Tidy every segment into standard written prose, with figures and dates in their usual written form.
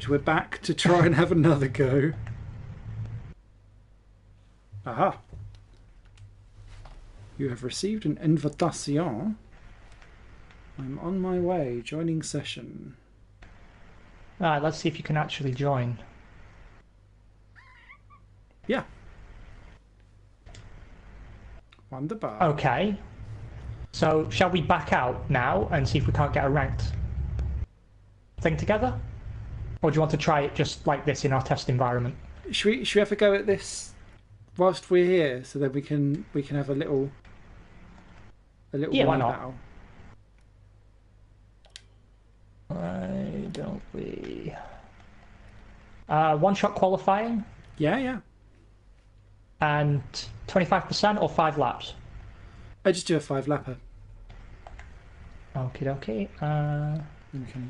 We're back to try and have another go. Aha. You have received an invitation. I'm on my way, joining session. Alright, let's see if you can actually join. Yeah. Wonderbar. Okay. So, shall we back out now and see if we can't get a ranked thing together? Or do you want to try it just like this in our test environment? Should we have a go at this whilst we're here, so that we can have a little Yeah, why not? battle? Why don't we? One-shot qualifying Yeah. and 25% or 5 laps? I just do a 5-lapper. Okie dokie. Okay.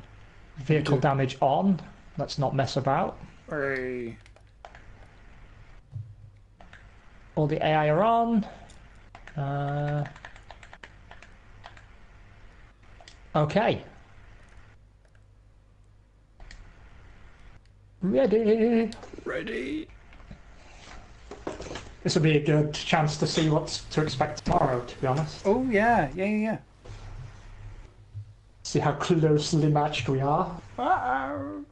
Vehicle damage on. Let's not mess about. Hey. All the AI are on. Okay. Ready. This will be a good chance to see what to expect tomorrow, to be honest. Oh yeah. See how closely matched we are. Uh-oh.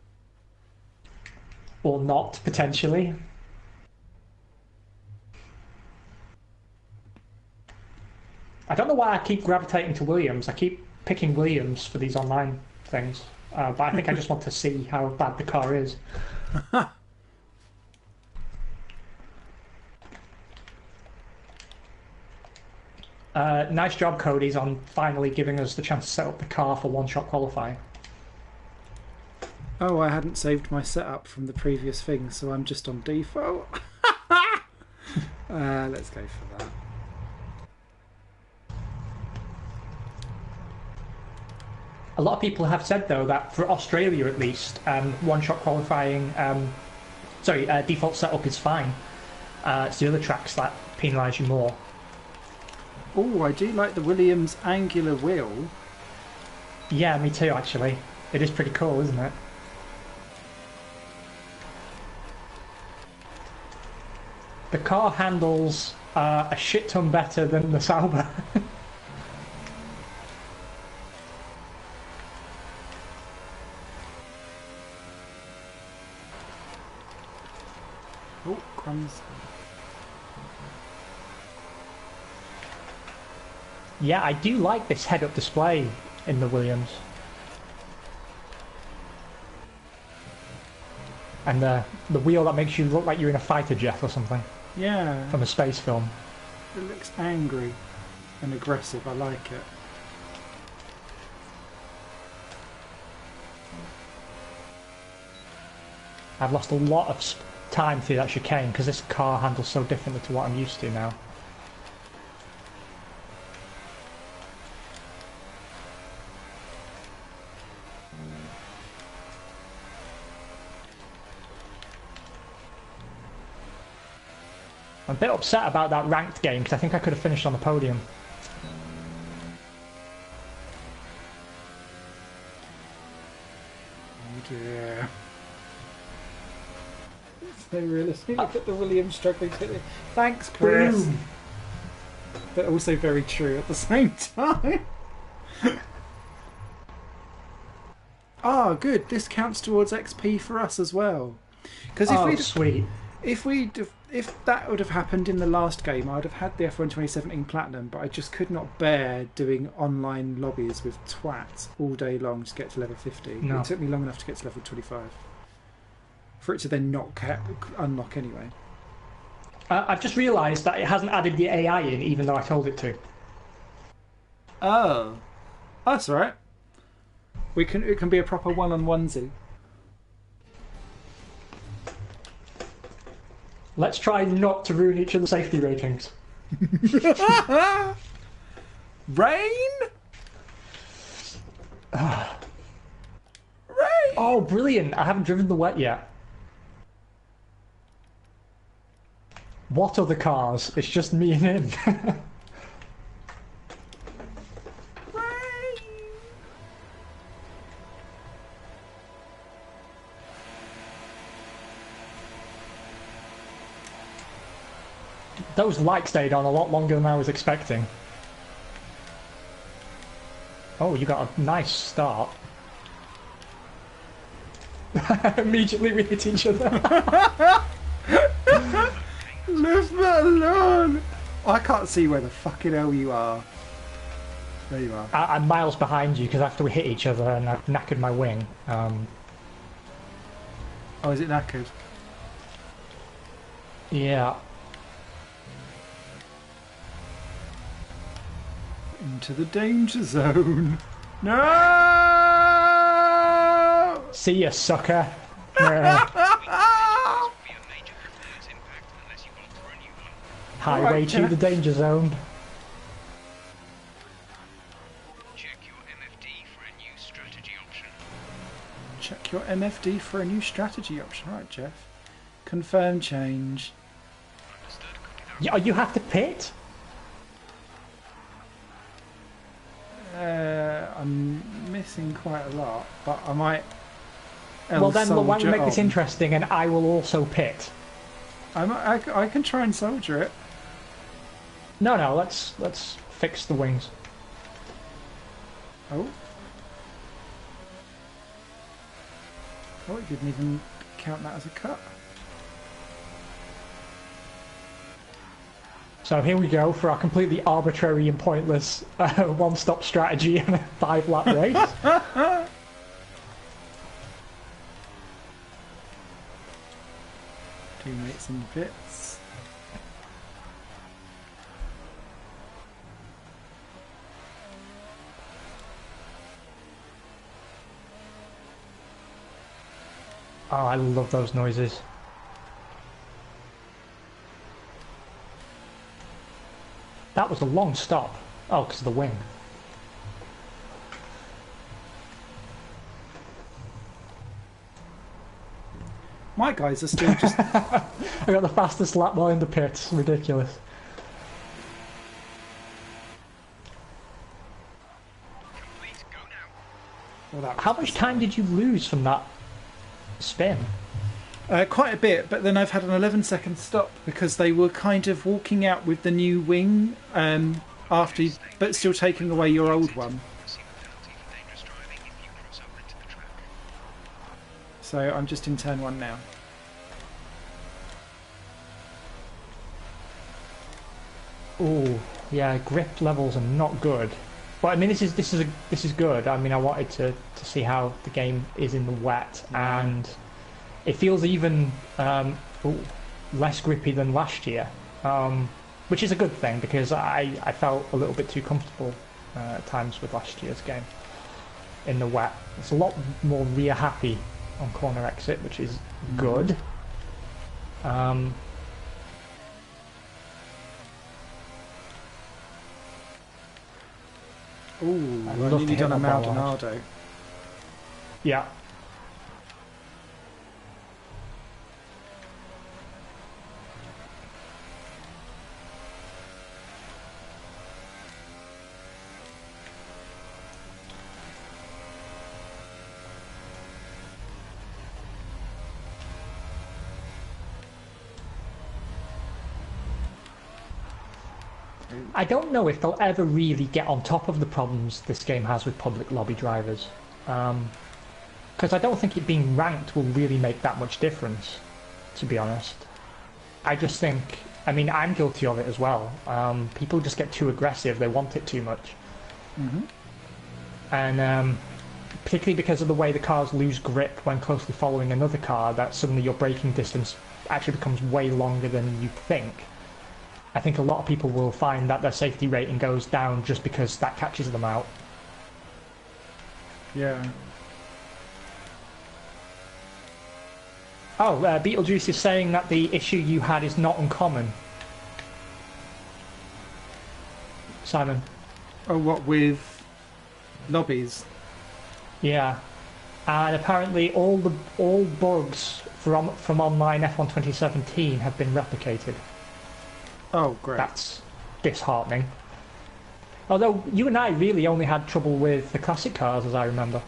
Or not, potentially. I don't know why I keep gravitating to Williams. I keep picking Williams for these online things. But I think I just want to see how bad the car is. Nice job, Cody's, on finally giving us the chance to set up the car for one-shot qualifying. Oh, I hadn't saved my setup from the previous thing, so I'm just on default. Let's go for that. A lot of people have said, though, that for Australia at least, one-shot qualifying, default setup is fine. It's the other tracks that penalise you more. Oh, I do like the Williams angular wheel. Yeah, me too, actually. It is pretty cool, isn't it? The car handles a shit ton better than the Sauber. Oh, crumbs. Yeah, I do like this head-up display in the Williams. And the wheel that makes you look like you're in a fighter jet or something. Yeah. From a space film. It looks angry and aggressive. I like it. I've lost a lot of time through that chicane because this car handles so differently to what I'm used to now. I'm a bit upset about that ranked game because I think I could have finished on the podium. Oh dear. It's so realistic. Look at the Williams struggling to hit it. Thanks, Chris. Boom. But also very true at the same time. Ah, good. This counts towards XP for us as well. Because Sweet. If that would have happened in the last game, I'd have had the F1 2017 Platinum, but I just could not bear doing online lobbies with twats all day long to get to level 50. No. It took me long enough to get to level 25. For it to then not unlock anyway. I've just realised that it hasn't added the AI in, even though I told it to. Oh. That's alright. It can be a proper one-on-onesie. Let's try not to ruin each other's safety ratings. Rain? Rain! Oh, brilliant. I haven't driven the wet yet. What other cars? It's just me and him. Those lights stayed on a lot longer than I was expecting. Oh, you got a nice start. Immediately we hit each other. Leave me alone! I can't see where the fucking hell you are. There you are. I'm miles behind you because after we hit each other and I've knackered my wing. Oh, is it knackered? Yeah. Into the danger zone. No! See ya, sucker. Highway Right, to the danger zone. Check your MFD for a new strategy option. Check your MFD for a new strategy option. Right, Jeff. Confirm change. You have to pit? I'm missing quite a lot, but I might. Well then, why don't we make this on. interesting and I will also pit. I can try and soldier it. No, let's fix the wings. Oh. Oh, it didn't even count that as a cut. So here we go for our completely arbitrary and pointless one-stop strategy and a 5-lap race. Teammates in pits. Oh, I love those noises. That was a long stop. Oh, because of the wing. My guys are still just. I got the fastest lap while in the pits. Ridiculous. Complete, go now. Well, that was How much time did you lose from that spin? quite a bit, but then I've had an 11-second stop because they were kind of walking out with the new wing after, but still taking away your old one. Receive a penalty for dangerous driving if you cross over into the track. So I'm just in turn 1 now. Oh, yeah, grip levels are not good. But I mean, this is good. I mean, I wanted to see how the game is in the wet, and it feels even less grippy than last year, which is a good thing because I felt a little bit too comfortable at times with last year's game in the wet. It's a lot more rear happy on corner exit, which is good. Ooh, I'd I've love to nearly hit done a my ball Maldonado. Yeah. I don't know if they'll ever really get on top of the problems this game has with public lobby drivers. Because I don't think it being ranked will really make that much difference, to be honest. I just think, I mean, I'm guilty of it as well. People just get too aggressive, they want it too much. And particularly because of the way the cars lose grip when closely following another car, that suddenly your braking distance actually becomes way longer than you think. I think a lot of people will find that their safety rating goes down just because that catches them out. Yeah. Oh, Beetlejuice is saying that the issue you had is not uncommon. Simon. Oh, what with lobbies? Yeah. And apparently all bugs from online F1 2017 have been replicated. Oh, great. That's disheartening. Although you and I really only had trouble with the classic cars, as I remember.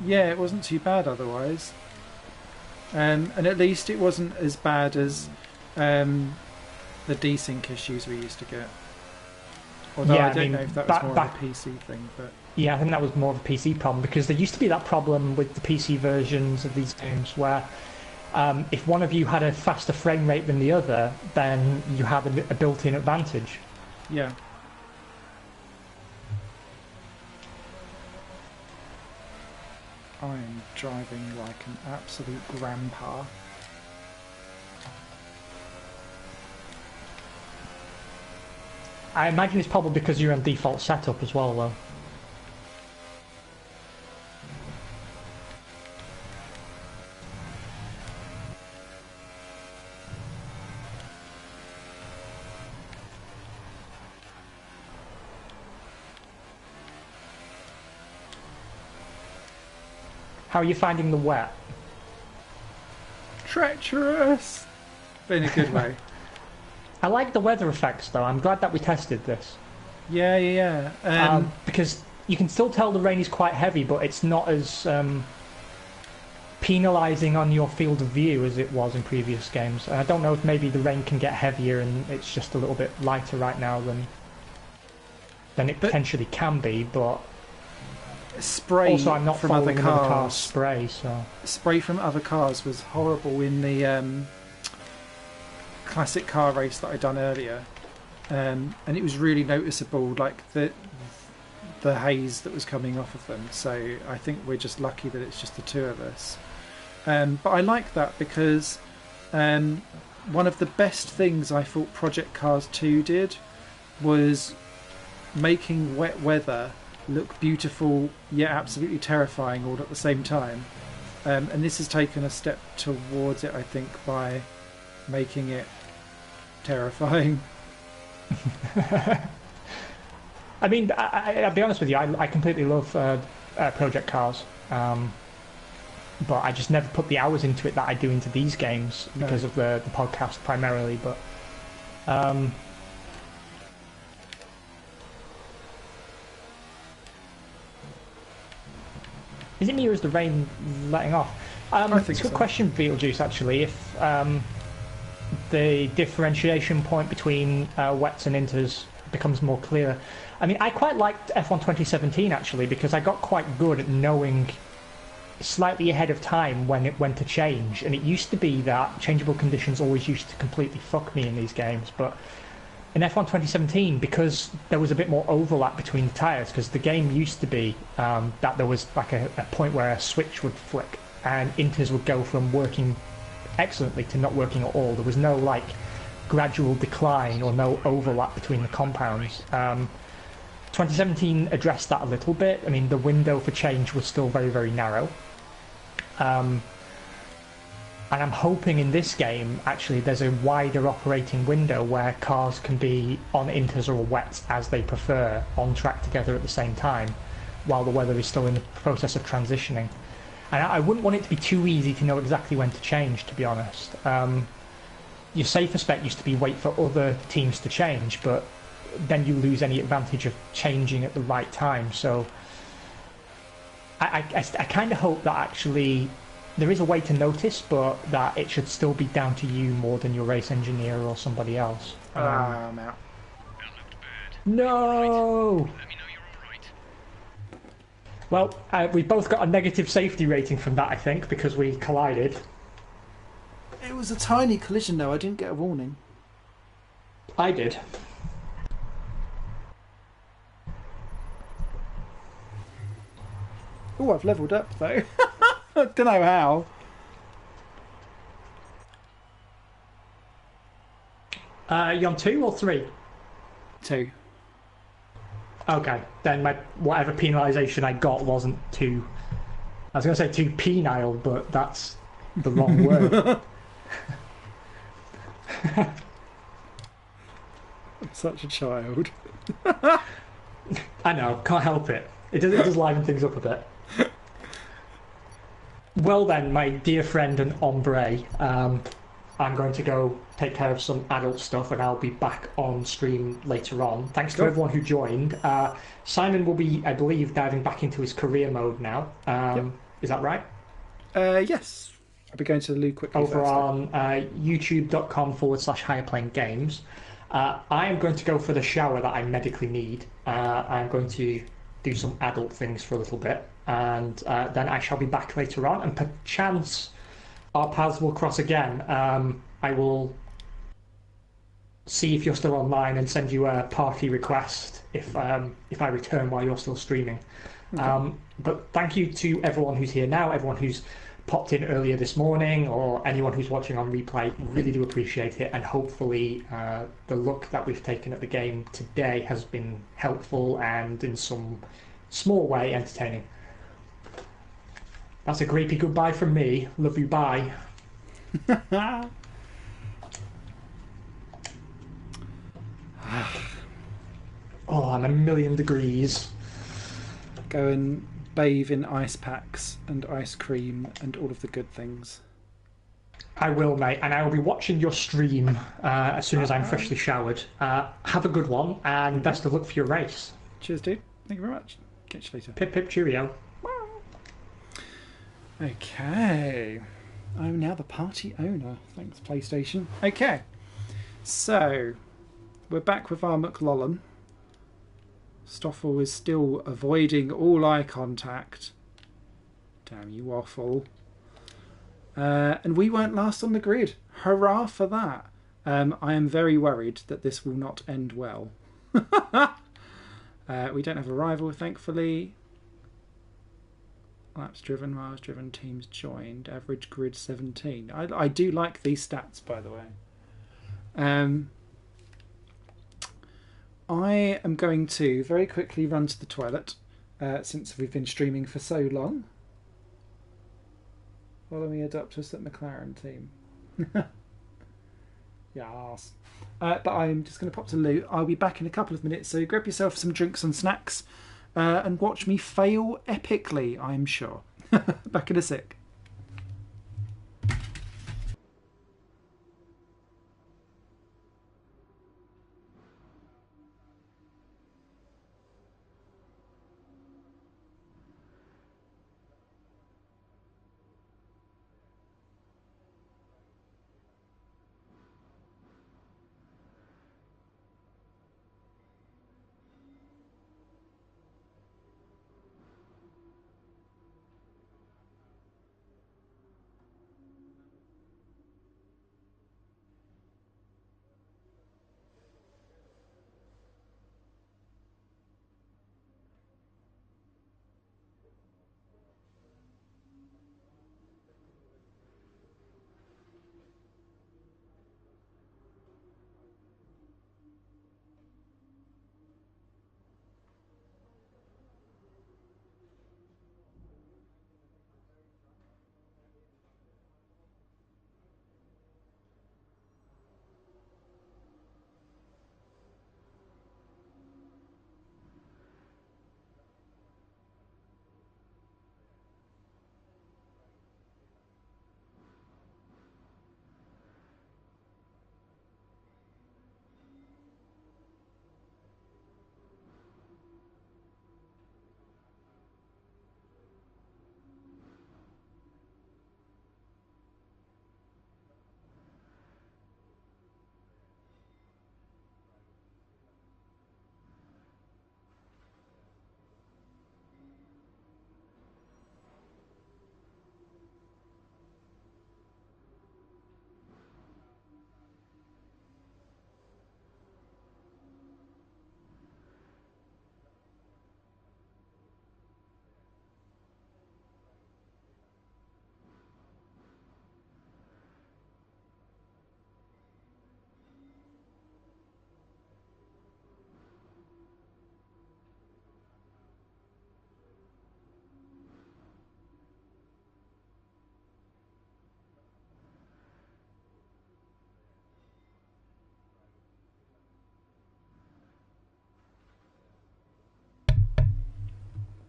Yeah, it wasn't too bad otherwise. And at least it wasn't as bad as the desync issues we used to get. Although Yeah, I don't know if that was more of a PC thing, but yeah, I think that was more of a PC problem because there used to be that problem with the PC versions of these games where if one of you had a faster frame rate than the other, then you had a built-in advantage. yeah. I'm driving like an absolute grandpa. I imagine it's probably because you're on default setup as well, though. How are you finding the wet? Treacherous! But in a good way. I like the weather effects, though. I'm glad that we tested this. Yeah. Because you can still tell the rain is quite heavy, but it's not as penalising on your field of view as it was in previous games. And I don't know if maybe the rain can get heavier and it's just a little bit lighter right now than it potentially can be, but... Spray also, I'm not from following other another car's cars. spray, so... Spray from other cars was horrible in the classic car race that I done earlier, and it was really noticeable, like the haze that was coming off of them. So I think we're just lucky that it's just the two of us. But I like that because one of the best things I thought Project Cars 2 did was making wet weather look beautiful yet absolutely terrifying all at the same time, and this has taken a step towards it, I think, by making it terrifying. I mean, I'll be honest with you, I completely love Project Cars, but I just never put the hours into it that I do into these games because of the podcast primarily, but is it me or is the rain letting off? I think it's a good so. question, Beetlejuice, actually. If the differentiation point between wets and inters becomes more clear. I mean, I quite liked F1 2017, actually, because I got quite good at knowing slightly ahead of time when to change. And it used to be that changeable conditions always used to completely fuck me in these games, but in F1 2017, because there was a bit more overlap between the tyres, because the game used to be that there was like a point where a switch would flick and inters would go from working excellently to not working at all. There was no like gradual decline or no overlap between the compounds. 2017 addressed that a little bit. I mean, the window for change was still very, very narrow. And I'm hoping in this game, actually, there's a wider operating window where cars can be on inters or wets as they prefer, on track together at the same time, while the weather is still in the process of transitioning. And I wouldn't want it to be too easy to know exactly when to change, to be honest. Your safer spec used to be wait for other teams to change, but then you lose any advantage of changing at the right time. So I kind of hope that actually there is a way to notice, but that it should still be down to you more than your race engineer or somebody else. I'm out. That looked bad. No! Let me know you're alright. Well, we both got a negative safety rating from that, I think, because we collided. It was a tiny collision, though. I didn't get a warning. I did. Oh, I've levelled up, though. I don't know how. You on 2 or 3? 2. Okay, then whatever penalisation I got wasn't too... I was going to say too penile, but that's the wrong word. I'm such a child. I know, can't help it. It does liven things up a bit. Well then, my dear friend and ombre, I'm going to go take care of some adult stuff and I'll be back on stream later on. Thanks to everyone who joined. Simon will be, I believe, diving back into his career mode now. Is that right? Yes. I'll be going to the loo quickly over first. on youtube.com/higher playing games. I am going to go for the shower that I medically need. I'm going to do some adult things for a little bit, and then I shall be back later on, and perchance our paths will cross again. I will see if you're still online and send you a party request if I return while you're still streaming. Okay. But thank you to everyone who's here now, everyone who's popped in earlier this morning, or anyone who's watching on replay. Really do appreciate it, and hopefully the look that we've taken at the game today has been helpful and in some small way entertaining. That's a grapey goodbye from me. Love you, bye. Oh, I'm a million degrees. Go and bathe in ice packs and ice cream and all of the good things. I will, mate, and I will be watching your stream as soon as I'm freshly showered. Have a good one, and best of luck for your race. Cheers, dude. Thank you very much. Catch you later. Pip pip cheerio. Okay. I'm now the party owner. Thanks, PlayStation. Okay. So, we're back with our McLollen. Stoffel is still avoiding all eye contact. Damn you, Waffle. And we weren't last on the grid. Hurrah for that. I am very worried that this will not end well. We don't have a rival, thankfully. Laps driven, miles driven, teams joined. Average grid 17. I do like these stats, by the way. I am going to very quickly run to the toilet, since we've been streaming for so long. Follow me, adopt us at McLaren team. Yes. But I'm just going to pop to the loo. I'll be back in a couple of minutes, so grab yourself some drinks and snacks, and watch me fail epically, I'm sure. Back in a sec.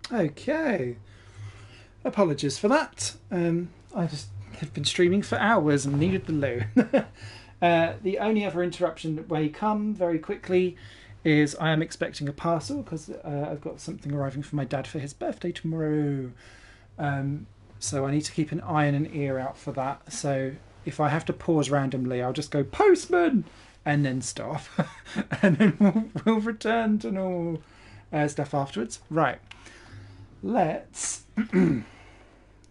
Okay. Apologies for that. I just have been streaming for hours and needed the loo. The only other interruption that may come very quickly is I am expecting a parcel because I've got something arriving for my dad for his birthday tomorrow. So I need to keep an eye and an ear out for that. So if I have to pause randomly, I'll just go postman and then stop, and then we'll return to normal stuff afterwards. Right. Let's.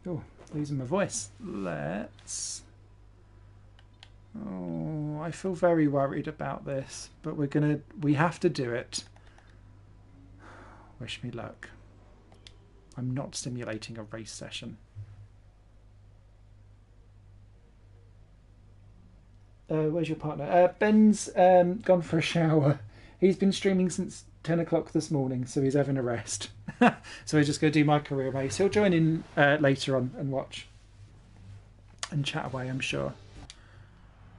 Oh, losing my voice. Let's. Oh, I feel very worried about this, but we have to do it. Wish me luck. I'm not simulating a race session. Where's your partner? Ben's gone for a shower. He's been streaming since 10 o'clock this morning, so he's having a rest. So he's just going to do my career race. He'll join in later on and watch and chat away, I'm sure.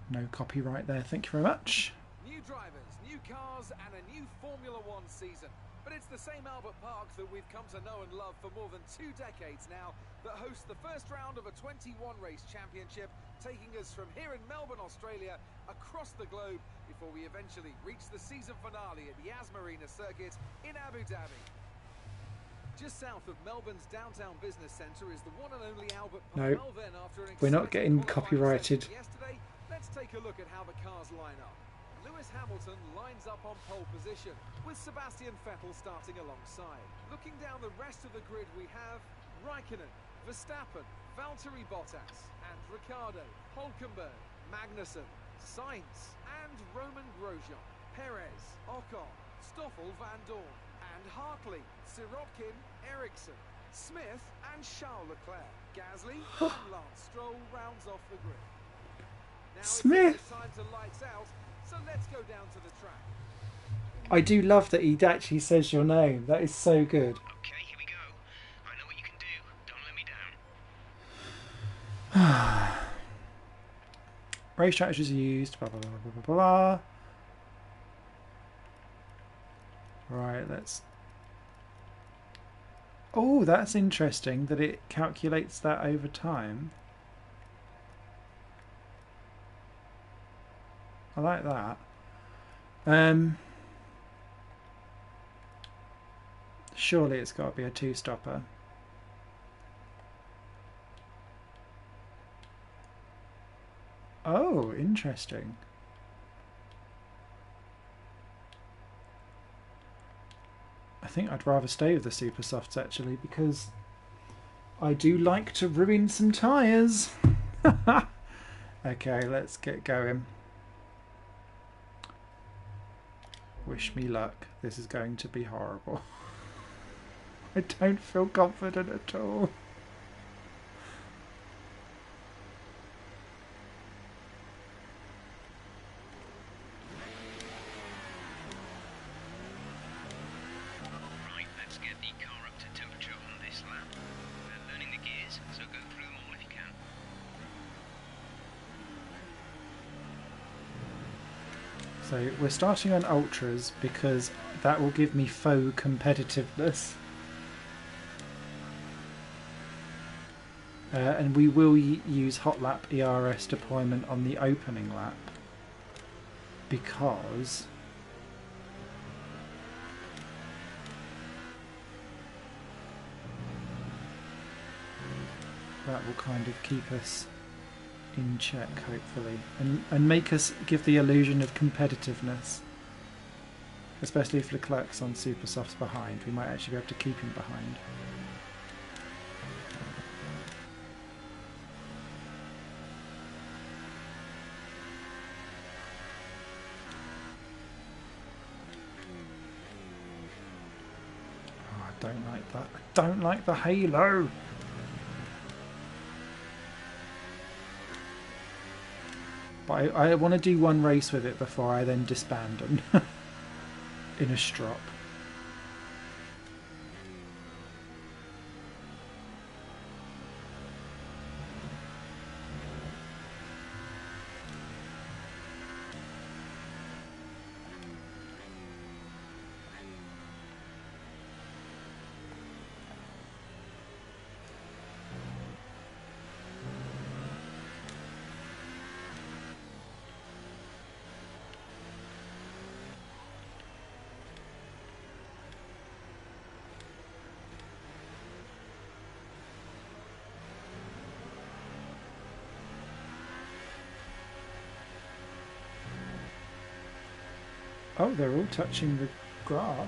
No copyright there, thank you very much. New drivers, new cars, and a new Formula One season. But it's the same Albert Park that we've come to know and love for more than 2 decades now that hosts the first round of a 21-race championship, taking us from here in Melbourne, Australia, across the globe before we eventually reach the season finale at the Yas Marina circuit in Abu Dhabi. Just south of Melbourne's downtown business centre is the one and only Albert Park. No, Well then, after an we're not getting qualifying copyrighted. session yesterday, let's take a look at how the cars line up. Lewis Hamilton lines up on pole position, with Sebastian Vettel starting alongside. Looking down the rest of the grid, we have Raikkonen, Verstappen, Valtteri Bottas, and Ricciardo, Hülkenberg, Magnussen, Sainz, and Roman Grosjean, Perez, Ocon, Stoffel Van Dorn, and Hartley, Sirotkin, Ericsson, Smith, and Charles Leclerc. Gasly and Lance Stroll rounds off the grid. Now Smith. it's time to lights out. So let's go down to the track. I do love that he actually says your name. That is so good. Okay, here we go. I know what you can do. Don't let me down. Race strategies are used. Blah, blah, blah, blah, blah, blah. Right, let's... Oh, that's interesting that it calculates that over time. I like that. Surely it's got to be a two-stopper. Oh, interesting. I think I'd rather stay with the super softs actually, because I do like to ruin some tyres. Okay, let's get going. Wish me luck. This is going to be horrible. I don't feel confident at all. Right, let's get the car up to temperature on this lap. We're learning the gears, so go through them all if you can. So we're starting on ultras because that will give me faux competitiveness. And we will use hot lap ERS deployment on the opening lap because that will kind of keep us in check, hopefully, and make us give the illusion of competitiveness, especially if Leclerc's on super softs behind. We might actually be able to keep him behind. Oh, I don't like that. I don't like the halo. But I want to do one race with it before I then disband them in a strop. Oh, they're all touching the grass.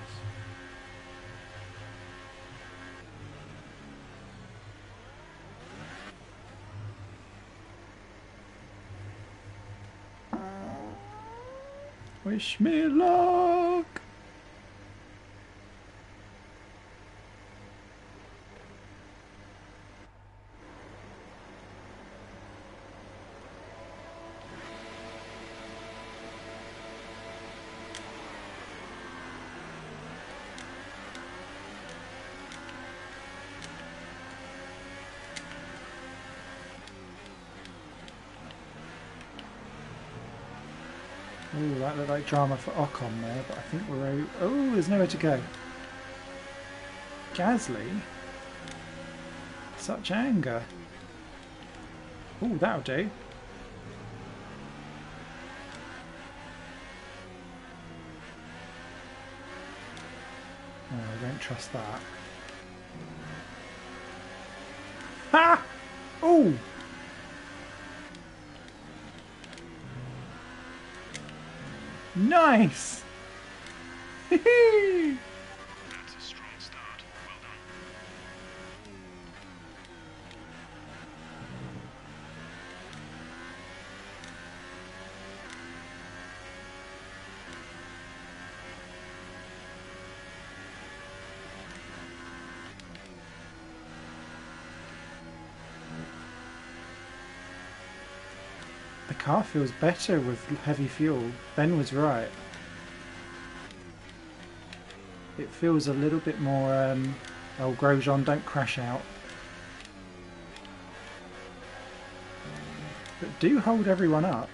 Wish me luck. Oh, that looked like drama for Ocon there, but I think we're out. Oh, there's nowhere to go. Gasly? Such anger. Oh, that'll do. Oh, I don't trust that. Ha! Oh! Nice! That's a strong start. Well done. The car feels better with heavy fuel. Ben was right. It feels a little bit more, oh, Grosjean, don't crash out. But do hold everyone up.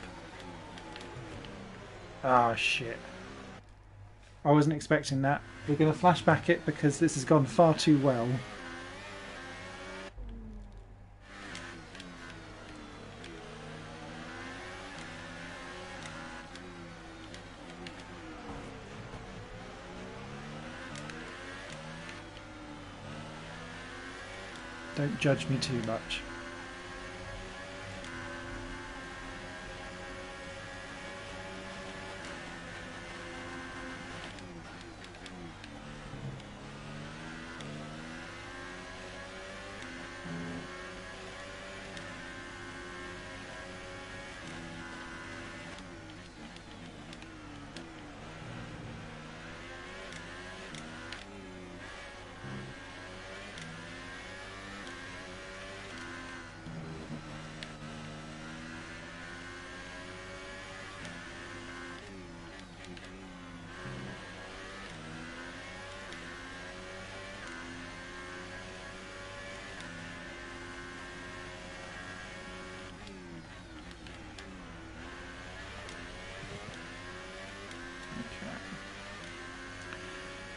Ah, shit. I wasn't expecting that. We're going to flashback it because this has gone far too well. Don't judge me too much.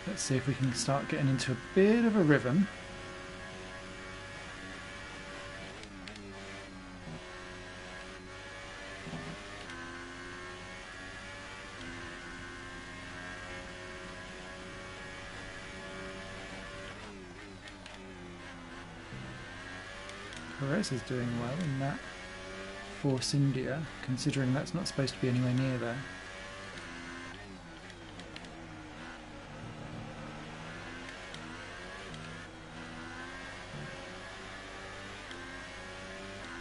Let's see if we can start getting into a bit of a rhythm. Perez is doing well in that Force India, considering that's not supposed to be anywhere near there.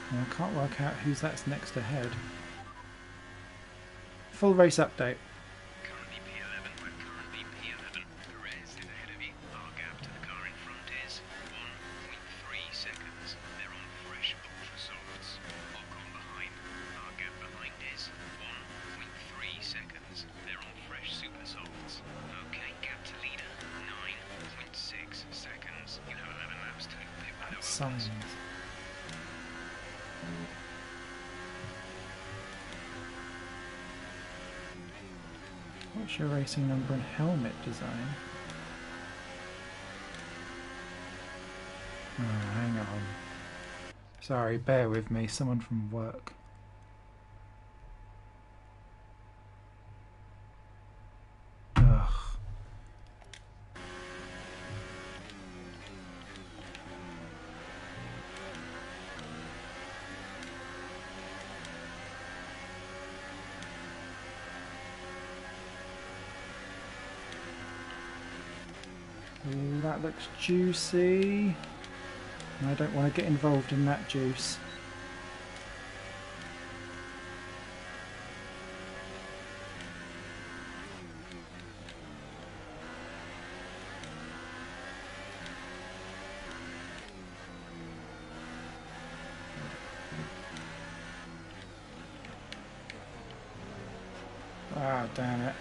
Well, I can't work out who's that's next ahead. Full race update. Currently P11, we're currently P11. Perez is ahead of you. Our gap to the car in front is 1.3 seconds. They're on fresh ultra softs. Ocon behind. Our gap behind is 1.3 seconds. They're on fresh super softs. Okay, gap to leader 9.6 seconds. You have 11 laps to pit window Signs. opens. What's your racing number and helmet design? Oh, hang on. Sorry, bear with me. Someone from work. Ugh. Ooh, that looks juicy. I don't want to get involved in that juice. Ah, damn it.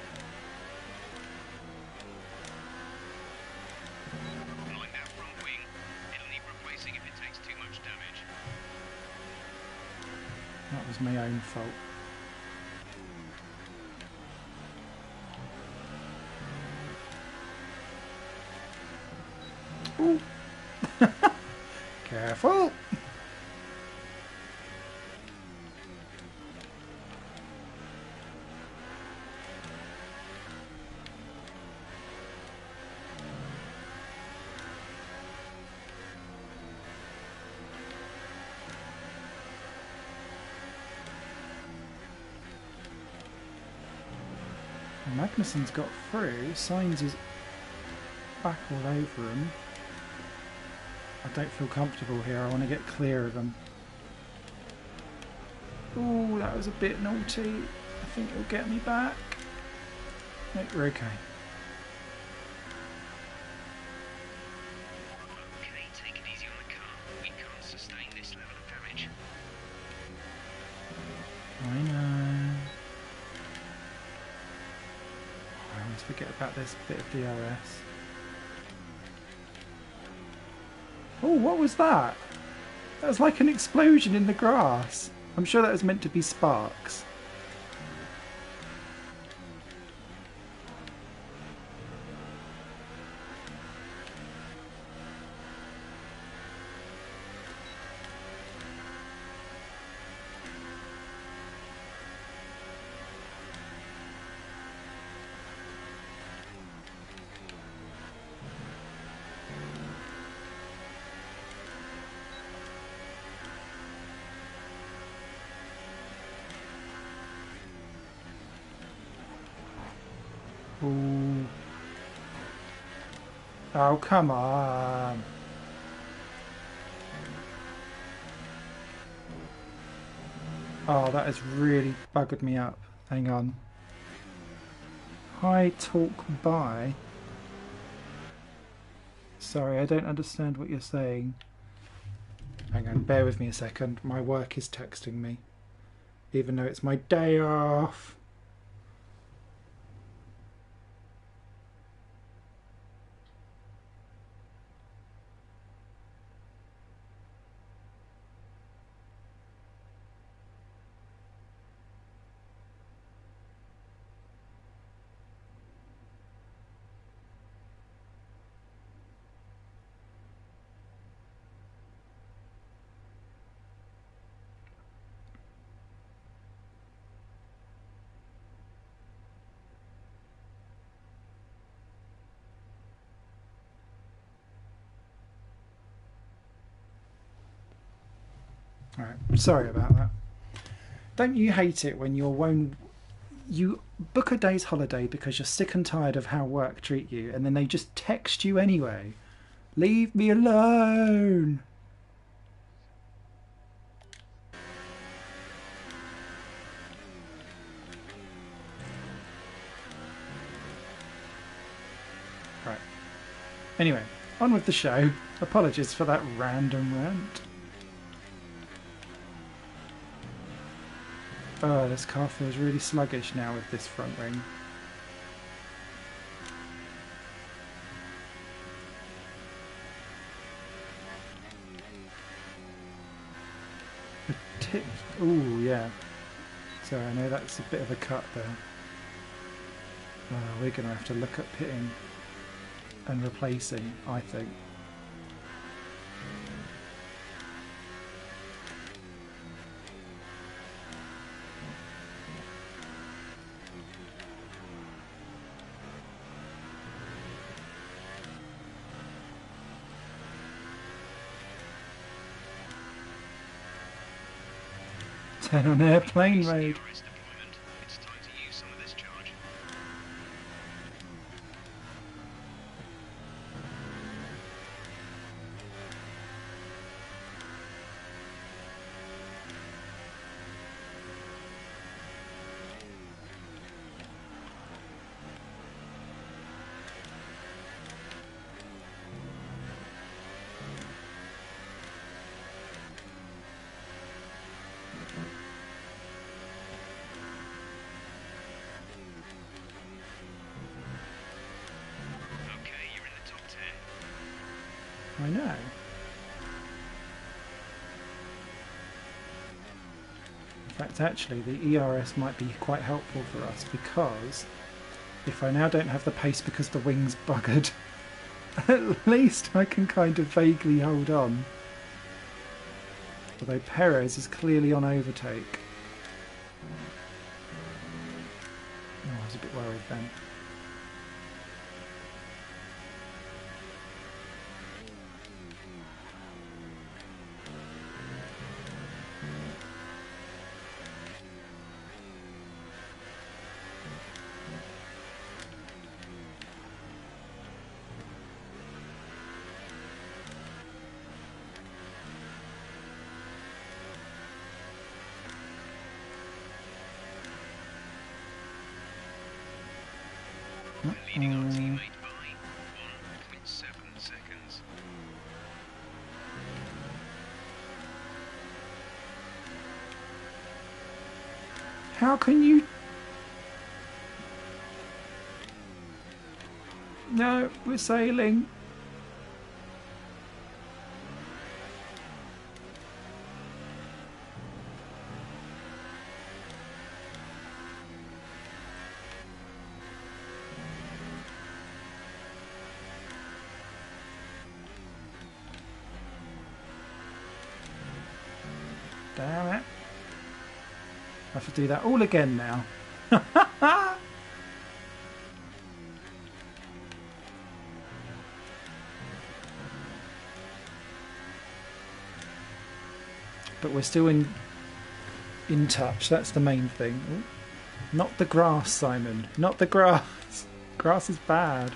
Mind that front wing. It'll need replacing if it takes too much damage. That was my own fault. Ooh. Careful! Magnuson's got through. Signs is back all over him. I don't feel comfortable here. I want to get clear of him. Ooh, that was a bit naughty. I think it'll get me back. No, we're okay. Okay, take it easy on the car. We can't sustain this level of damage. I know. I always forget about this bit of DRS. Oh, what was that? That was like an explosion in the grass. I'm sure that was meant to be sparks. Ooh. Oh, come on. Oh, that has really buggered me up. Hang on. High talk by. Sorry, I don't understand what you're saying. Hang on, bear with me a second. My work is texting me. Even though it's my day off. Alright, sorry about that. Don't you hate it when you book a day's holiday because you're sick and tired of how work treat you, and then they just text you anyway? Leave me alone! Right. Anyway, on with the show. Apologies for that random rant. Oh, this car feels really sluggish now with this front wing. Ooh, yeah. So I know that's a bit of a cut there. We're going to have to look at pitting and replacing, I think. Turn on airplane mode. DRS deployment. It's time to use some of this charge. I know. In fact, actually, the ERS might be quite helpful for us, because if I now don't have the pace because the wing's buggered, at least I can kind of vaguely hold on. Although Perez is clearly on overtake. Oh, I was a bit worried then. Leading our teammate by 1.7 seconds. How can you... No, we're sailing. Damn it. I have to do that all again now. But we're still in touch, that's the main thing. Ooh. Not the grass, Simon. Not the grass. Grass is bad.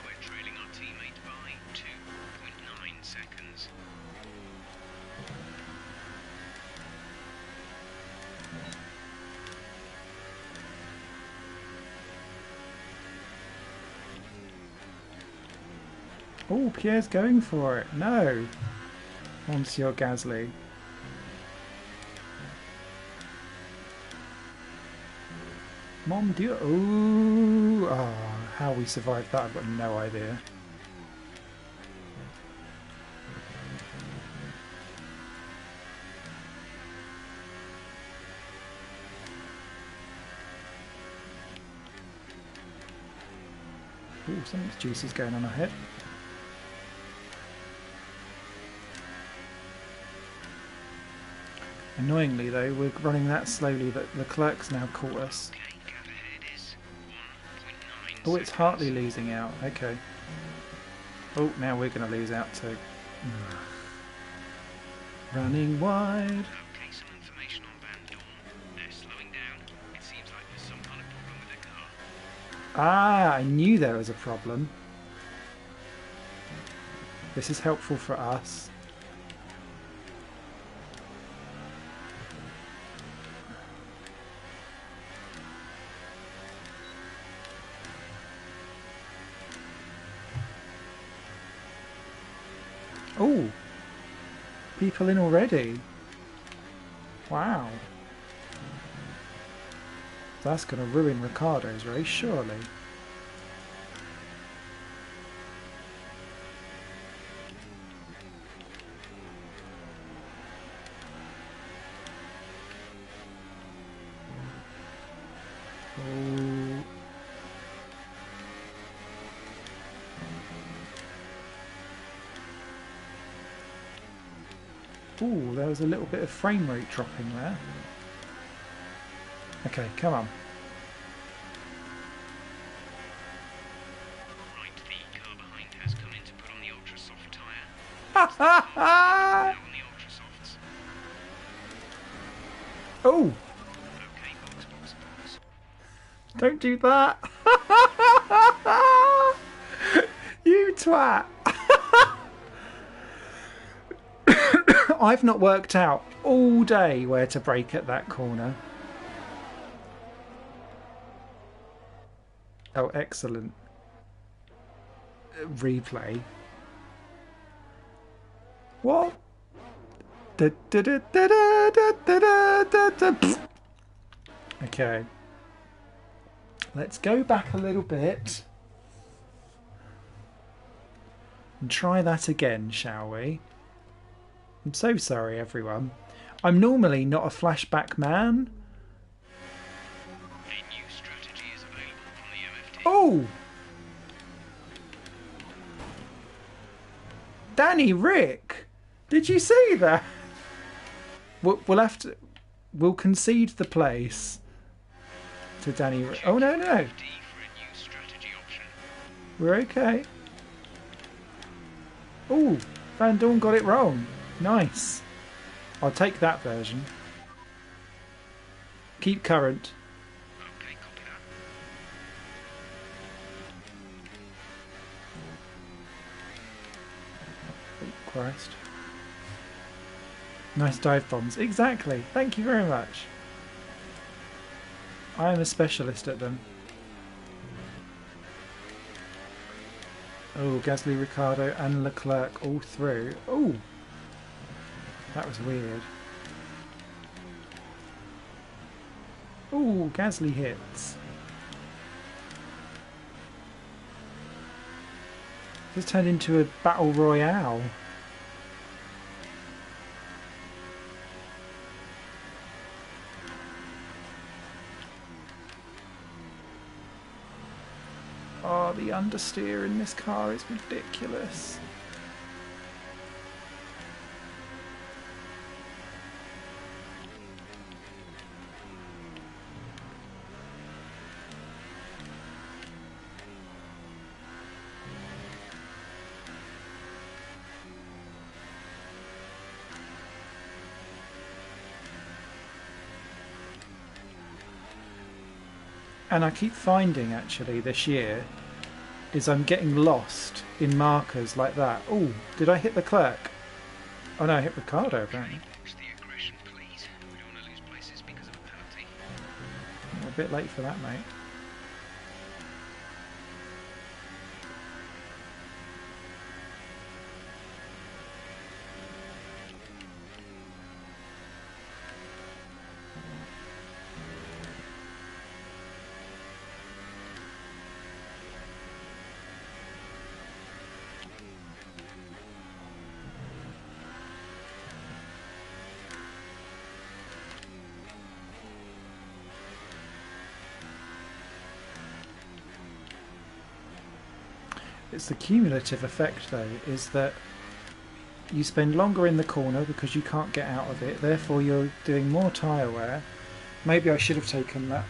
We're trailing our teammate by 2.9 seconds. Oh, Pierre's going for it. No. Monsieur Gasly. Mon Dieu. Ooh. Oh, how we survived that, I've got no idea. Ooh, something's juicy's going on ahead. Annoyingly though, we're running that slowly that Leclerc's now caught us. Okay, gap ahead is 1.9 Oh, it's seconds. Hartley losing out. Okay. Oh, now we're going to lose out too. Running wide. Okay, some information on Van Dorn. They're slowing down. It seems like there's some kind of problem with their car. Ah, I knew there was a problem. This is helpful for us. Oh, people in already. Wow. That's going to ruin Ricciardo's race, surely. Oh. Ooh, there was a little bit of frame rate dropping there. Okay, come on. Right, the car behind has come in to put on the ultra soft tyre. Now on the ultra softs. Oh, Okay, box. don't do that. You twat. I've not worked out all day where to brake at that corner. Oh, excellent. Replay. What? Okay. Let's go back a little bit. And try that again, shall we? I'm so sorry, everyone. I'm normally not a flashback man. A new strategy is available from the MFT. Oh! Danny Rick! Did you see that? We'll have to... We'll concede the place to Danny Rick. Oh, no, no. MFT for a new strategy option. We're okay. Oh, Van Dorn got it wrong. Nice. I'll take that version. Keep current. Okay, copy that. Oh, Christ. Nice dive bombs. Exactly. Thank you very much. I am a specialist at them. Oh, Gasly, Ricciardo and Leclerc all through. Oh! That was weird. Oh, Gasly hits. This turned into a battle royale. Oh, the understeer in this car is ridiculous. And I keep finding, actually, this year, is I'm getting lost in markers like that. Oh, did I hit the clerk? Oh no, I hit Ricardo, apparently. Box the aggression, please. We don't want to lose places because of a penalty. I'm a bit late for that, mate. It's the cumulative effect, though, is that you spend longer in the corner because you can't get out of it, therefore you're doing more tyre wear. Maybe I should have taken that.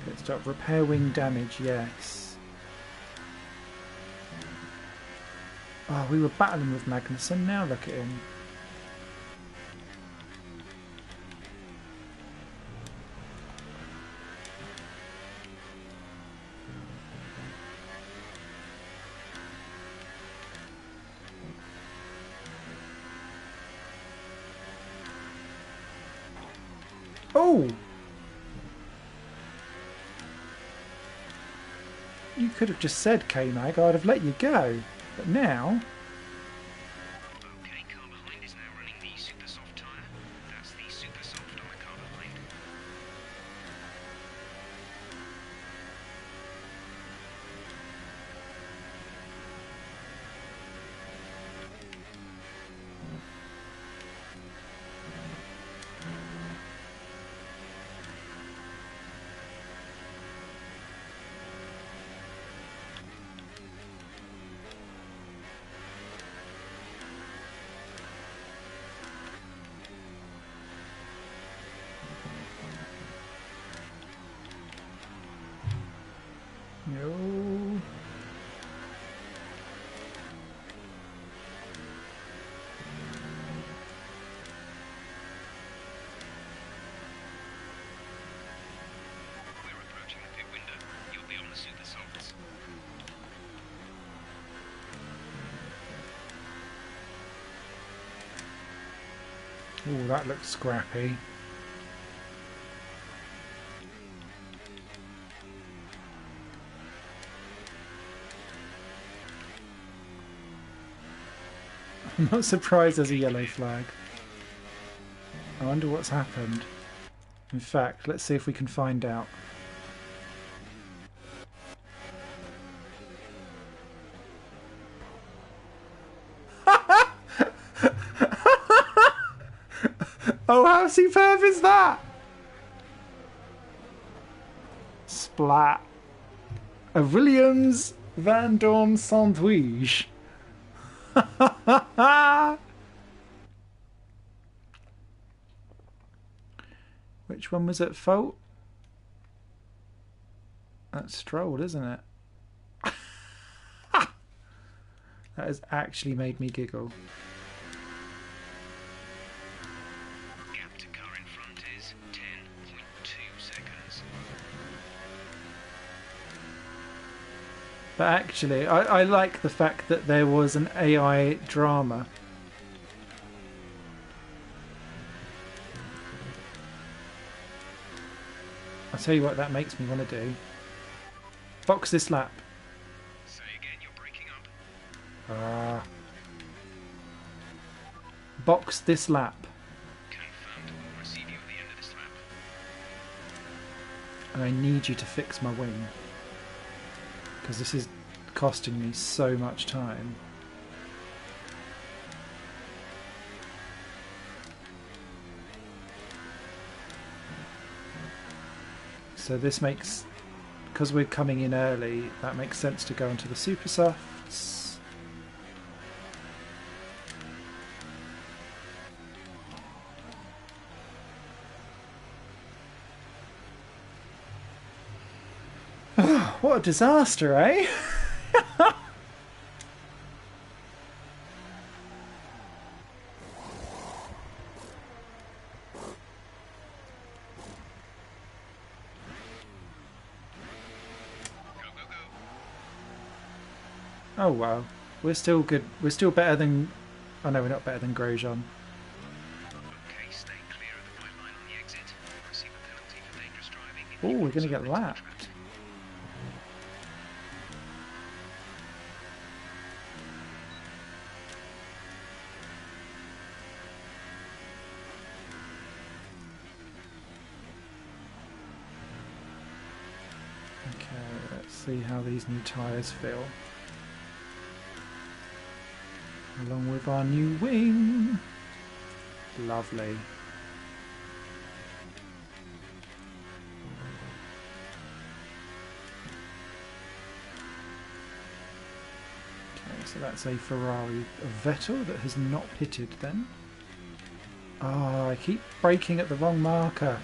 Let's start. Repair wing damage, yes. Oh, we were battling with Magnussen, now look at him. Oh! You could have just said K-Mag, I'd have let you go. But now... Okay, car behind is now running the super soft tyre. That's the super soft on the car behind. No. Oh, that looks scrappy. I'm not surprised there's a yellow flag. I wonder what's happened. In fact, let's see if we can find out. Oh, how superb is that? Splat. A Williams Van Dorn sandwich. Which one was at fault? That's Stroll, isn't it? That has actually made me giggle. Gap to car in front is 10.2 seconds. But actually, I like the fact that there was an AI drama. I'll tell you what that makes me want to do. Box this lap. Say again, you're breaking up. Box this lap. Confirmed. We'll receive you at the end of this lap. And I need you to fix my wing. Because this is costing me so much time. So this makes, because we're coming in early, that makes sense to go into the super softs. What a disaster, eh? Oh wow, we're still good. We're still better than. Oh no, we're not better than Grosjean. Okay, stay clear of the white line on the exit. Receive a penalty for dangerous driving. Oh, we're going to get lapped. Okay, let's see how these new tyres feel. Along with our new wing. Lovely. Okay, so that's a Ferrari Vettel that has not pitted then. Oh, I keep braking at the wrong marker.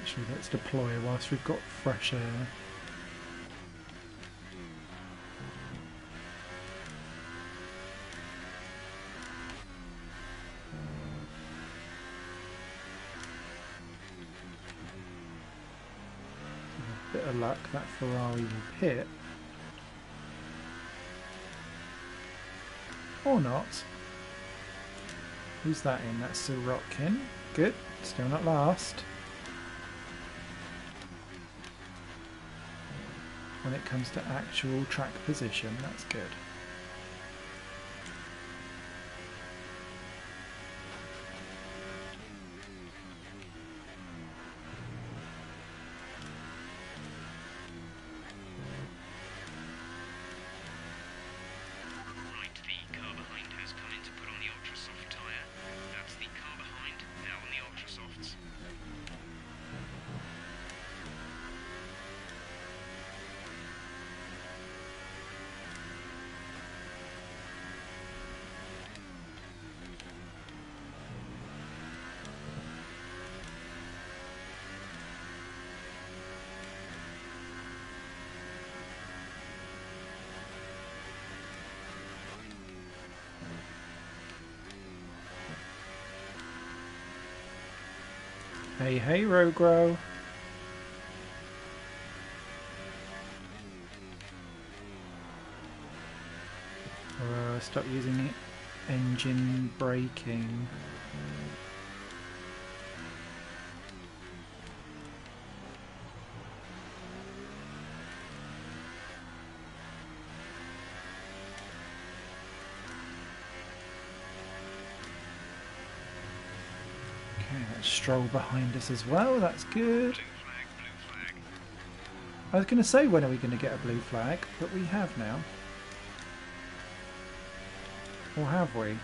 Actually, let's deploy whilst we've got fresh air. With a bit of luck, that Ferrari will pit. Or not. Who's that in? That's Sirotkin. Good. Still not last. When it comes to actual track position, that's good. Right, the car behind has come in to put on the ultra soft tyre. That's the car behind, now on the ultra softs. Hey, hey, Rogro. Stop using it. Engine braking. Okay, that's Stroll behind us as well. That's good. Blue flag, blue flag. I was going to say, when are we going to get a blue flag? But we have now. Or have we? Blue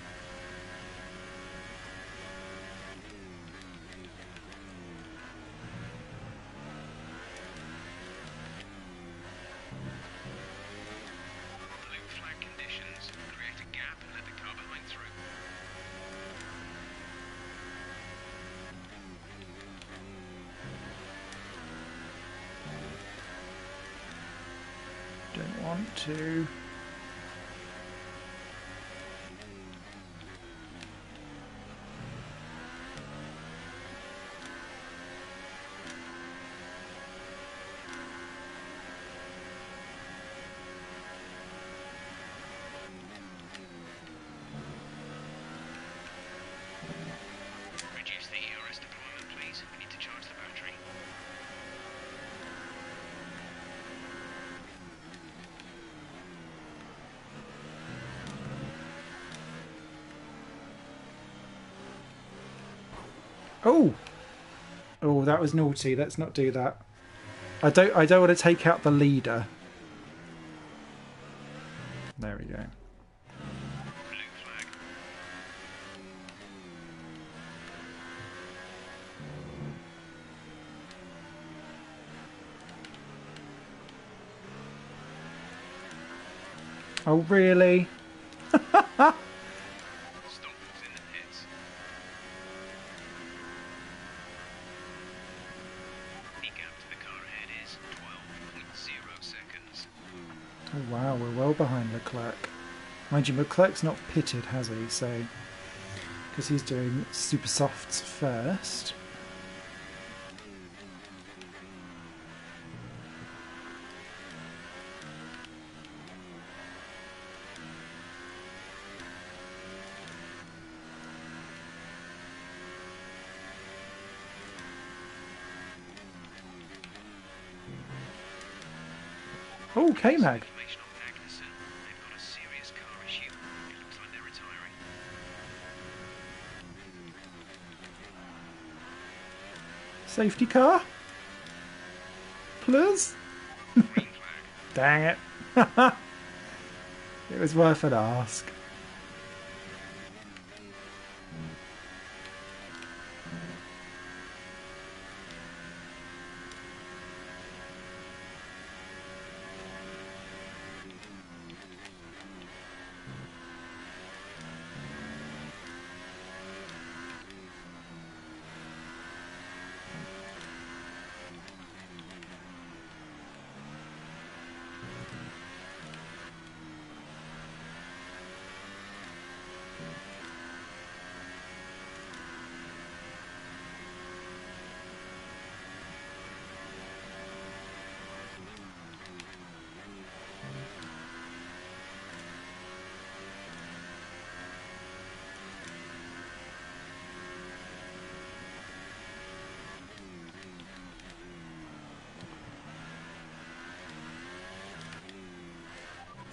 flag conditions. Create a gap and let the car behind through. Don't want to. Reduce the ERS deployment, please. We need to charge the battery. Oh! Oh, that was naughty. Let's not do that. I don't want to take out the leader. There we go. Blue flag. Oh, really? Stop was in the pits. The gap to the car ahead is 12.0 seconds. Oh, wow, we're well behind Leclerc. Mind you, Leclerc's not pitted, has he? So, because he's doing super softs first. Oh, K-Mag. Information on Magnussen. They've got a serious car issue. It looks like they're retiring. Safety car? Please? Green flag. Dang it. It was worth an ask.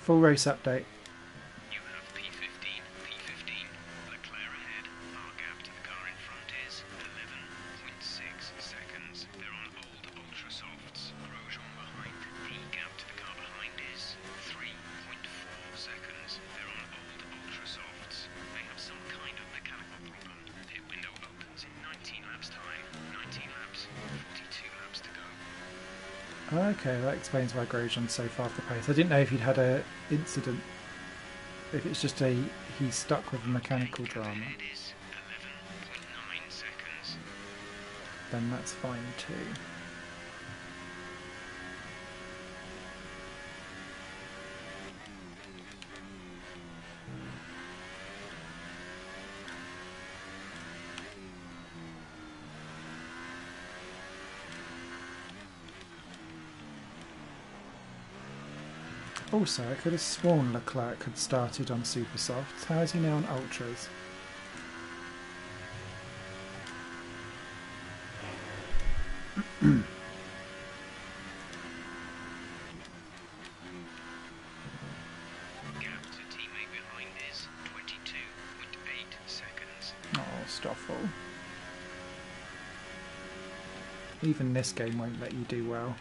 Full race update. You have P15, P15. Leclerc ahead. Our gap to the car in front is 11.6 seconds. They're on old ultra softs. Grosjean behind. The gap to the car behind is 3.4 seconds. They're on old ultra softs. They have some kind of mechanical problem. Pit window opens in 19 laps time. 19 laps, 42 laps to go. Okay, that explains why Grosjean's so far off the pace. I didn't know if he'd had a incident. If it's just he's stuck with a mechanical drama, Ahead is 11.9 seconds. then that's fine too. Also, I could have sworn Leclerc had started on super softs. How is he now on ultras? Gap to teammate behind is 22.8 seconds. Oh, Stoffel. Even this game won't let you do well.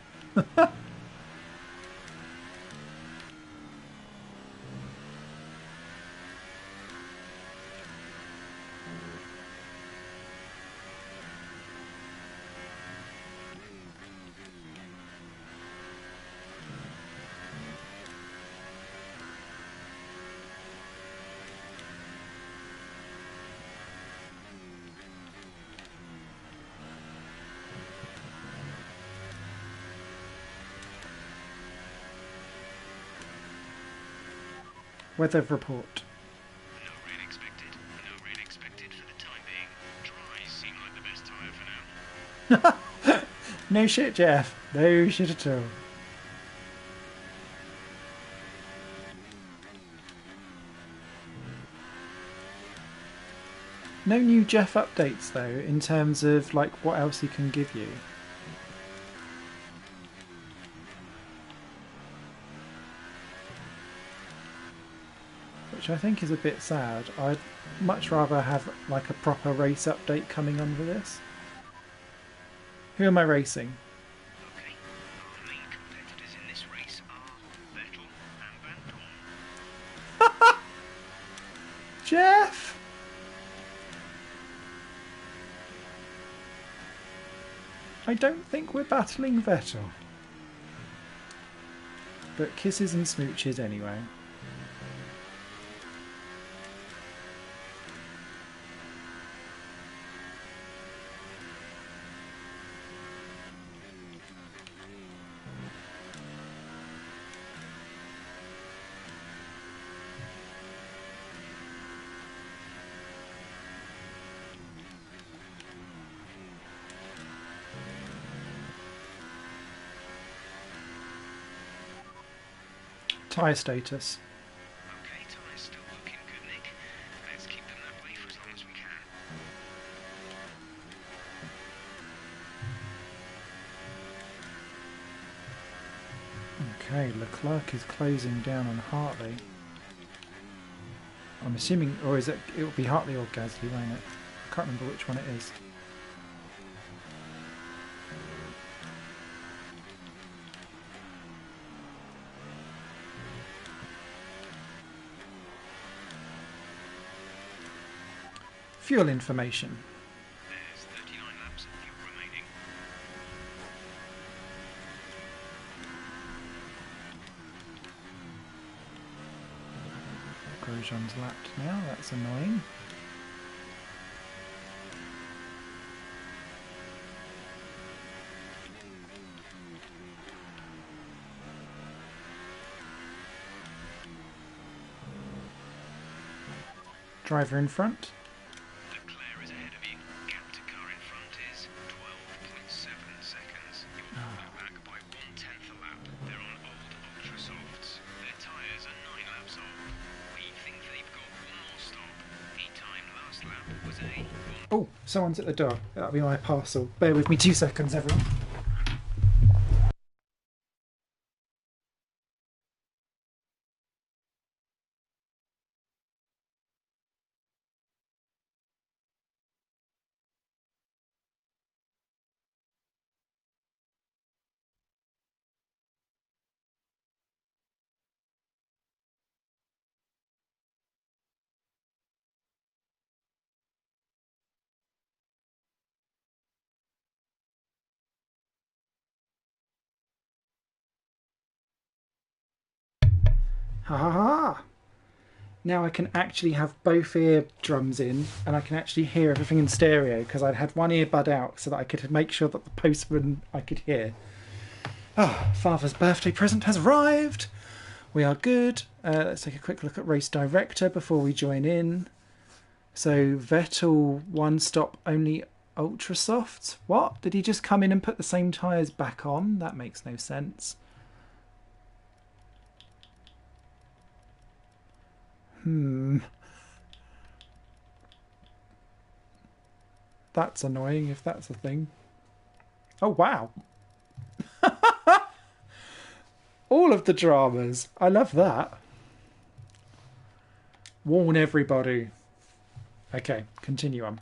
Weather report. No rain expected. No rain expected for the time being. Dries seem like the best tyre for now. No shit, Jeff. No shit at all. No new Jeff updates though, in terms of like what else he can give you. Which I think is a bit sad. I'd much rather have like a proper race update coming on with this. Who am I racing? Okay, our main competitors in this race are Vettel and Van Dorn. Jeff! I don't think we're battling Vettel. But kisses and smooches anyway. Tyre status. Okay, tyres still looking good, Nick. Let's keep them that way for as long as we can. Okay, Leclerc is closing down on Hartley. I'm assuming, or is it? It'll be Hartley or Gasly, won't it? I can't remember which one it is. Fuel information. There's 39 laps of fuel remaining. Grosjean's lapped now, that's annoying. Driver in front. Leclerc is ahead of you. Gap to car in front is 12.7 seconds. You're back by 1/10 a lap. They're on old ultra softs. Their tyres are 9 laps old. We think they've got one more stop. Heat time last lap was a 1. Oh, someone's at the door. That'll be my parcel. Bear with me 2 seconds, everyone. Ha ha ha! Now I can actually have both ear drums in and I can actually hear everything in stereo because I'd had one earbud out so that I could make sure that the postman I could hear. Ah, Father's birthday present has arrived! We are good. Let's take a quick look at race director before we join in. So Vettel 1 stop only ultra softs. What? Did he just come in and put the same tyres back on? That makes no sense. That's annoying if that's a thing. Oh, wow. All of the dramas. I love that. Warn everybody. Okay, continue on.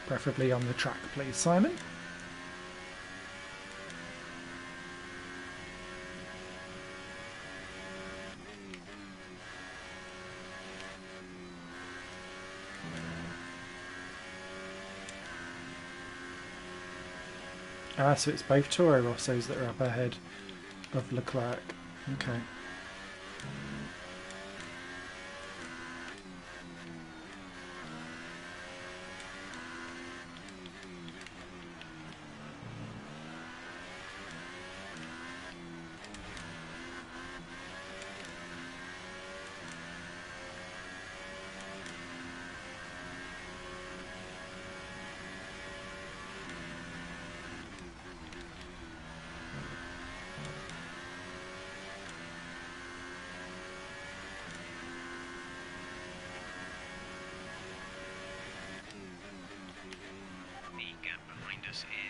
Preferably on the track, please, Simon. Ah, so it's both Toro Rossos that are up ahead of Leclerc. Okay.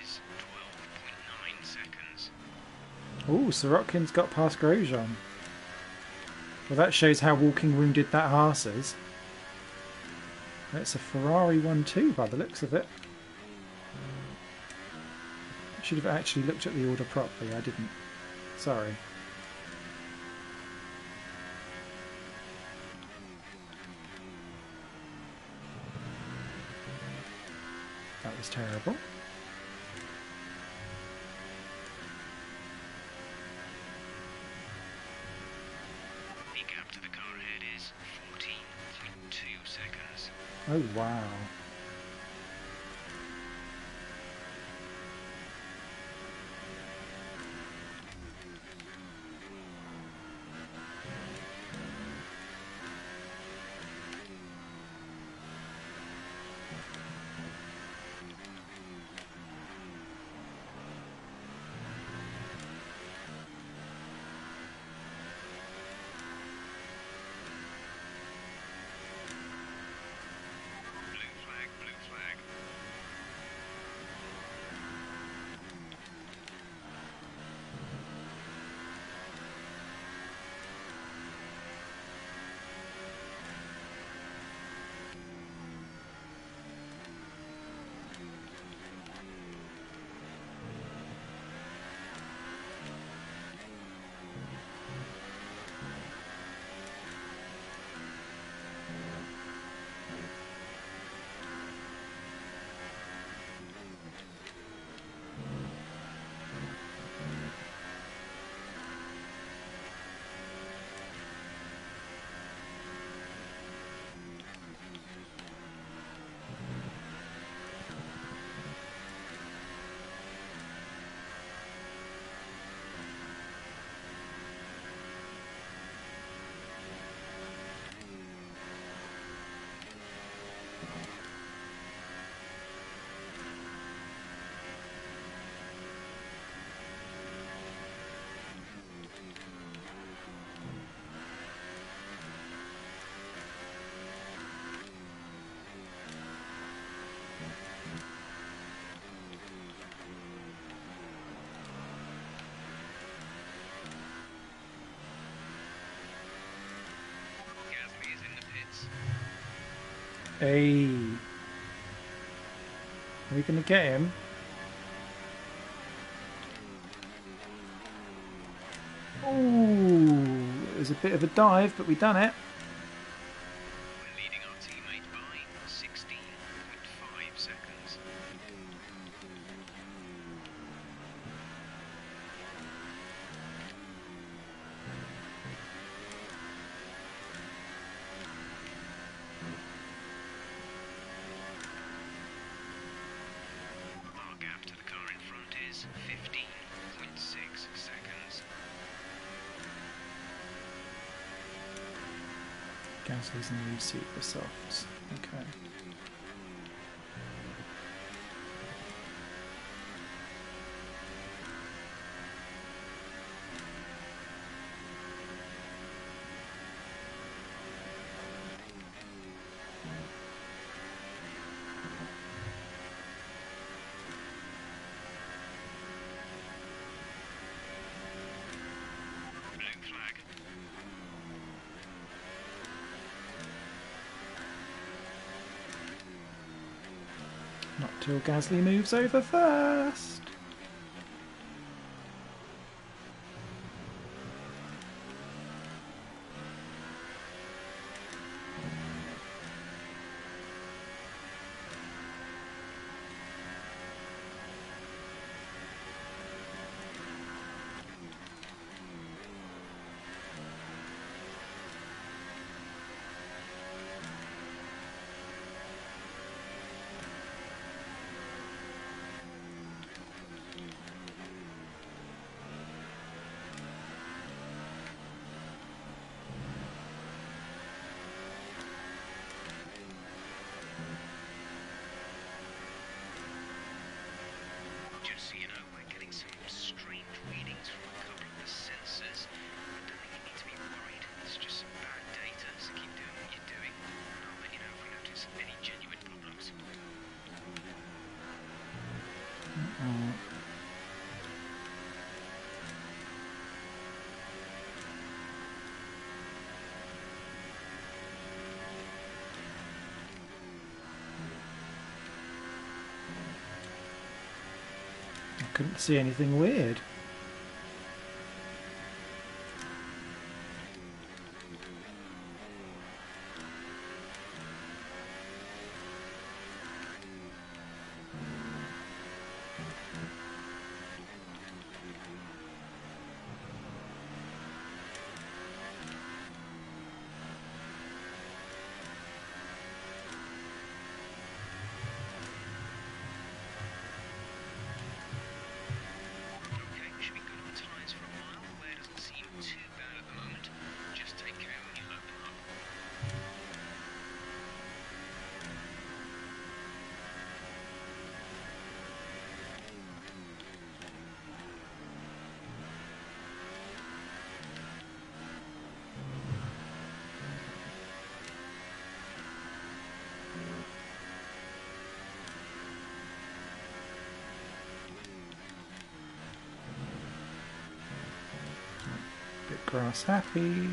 Is 12.9 seconds. Oh, Sorotkin's got past Grosjean. Well, that shows how walking wounded that Haas is. It's a Ferrari 1-2 by the looks of it. I should have actually looked at the order properly. I didn't. Sorry. That was terrible. Oh, wow. Hey. Are we going to get him? Ooh, it was a bit of a dive, but we done it. We're leading our teammate by 16.5 seconds. Our gap to the car in front is 15.6 seconds. Gasly's in the seat for softs. Okay. Not till Gasly moves over first. Just so you know, we're getting some strange readings from a couple of the sensors. I don't think you need to be worried. It's just some bad data, so keep doing what you're doing. And I'll let you know if we notice any genuine problems. I couldn't see anything weird. Okay, should be good on tyres for a while. Wear doesn't seem too bad at the moment. Just take care when you load them up. Bit grass happy.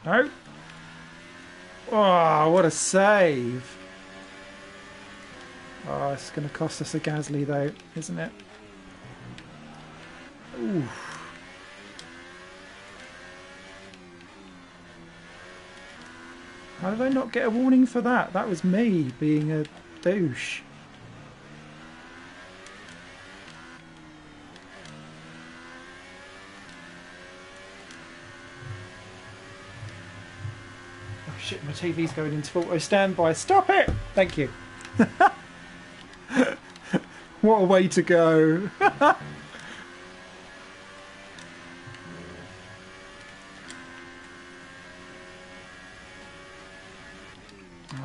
No. Oh, what a save. Oh, it's going to cost us a Gasly though, isn't it? Ooh. How did I not get a warning for that? That was me being a douche. Oh shit, my TV's going into auto standby. Stop it! Thank you. What a way to go. Oh,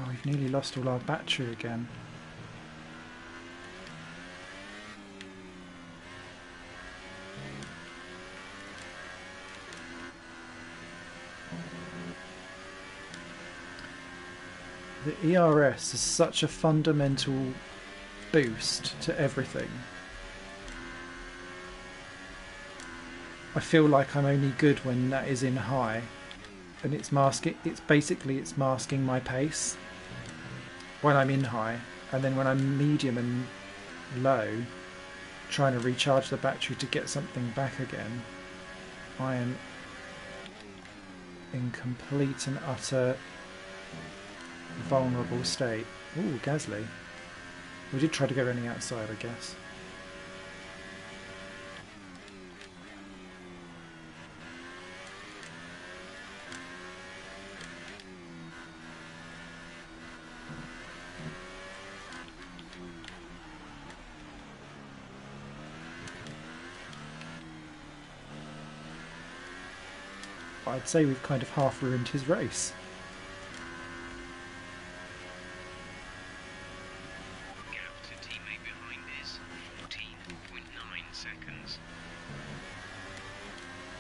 we've nearly lost all our battery again. The ERS is such a fundamental boost to everything. I feel like I'm only good when that is in high, and it's masking my pace when I'm in high, and then when I'm medium and low, trying to recharge the battery to get something back again, I am in complete and utter vulnerable state. Ooh, Gasly. We did try to go running outside, I guess. I'd say we've kind of half ruined his race. Gap to teammate behind is 14.9 seconds.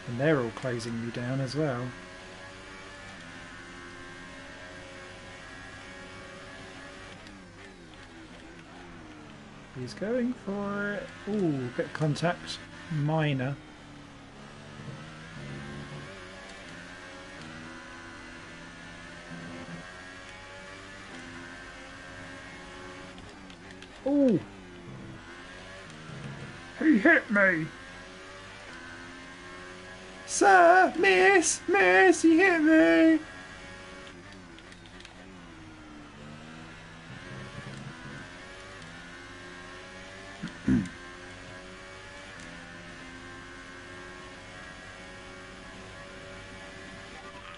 And And they're all closing me down as well. He's going for... Ooh, bit of contact. Minor. Ooh! He hit me! Sir! Miss! Miss! He hit me!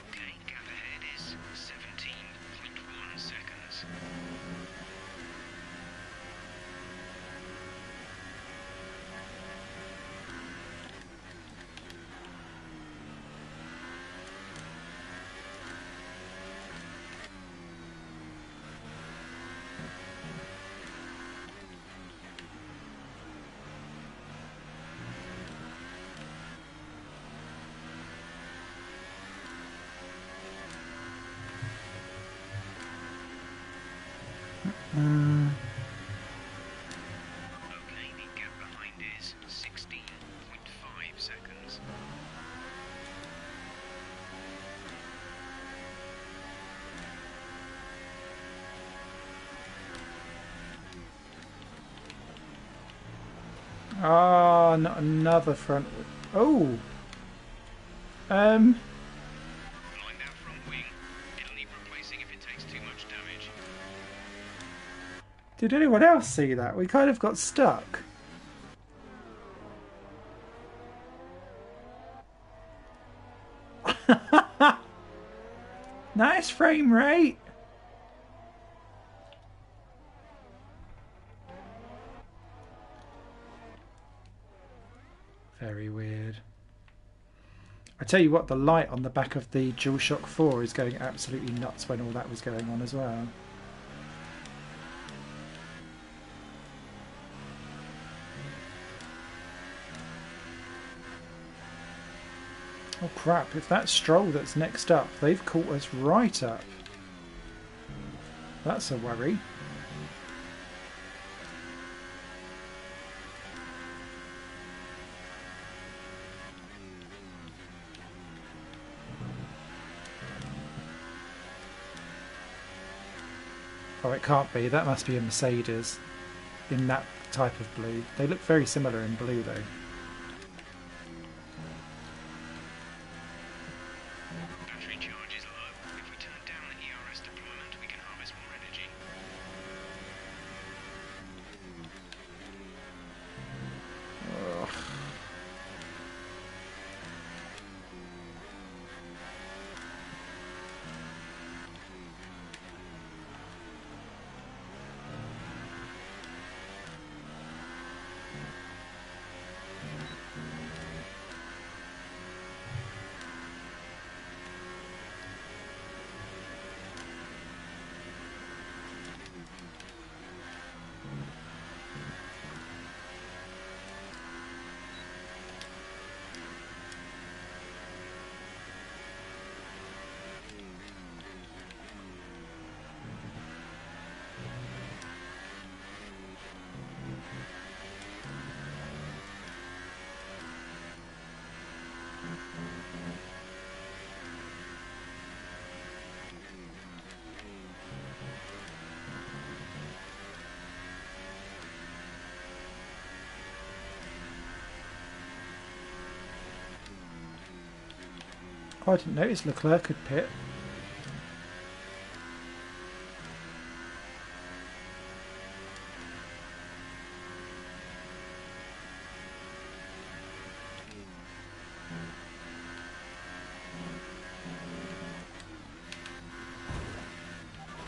Okay, gap ahead is 17.1 seconds. Okay, the gap behind is 16.5 seconds. Ah, not another front. Oh! Mind that front wing. It'll need replacing if it takes too much damage. Did anyone else see that? We kind of got stuck. Nice frame rate. Very weird. I tell you what, the light on the back of the DualShock 4 is going absolutely nuts when all that was going on as well. Oh crap, if that's Stroll that's next up, they've caught us right up. That's a worry. Oh, it can't be. That must be a Mercedes in that type of blue. They look very similar in blue though. Battery charge is low. If we turn down the ERS deployment, we can harvest more energy. Ugh. Oh, I didn't notice Leclerc could pit.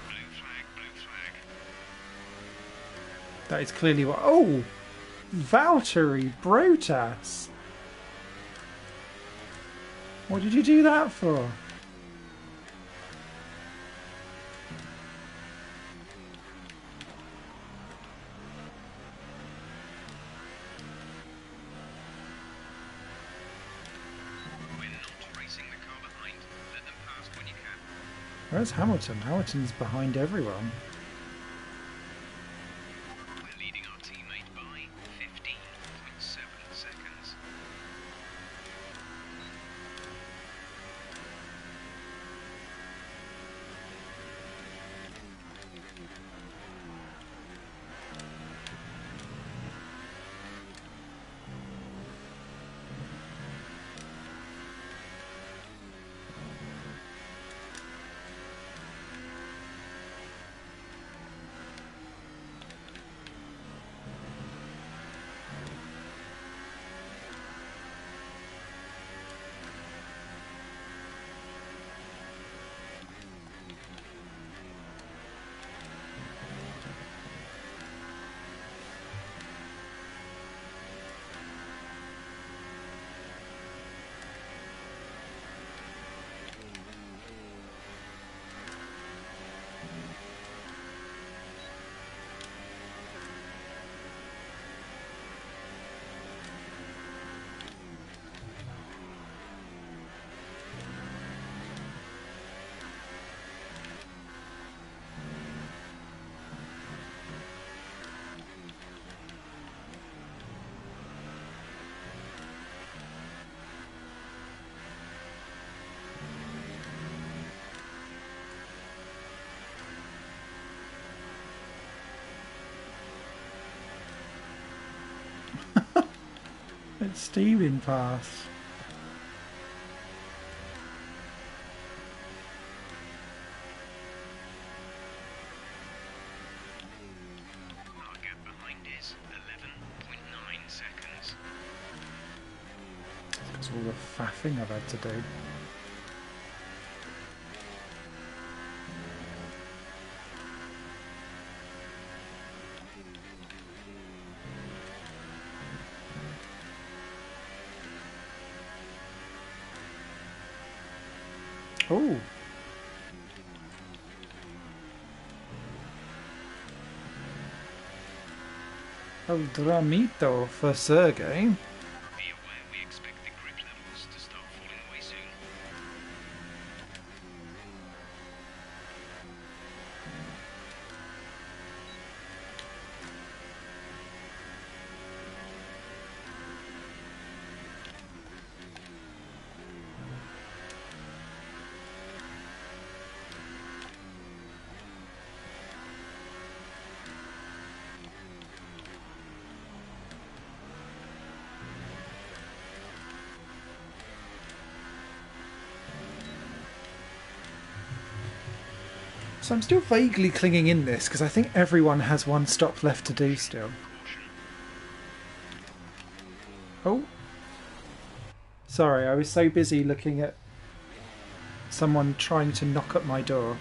Blue flag, blue flag. That is clearly what... Oh! Valtteri Bottas! What did you do that for? Where's Hamilton? Hamilton's behind everyone. We're leading our teammate by 15.7 seconds. It's steaming past. Our gap behind is 11.9 seconds. Because of all the faffing I've had to do. Oh. El Dramito for Sergey. Be aware, we expect the grip levels to start falling away soon. So I'm still vaguely clinging in this because I think everyone has one stop left to do still. Oh. Sorry, I was so busy looking at someone trying to knock at my door.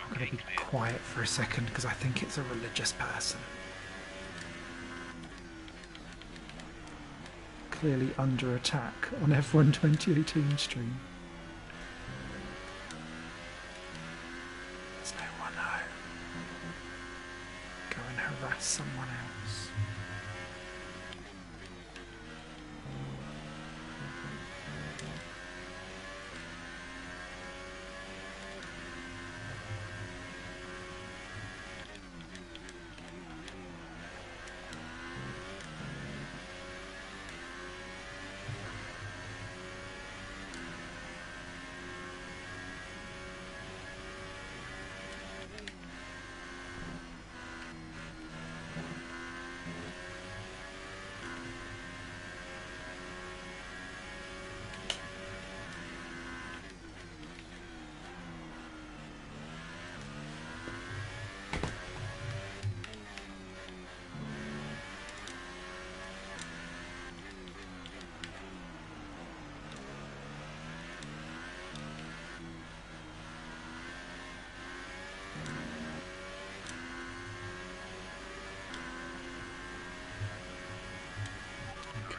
I'm going to be quiet for a second because I think it's a religious person. Clearly under attack on F1 2018 stream. There's no one home. Go and harass someone else.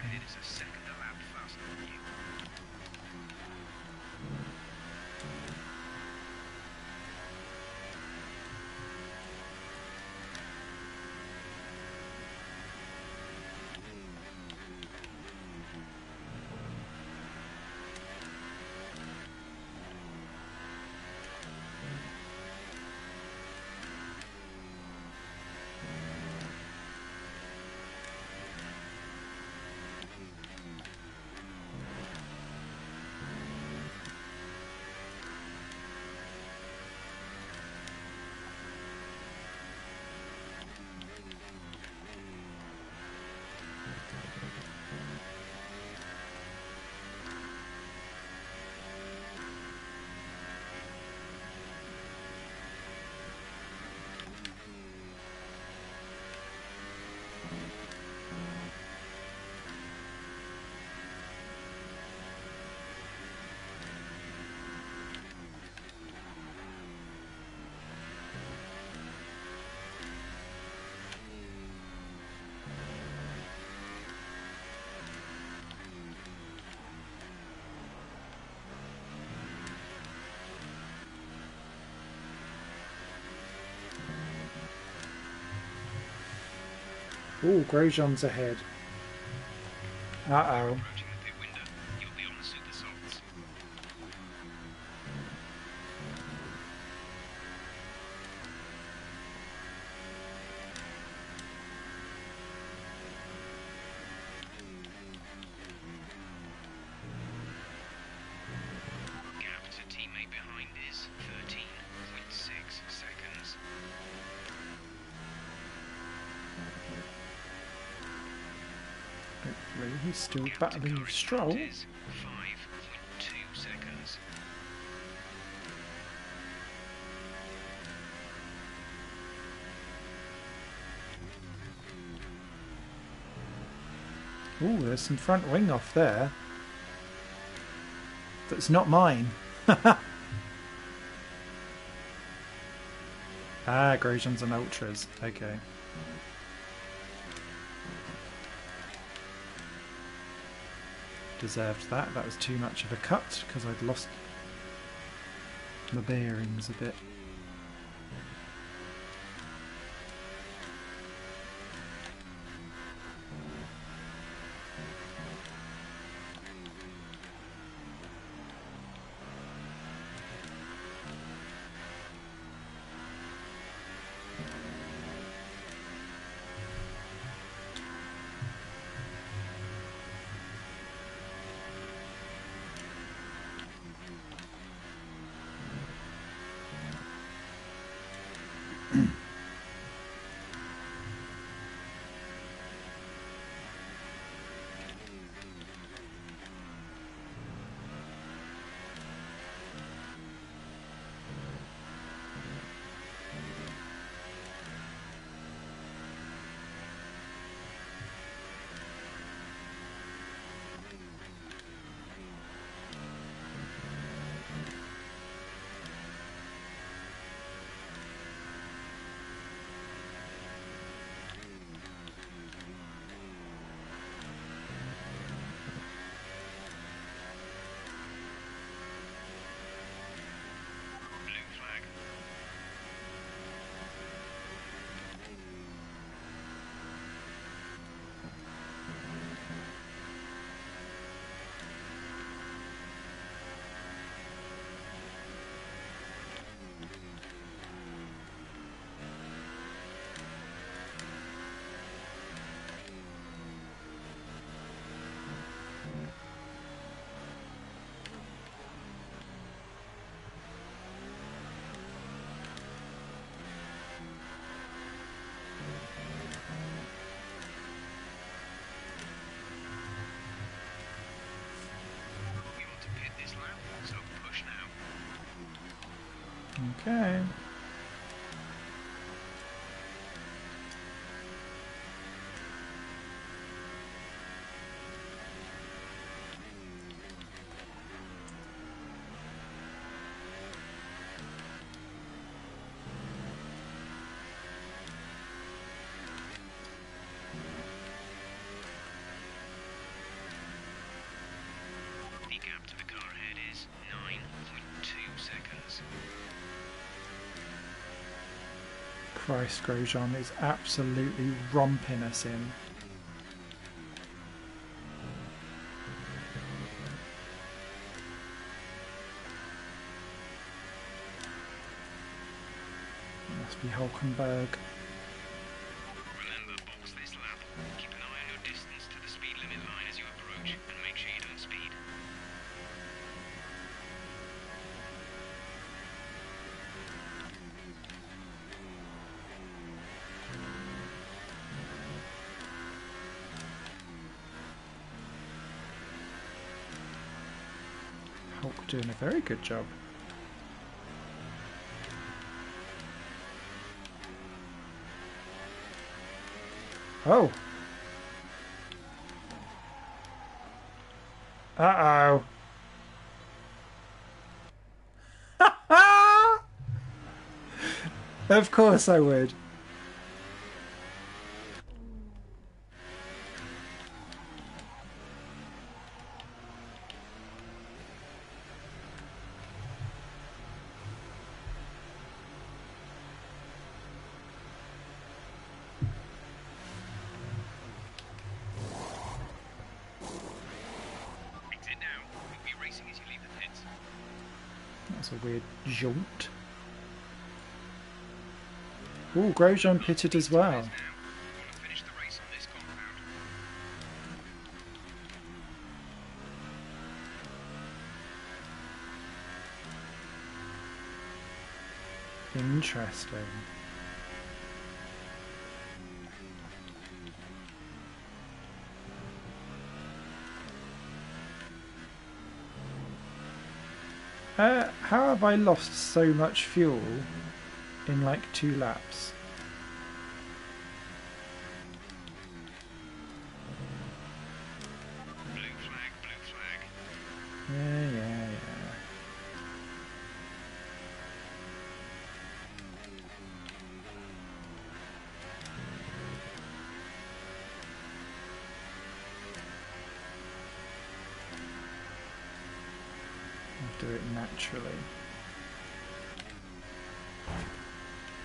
It is a second a lap faster than you. Oh, Grosjean's ahead. Uh-oh. Approaching the pit window. You'll be on the super softs. Gap to teammate behind is 13.6 seconds. Hopefully he's still Gap to battling car with in Stroll. front is 5.2 seconds. Ooh, there's some front wing off there. That's not mine. Ah, Grosjean's and Ultras. Okay. Deserved that. That was too much of a cut because I'd lost my bearings a bit. Blue flag. We want to pit this lap, so push now. Okay. The gap to the car ahead is 9.2 seconds. Christ, Grosjean is absolutely romping us in. Must be Hulkenberg. Remember, box this lap. Keep an eye on your distance to the speed limit line as you approach, and make sure you don't speed. Hulk doing a very good job. Oh. Uh-oh. Of course I would. It's a weird jaunt. Oh, Grosjean pitted as well. Now, want to finish the race on this compound. Interesting. How have I lost so much fuel in like 2 laps? Blue flag, blue flag. Yeah. I'll do it naturally.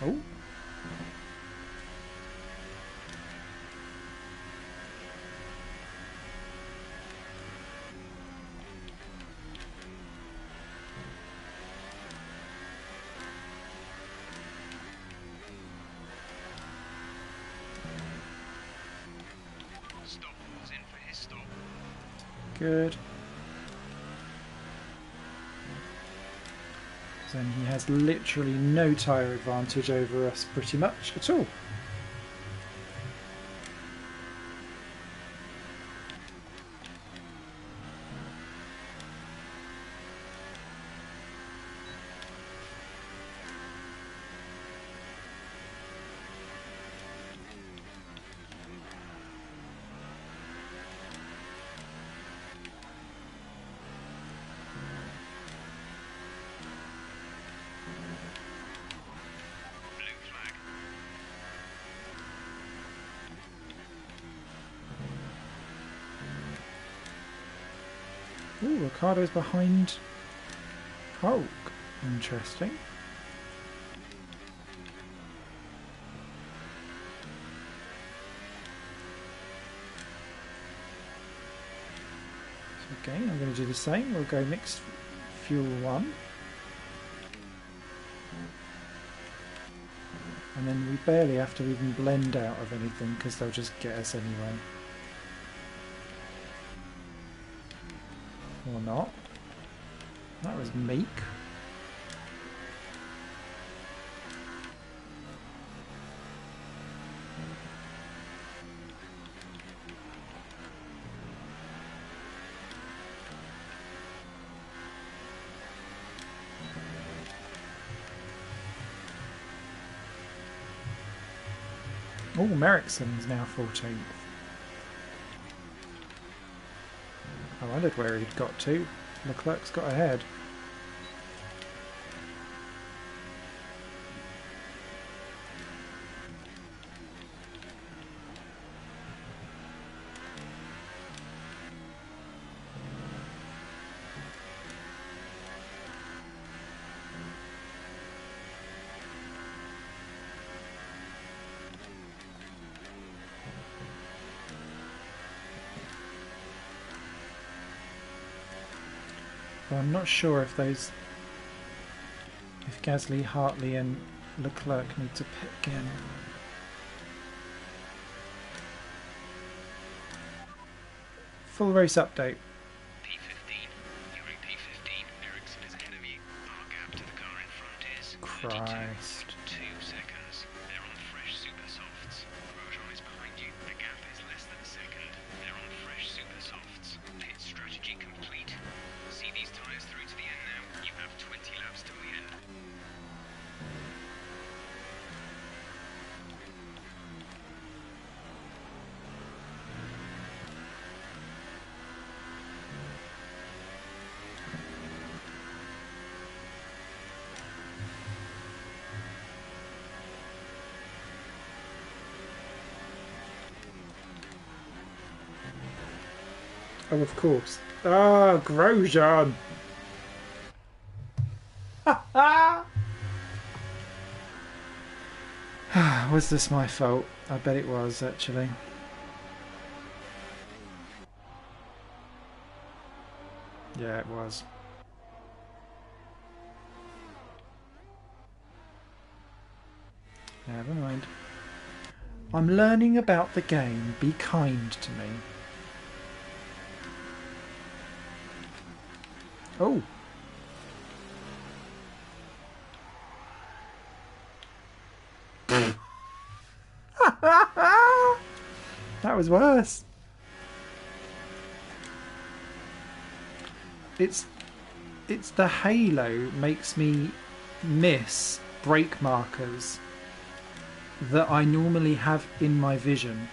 Oh. Stop was in for his stop. Good. Then he has literally no tyre advantage over us pretty much at all. Blue flag. Ooh, Ricardo's behind Hulk. Interesting. So again, I'm going to do the same. We'll go mixed fuel 1. And then we barely have to even blend out of anything because they'll just get us anyway. Or not. That was meek. Oh, Merrickson's now 14th. I wondered where he'd got to. Leclerc's got ahead. But I'm not sure if if Gasly, Hartley and Leclerc need to pit again. Full race update. P15. You're in P15. Ericsson is ahead of you. Our gap to the car in front is Christ. 32.2 seconds. They're on fresh super softs. Grosjean is behind you. The gap is less than a second. They're on fresh super softs. Pit strategy complete. See these tyres through to the end now. You have 20 laps till the end. Oh, of course. Ah, Grosjean! Was this my fault? I bet it was, actually. Yeah, it was. Never mind. I'm learning about the game. Be kind to me. Oh. That was worse. It's the halo makes me miss brake markers that I normally have in my vision.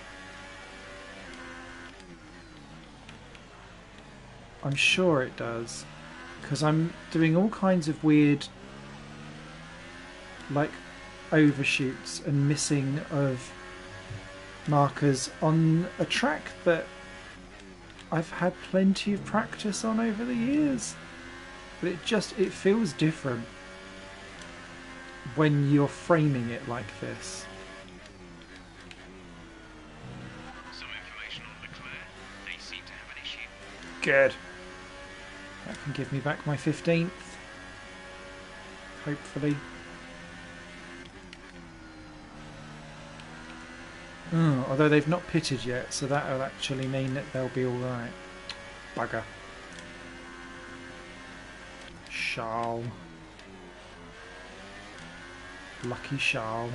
I'm sure it does, because I'm doing all kinds of weird, like, overshoots and missing of markers on a track that I've had plenty of practice on over the years. But it feels different when you're framing it like this. Some information on Leclerc. They seem to have an issue. Good. That can give me back my 15th. Hopefully. Oh, although they've not pitted yet, so that'll actually mean that they'll be alright. Bugger. Charles. Lucky Charles.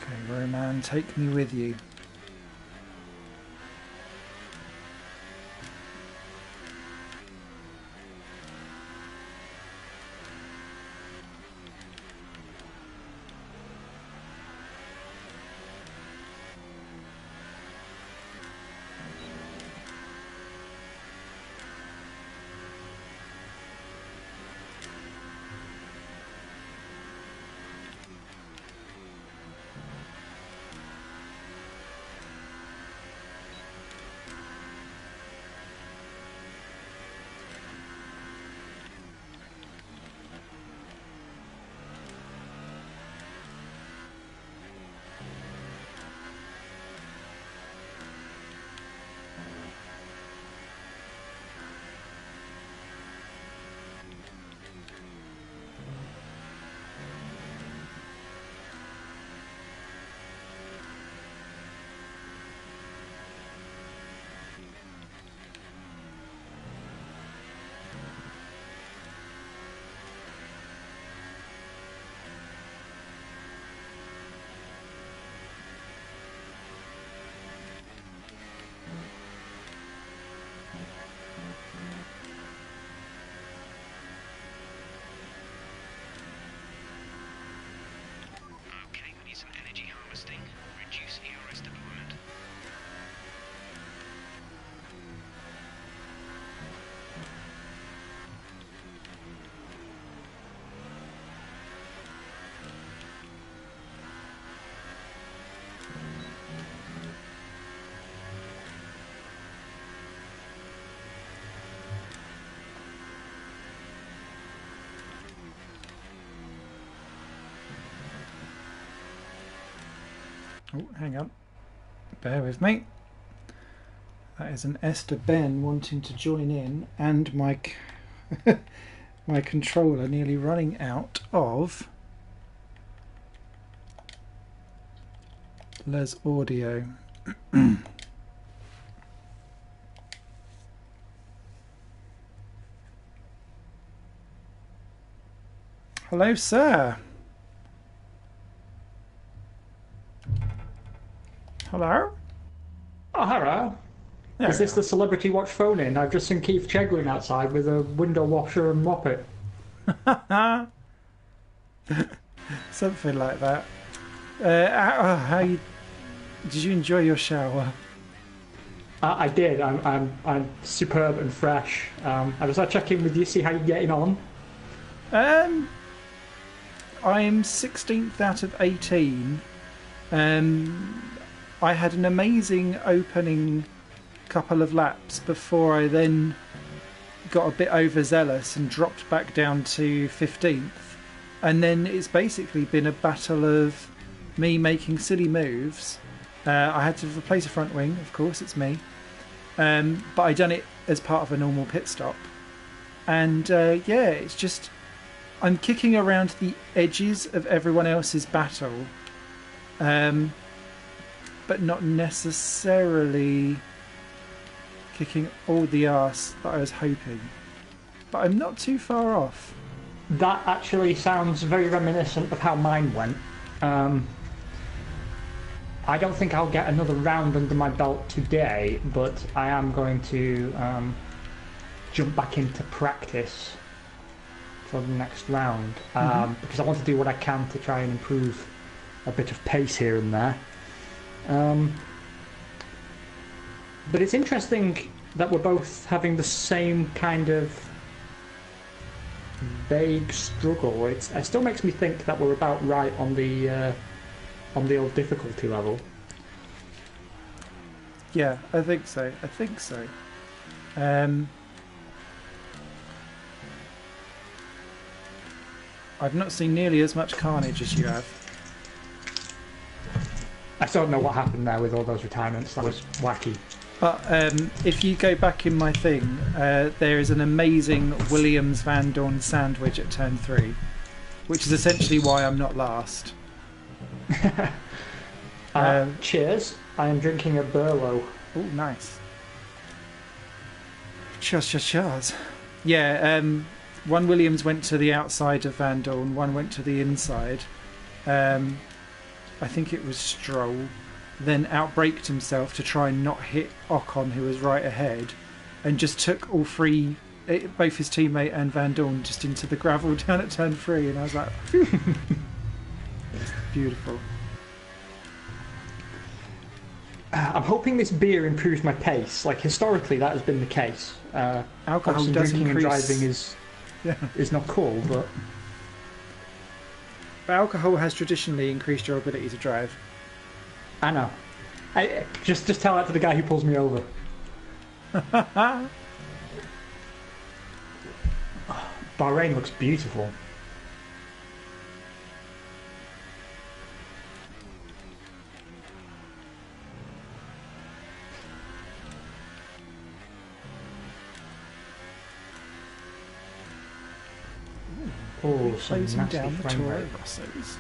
Okay, Roman, take me with you. Okay, we need some energy harvesting. Reduce ERS deployment. Oh, hang on. Bear with me. That is an Esther Ben wanting to join in, and my my controller nearly running out of Les Audio. Hello, sir. Hello? Oh, hello. There Is we this the Celebrity Watch phone in? I've just seen Keith Chegwin outside with a window washer and moppet. are. Something like that. How you? Did you enjoy your shower? I did. I'm superb and fresh. I just had to check in with you, see how you're getting on. I'm 16th out of 18. I had an amazing opening couple of laps before I then got a bit overzealous and dropped back down to 15th. And then it's basically been a battle of me making silly moves. I had to replace a front wing, of course, it's me. But I done it as part of a normal pit stop. And yeah, it's just... I'm kicking around the edges of everyone else's battle. But not necessarily kicking all the arse that I was hoping. But I'm not too far off. That actually sounds very reminiscent of how mine went. I don't think I'll get another round under my belt today, but I am going to jump back into practice for the next round, because I want to do what I can to try and improve a bit of pace here and there. But it's interesting that we're both having the same kind of vague struggle. It still makes me think that we're about right on the old difficulty level. Yeah, I think so. I've not seen nearly as much carnage as you have. I don't know what happened there with all those retirements. That was wacky. But if you go back in my thing, there is an amazing Williams Van Dorn sandwich at turn 3, which is essentially why I'm not last. Cheers. I am drinking a Burlow. Oh, nice. Cheers. Yeah, one Williams went to the outside of Van Dorn, one went to the inside. I think it was Stroll. Then outbraked himself to try and not hit Ocon, who was right ahead, and just took all three, both his teammate and Van Dorn, just into the gravel down at turn 3, and I was like, phew. It's beautiful. I'm hoping this beer improves my pace. Like, historically, that has been the case. Alcohol does drinking increase. and driving is not cool, but alcohol has traditionally increased your ability to drive. I know. Just tell that to the guy who pulls me over. Bahrain looks beautiful. Oh, some Closing nasty down the frame Toro rate. Rossos.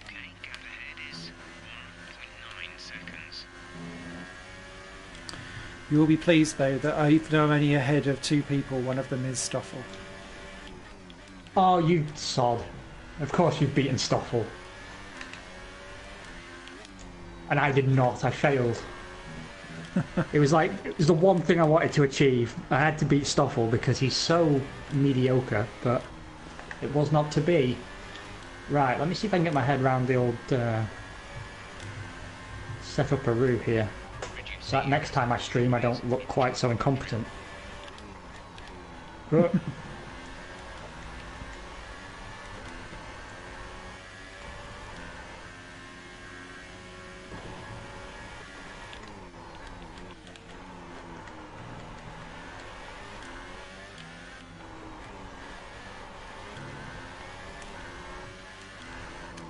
Okay, gap ahead is 1.9 seconds. You will be pleased, though, that even though I'm only ahead of 2 people, one of them is Stoffel. Oh, you sod. Of course you've beaten Stoffel. And I did not. I failed. It was the one thing I wanted to achieve. I had to beat Stoffel because he's so mediocre, but it was not to be. Right, let me see if I can get my head around the old setup a route here. So that next time I stream I don't look quite so incompetent.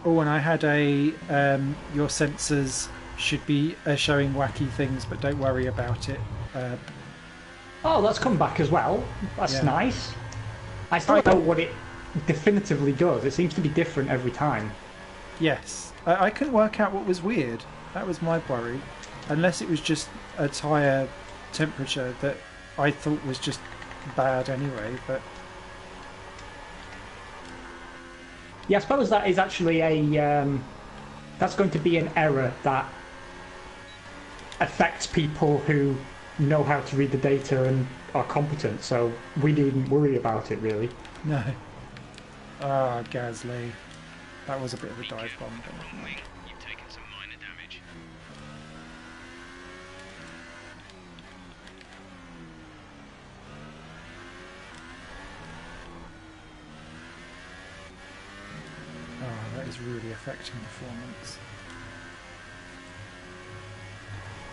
Oh, and I had a your sensors should be showing wacky things, but don't worry about it. Oh, that's come back as well. That's Yeah. nice. I still don't know what it definitively does. It seems to be different every time. Yes, I couldn't work out what was weird. That was my worry, unless it was just a tyre temperature that I thought was just bad anyway. But Yeah, I suppose that is actually that's going to be an error that affects people who know how to read the data and are competent, so we needn't worry about it, really. no. Ah, Gasly. That was a bit of a dive bomb. Wrong wing. You've taken some minor damage. Oh, that is really affecting performance.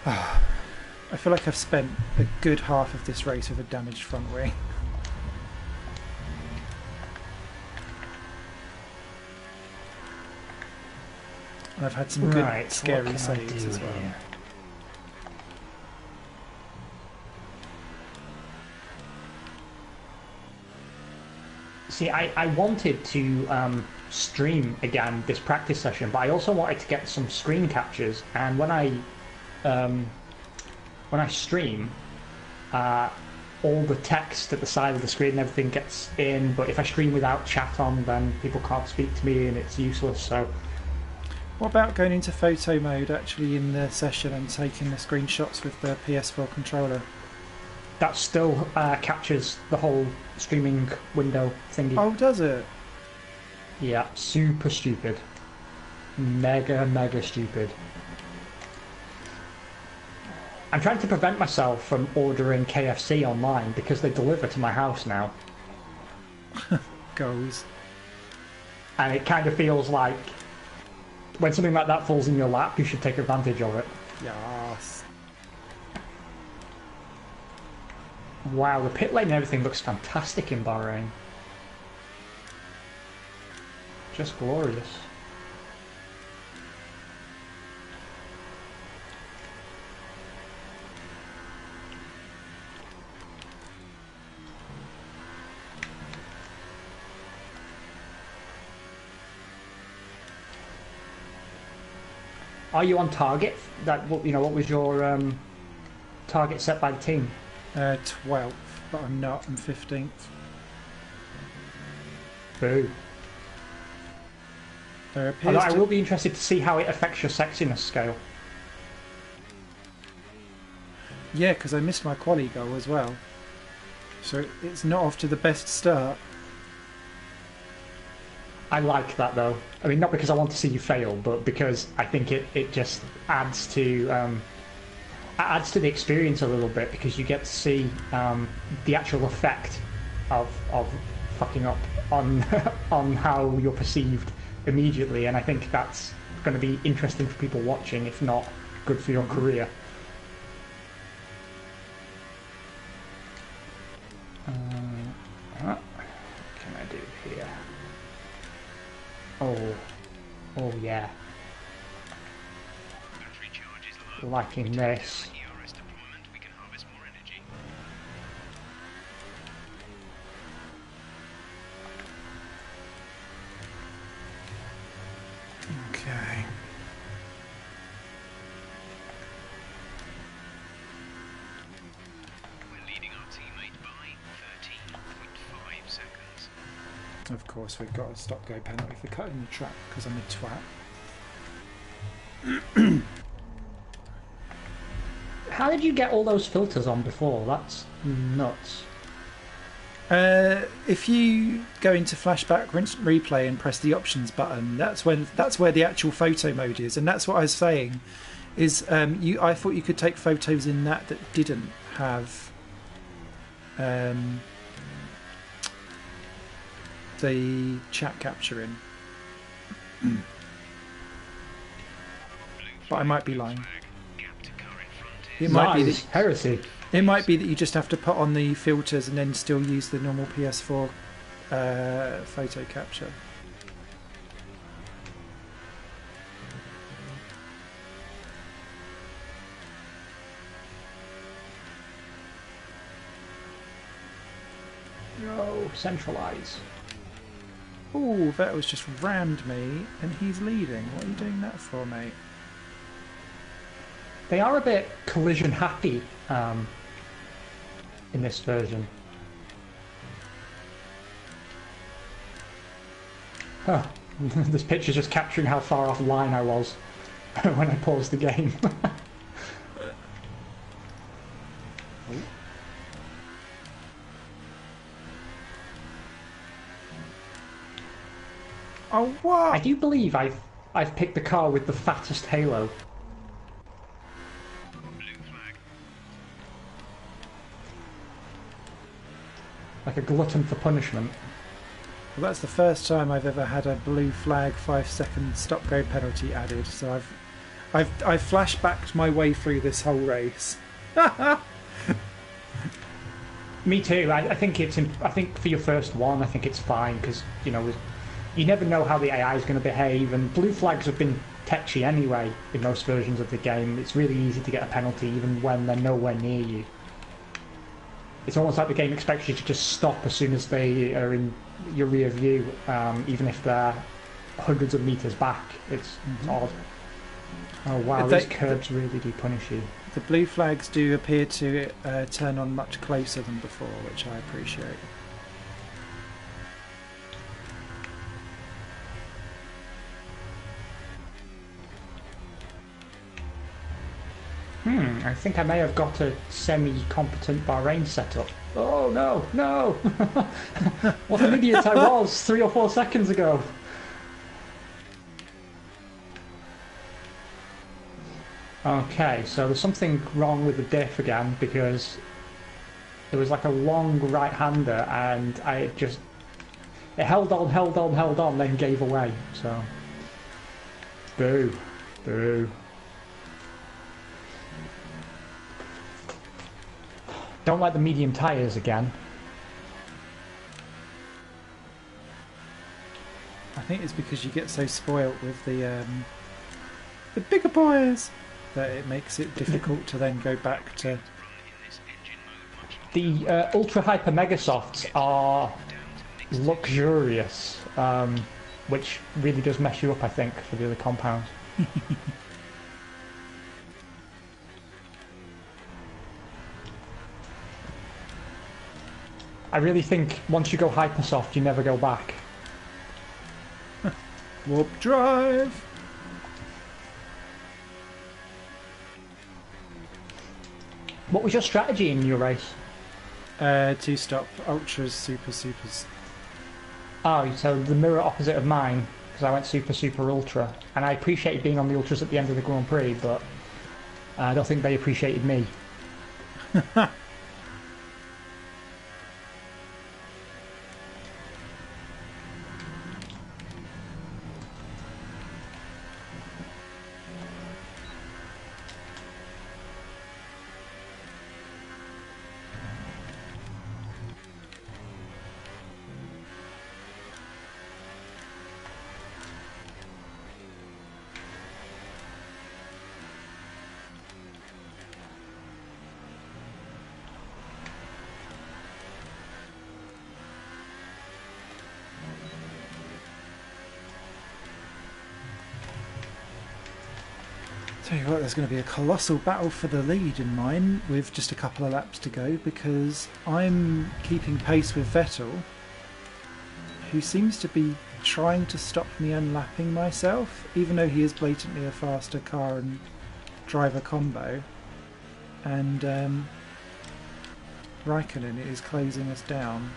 I feel like I've spent a good half of this race with a damaged front wing. And I've had some good scary saves as well. Here? See, I wanted to stream again this practice session, but I also wanted to get some screen captures. And when I stream, all the text at the side of the screen and everything gets in. But if I stream without chat on, then people can't speak to me, and it's useless. So, What about going into photo mode actually in the session and taking the screenshots with the PS4 controller? that still captures the whole streaming window thingy. Oh, does it? Yeah, super stupid. Mega stupid. I'm trying to prevent myself from ordering KFC online because they deliver to my house now. Goals. And it kind of feels like when something like that falls in your lap, you should take advantage of it. Yes. Wow, the pit lane and everything looks fantastic in Bahrain. Just glorious. Are you on target? That, you know, what was your target set by the team? 12th, but I'm not. I'm 15th. Boo. There appears Although I to... will be interested to see how it affects your sexiness scale. Yeah, because I missed my quali goal as well. So it's not off to the best start. I like that though. I mean, not because I want to see you fail, but because I think it just adds to the experience a little bit, because you get to see the actual effect of fucking up on on how you're perceived immediately, and I think that's going to be interesting for people watching, if not good for your career. What can I do here? Oh yeah. Battery charge is low. Liking this. ERS deployment, we can harvest more energy. Okay. We're leading our teammate by 13.5 seconds. Of course, we've got a stop-go penalty for cutting the track because I'm a twat. How did you get all those filters on before? That's nuts. If you go into flashback replay and press the options button, that's where the actual photo mode is, and that's what I was saying. Is I thought you could take photos in that didn't have the chat capturing, but I might be lying. Gap to current front It is might be Nice. that Heresy. it might be that you just have to put on the filters and then still use the normal PS4 photo capture. centralise. Ooh, Vettel's just rammed me, and he's leading. What are you doing that for, mate? They are a bit collision happy in this version. Oh, this picture's just capturing how far off line I was when I paused the game. Oh, what? I do believe I've picked the car with the fattest halo. Blue flag. Like a glutton for punishment. Well, that's the first time I've ever had a blue flag 5-second stop-go penalty added. So I've flashbacked my way through this whole race. Me too. I think I think for your first one, I think it's fine because you never know how the AI is going to behave, and blue flags have been tetchy anyway in most versions of the game. It's really easy to get a penalty even when they're nowhere near you. It's almost like the game expects you to just stop as soon as they are in your rear view, even if they're hundreds of meters back. It's odd. Oh wow, these curbs really do punish you. The blue flags do appear to turn on much closer than before, which I appreciate. I think I may have got a semi-competent Bahrain setup. Oh no, no! What an idiot I was 3 or 4 seconds ago. Okay, so there's something wrong with the diff again because there was like a long right-hander and it held on, then gave away. So, boo, boo. Don't like the medium tyres again. I think it's because you get so spoilt with the bigger boys that it makes it difficult to then go back to. The Ultra Hyper Mega Softs are luxurious, which really does mess you up, I think, for the other compounds. I really think once you go Hypersoft, you never go back. Warp drive! What was your strategy in your race? To stop ultras, supers. Oh, so the mirror opposite of mine, because I went super ultra. And I appreciated being on the ultras at the end of the Grand Prix, but I don't think they appreciated me. Tell you what, there's going to be a colossal battle for the lead in mine with just a couple of laps to go because I'm keeping pace with Vettel, who seems to be trying to stop me unlapping myself, even though he is blatantly a faster car and driver combo. And Raikkonen is closing us down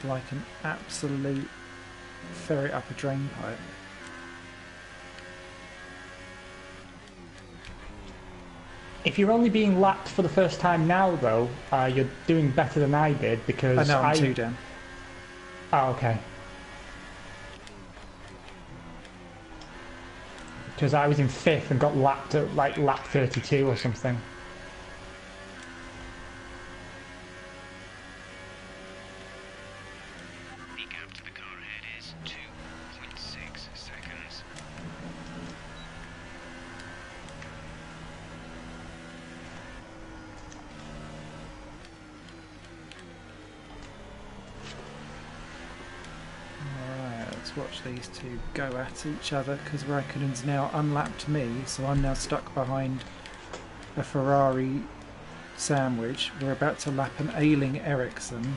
like an absolute ferret up a drain pipe. If you're only being lapped for the first time now, though, you're doing better than I did because I know I'm 2 down. Oh, okay. Because I was in 5th and got lapped at like lap 32 or something. The gap to the car ahead is 2.6 seconds. watch these two go at each other because Raikkonen's now unlapped me, so I'm now stuck behind a Ferrari sandwich. We're about to lap an ailing Ericsson.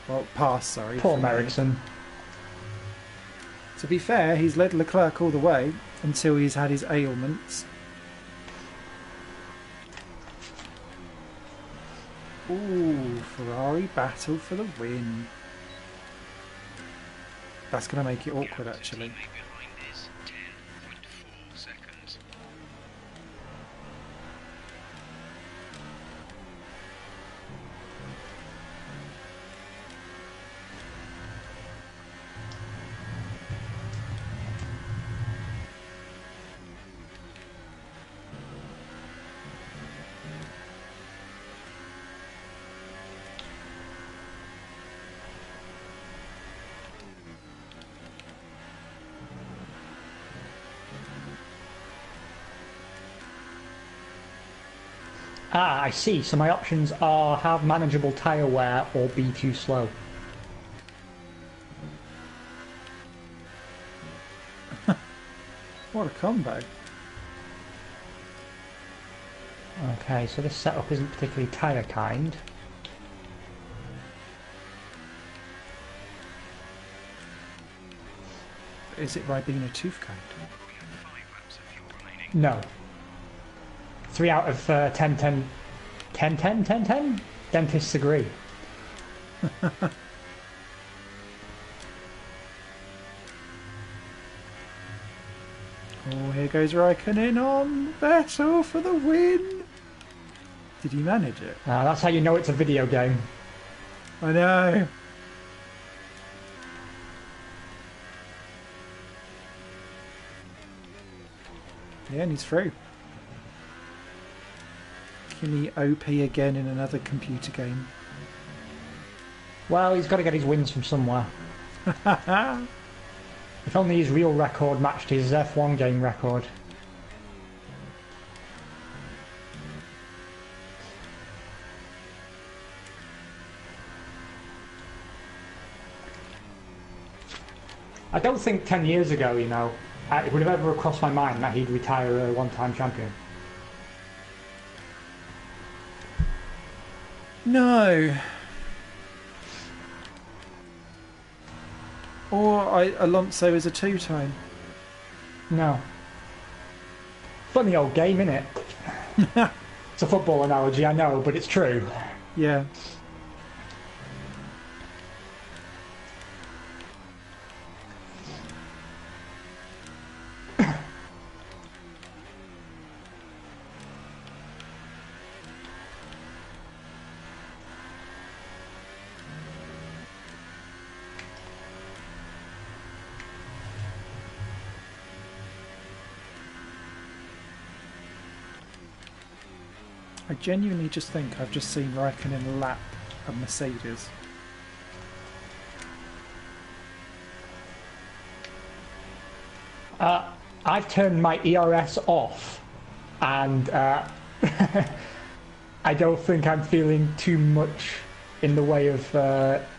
Well, pass, sorry. Poor Ericsson. To be fair, he's led Leclerc all the way until he's had his ailments. Ooh, Ferrari battle for the win. That's going to make it awkward, actually. Behind is 10.4 seconds. Ah, I see. So my options are have manageable tyre wear or be too slow. What a combo. Okay, so this setup isn't particularly tyre kind. Is it Ribena tooth kind? We have 5 laps of fuel remaining. No. 3 out of 10, 10, 10, 10, 10, 10? Dentists agree. Oh, here goes Raikkonen on Vettel for the win. Did he manage it? That's how you know it's a video game. I know. Yeah, and he's through. Can he OP again in another computer game? Well, he's got to get his wins from somewhere. If only his real record matched his F1 game record. I don't think 10 years ago, you know, it would have ever crossed my mind that he'd retire a one-time champion. No. Or Alonso is a two-time. No. Funny old game, innit? It's a football analogy, I know, but it's true. Yeah. I genuinely just think I've just seen Raikkonen lap a Mercedes. I've turned my ERS off, and I don't think I'm feeling too much in the way of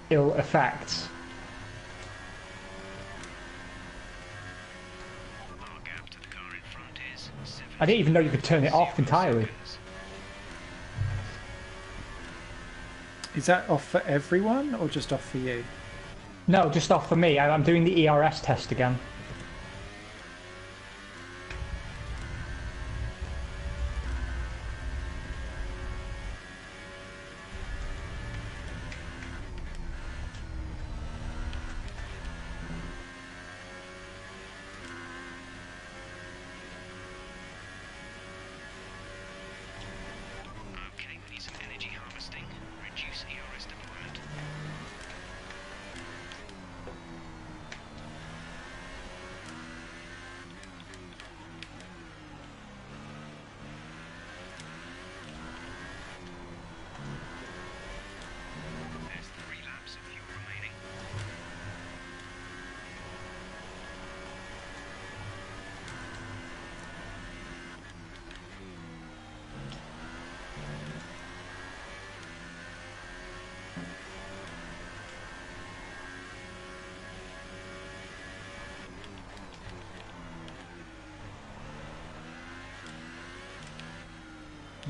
ill effects. Our gap to the car in front is 7. I didn't even know you could turn it off entirely. Is that off for everyone or just off for you? No, just off for me. I'm doing the ERS test again. Okay, we need some energy harvesting. Reduce ERS deployment.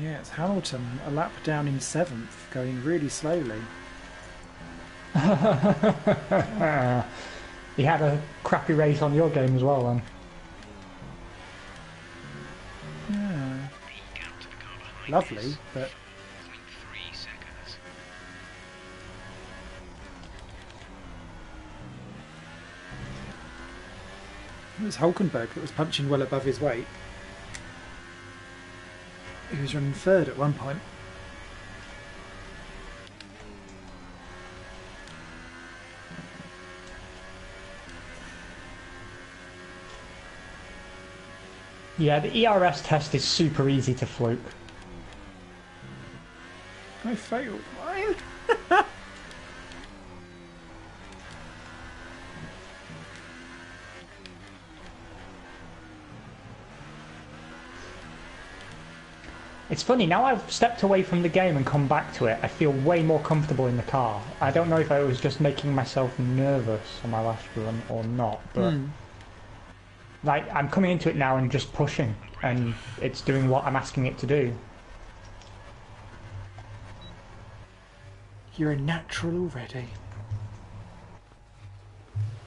Yeah, it's Hamilton, a lap down in 7th, going really slowly. He had a crappy race on your game as well, then. Yeah, The gap to the car behind lovely, is but 0.3 seconds. it was Hulkenberg that was punching well above his weight. He was running 3rd at one point. Yeah, the ERS test is super easy to fluke. I failed mine. It's funny, now I've stepped away from the game and come back to it, I feel way more comfortable in the car. I don't know if I was just making myself nervous on my last run or not, but like I'm coming into it now and just pushing, and it's doing what I'm asking it to do. You're a natural already.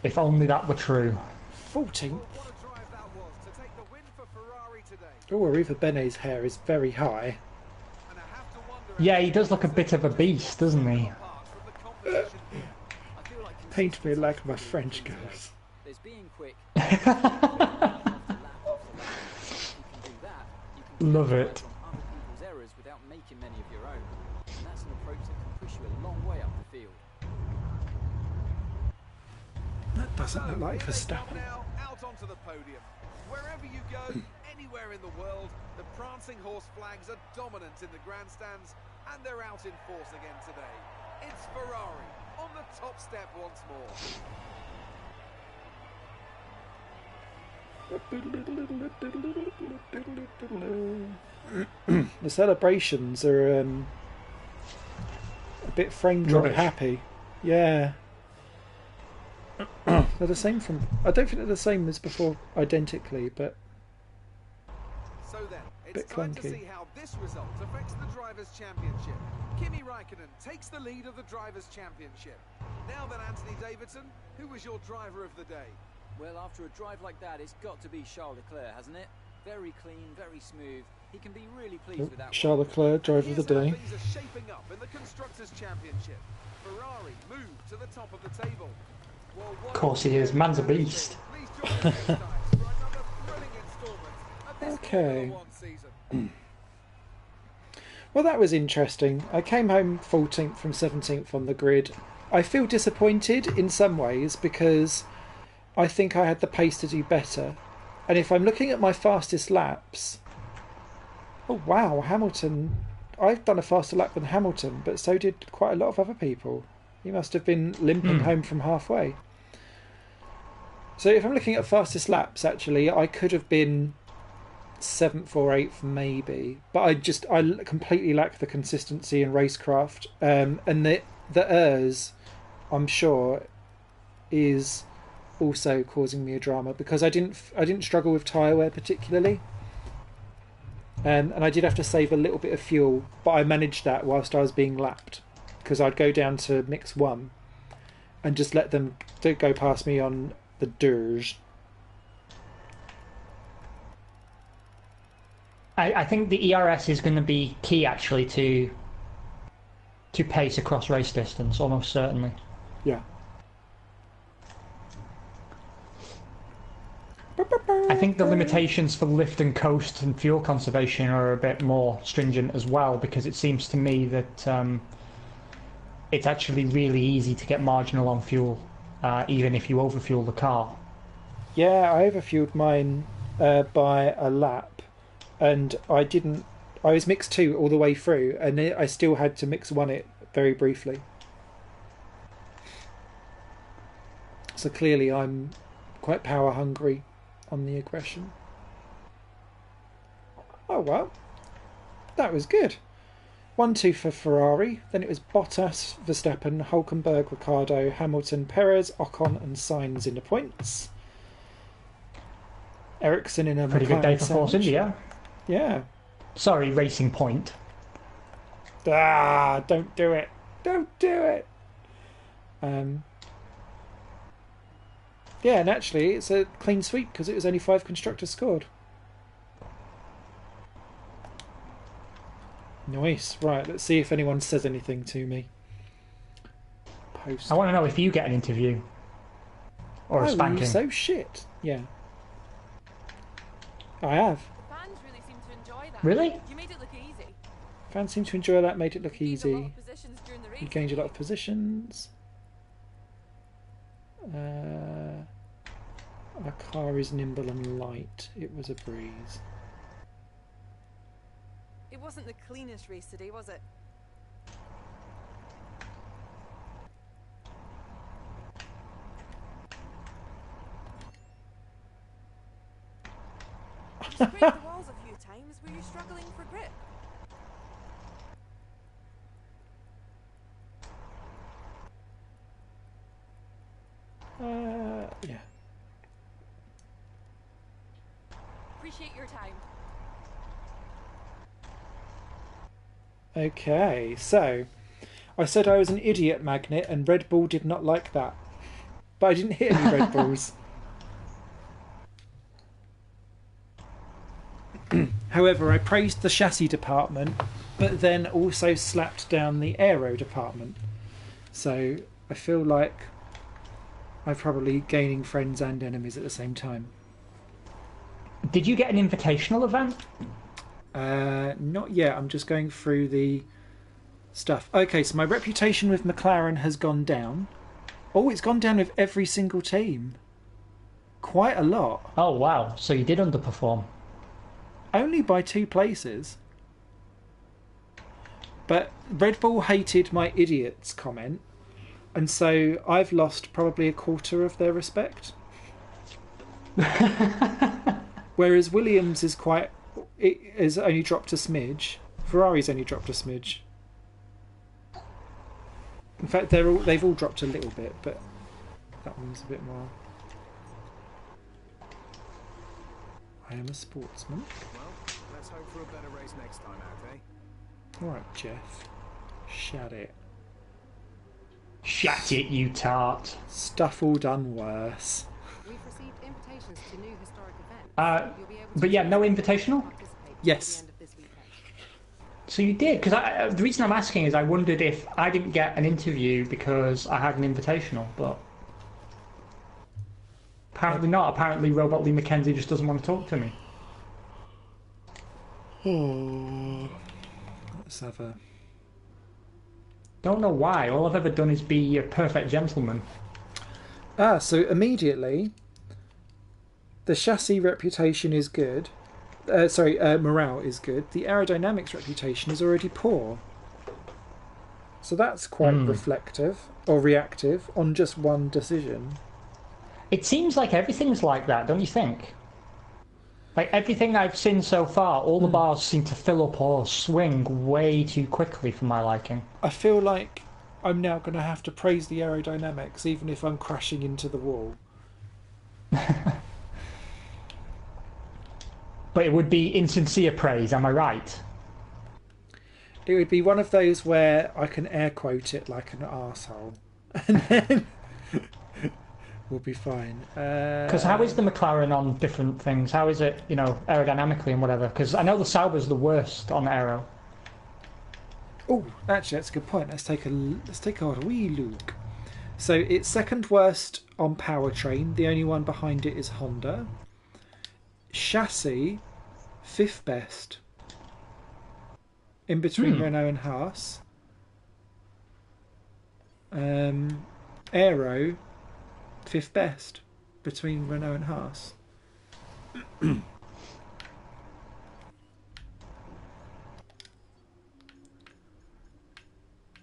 If only that were true. 14th. What a drive that was to take the win for Ferrari today. Oh, Arriva Bene's hair is very high. And I have to wonder Yeah, he does look a bit of a beast, doesn't he? apart from the competition here. I feel like Paint me like my French girls. there's being quick. After lap after lap, if you can do that, you can Love it. capitalize on other people's errors without making many of your own. And that's an approach that can push you a long way up the field. That doesn't look like Here they come Verstappen. now, out onto the podium. Wherever you go, anywhere in the world, the prancing horse flags are dominant in the grandstands, and they're out in force again today. It's Ferrari on the top step once more. The celebrations are a bit frame drop Rubbish. happy. Yeah. They're the same from... I don't think they're the same as before identically, but... So then, it's Bit time to clunky. see how this result affects the Drivers' Championship. Kimi Raikkonen takes the lead of the Drivers' Championship. Now then, Anthony Davidson, who was your driver of the day? Well, after a drive like that, it's got to be Charles Leclerc, hasn't it? Very clean, very smooth. He can be really pleased with that one. Charles Leclerc, driver of Here's the how day. things are shaping up in the Constructors' Championship. Ferrari moved to the top of the table. Well, what Of course he is, man's a beast. Please join us next time for another thrilling installment of this Okay. Formula 1 season. Well, that was interesting. I came home 14th from 17th on the grid. I feel disappointed in some ways because I think I had the pace to do better. And if I'm looking at my fastest laps... Oh, wow, Hamilton... I've done a faster lap than Hamilton, but so did quite a lot of other people. He must have been limping home from halfway. So if I'm looking at fastest laps, actually, I could have been 7th or 8th maybe, but I completely lack the consistency and racecraft, and the ERS, I'm sure, is also causing me a drama because I didn't struggle with tyre wear particularly, and I did have to save a little bit of fuel, but I managed that whilst I was being lapped because I'd go down to mix 1 and just let them go past me on the dirge. I think the ERS is going to be key actually to pace across race distance, almost certainly. Yeah. I think the limitations for lift and coast and fuel conservation are a bit more stringent as well, because it seems to me that it's actually really easy to get marginal on fuel, even if you overfuel the car. Yeah, I overfueled mine by a lap, and I was mixed 2 all the way through, and I still had to mix 1 it very briefly. So clearly I'm quite power hungry on the aggression. Oh well, that was good. 1-2 for Ferrari, then it was Bottas, Verstappen, Hulkenberg, Ricciardo, Hamilton, Perez, Ocon and Sainz in the points. Ericsson in a Pretty good McLaren day for Force sandwich. India. Yeah. Sorry, Racing Point. Ah, don't do it. Don't do it. Yeah, and actually, it's a clean sweep because it was only 5 constructors scored. Nice. Right, let's see if anyone says anything to me. Post. I want to know if you get an interview. Or a spanking. So shit. Yeah. I have. The fans really seem to enjoy that. Really? You made it look easy. Fans seem to enjoy that, made it look Gained a lot easy. of positions during the race. You gained a lot of positions. Our car is nimble and light. It was a breeze. It wasn't the cleanest race today, was it? You scraped the walls a few times. Were you struggling for grip? Yeah. Appreciate your time. Okay, so I said I was an idiot magnet and Red Bull did not like that. But I didn't hit any Red Bulls. However, I praised the chassis department, but then also slapped down the aero department. So I feel like I'm probably gaining friends and enemies at the same time. Did you get an invitational event? Not yet. I'm just going through the stuff. Okay, so my reputation with McLaren has gone down. Oh, it's gone down with every single team. Quite a lot. Oh, wow. So you did underperform. Only by 2 places. But Red Bull hated my idiots comment, and so I've lost probably a quarter of their respect. Whereas Williams is it has only dropped a smidge. Ferrari's only dropped a smidge. In fact, they've all dropped a little bit, but that one's a bit more. I am a sportsman. Well, let's hope for a better race next time out, eh? Alright, Jeff. Shut it. Shut it, you tart. Stuff all done worse. We've received invitations to new historic events. You'll be able to But yeah, no invitational? participate Yes. at the end of this weekend. So you did? Because the reason I'm asking is I wondered if I didn't get an interview because I had an invitational, but apparently not. Apparently Robot Lee McKenzie just doesn't want to talk to me. Oh. Let's have a... Don't know why. All I've ever done is be a perfect gentleman. So immediately, the chassis reputation is good. Morale is good. The aerodynamics reputation is already poor. So that's quite reflective or reactive on just one decision. It seems like everything's like that, don't you think? Like everything I've seen so far, all the bars seem to fill up or swing way too quickly for my liking. I feel like I'm now going to have to praise the aerodynamics even if I'm crashing into the wall. But it would be insincere praise, am I right? It would be one of those where I can air quote it like an arsehole. And then we'll be fine. Because how is the McLaren on different things? How is it, aerodynamically and whatever? Because I know the Sauber's the worst on aero. Oh, actually, that's a good point. Let's take a wee look. So it's second worst on powertrain. The only one behind it is Honda. Chassis, 5th best. In between Renault and Haas. Aero, 5th best. Between Renault and Haas.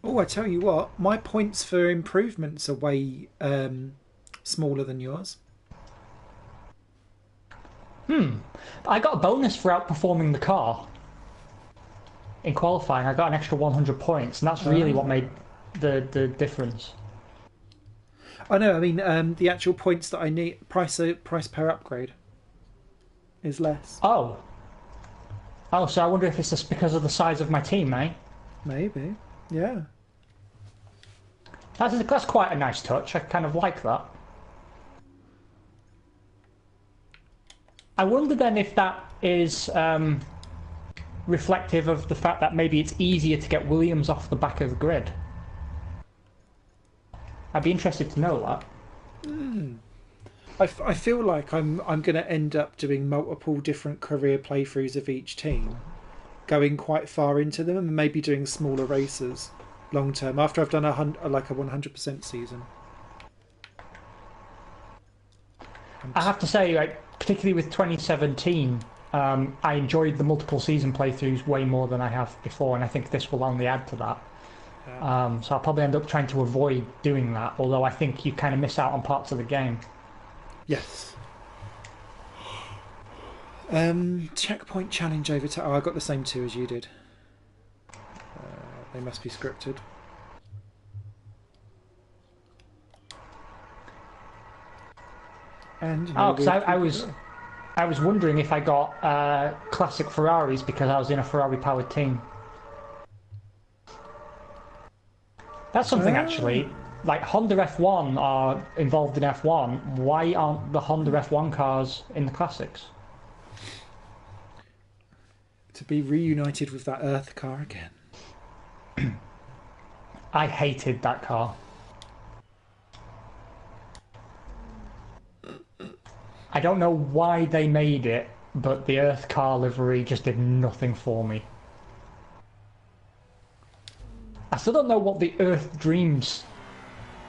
Oh, I tell you what, my points for improvements are way smaller than yours. I got a bonus for outperforming the car. In qualifying, I got an extra 100 points, and that's really what made the difference. I know, I mean, the actual points that I need, price per upgrade, is less. Oh. Oh, so I wonder if it's just because of the size of my team, eh? Maybe. Yeah. That's quite a nice touch. I kind of like that. I wonder then if that is reflective of the fact that maybe it's easier to get Williams off the back of the grid. I'd be interested to know that. I feel like I'm going to end up doing multiple different career playthroughs of each team, going quite far into them, and maybe doing smaller races long term after I've done a 100% season. I have to say, like, particularly with 2017, I enjoyed the multiple season playthroughs way more than I have before, and I think this will only add to that. Yeah. So I'll probably end up trying to avoid doing that, although I think you kind of miss out on parts of the game. Yes. Checkpoint challenge over to... Oh, I got the same two as you did. They must be scripted. And because I was wondering if I got classic Ferraris because I was in a Ferrari-powered team. That's something actually. Like Honda F1 are involved in F1. Why aren't the Honda F1 cars in the classics? To be reunited with that Earth car again. I hated that car. I don't know why they made it, but the Earth car livery just did nothing for me. I still don't know what the Earth Dreams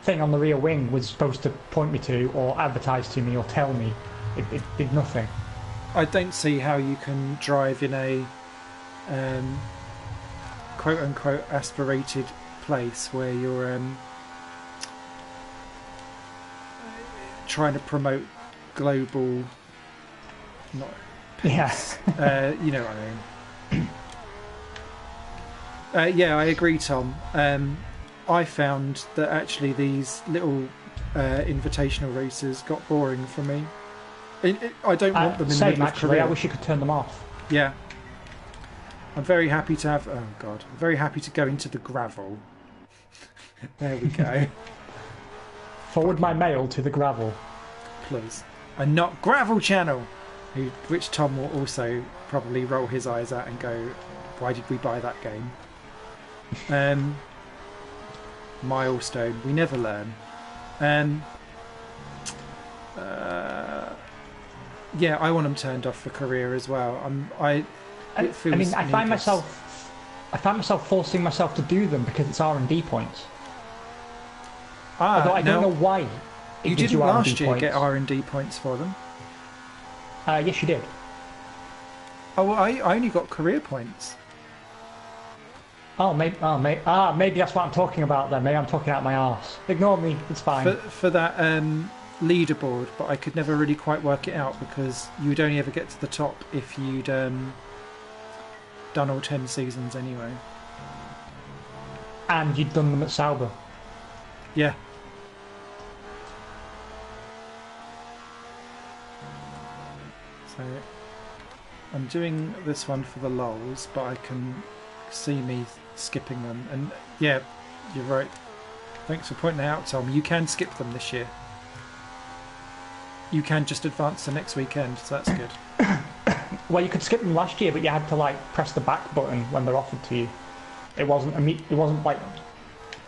thing on the rear wing was supposed to point me to, or advertise to me, or tell me. It did nothing. I don't see how you can drive in a quote-unquote aspirated place where you're trying to promote global... not peace. Yeah. You know what I mean. Yeah, I agree, Tom. I found that actually these little invitational races got boring for me. I don't want them in the middle of actually, career. I wish you could turn them off. Yeah. I'm very happy to have... Oh, God. I'm very happy to go into the gravel. There we go. Forward my mail to the gravel. Please. And not Gravel Channel! Which Tom will also probably roll his eyes at and go, why did we buy that game? Milestone. We never learn. Yeah, I want them turned off for career as well. I find myself forcing myself to do them because it's R&D points. Although I don't know why. You didn't last year get R&D points for them. Yes, you did. Oh, well, I only got career points. Maybe that's what I'm talking about then. Maybe I'm talking out my arse. Ignore me, it's fine. For that leaderboard, but I could never really quite work it out because you would only ever get to the top if you'd done all 10 seasons anyway. And you'd done them at Sauber. Yeah. So I'm doing this one for the lulz, but I can see me skipping them. And yeah, you're right. Thanks for pointing out, Tom. You can skip them this year. You can just advance to next weekend, so that's good. Well, you could skip them last year, but you had to like press the back button when they're offered to you. It wasn't like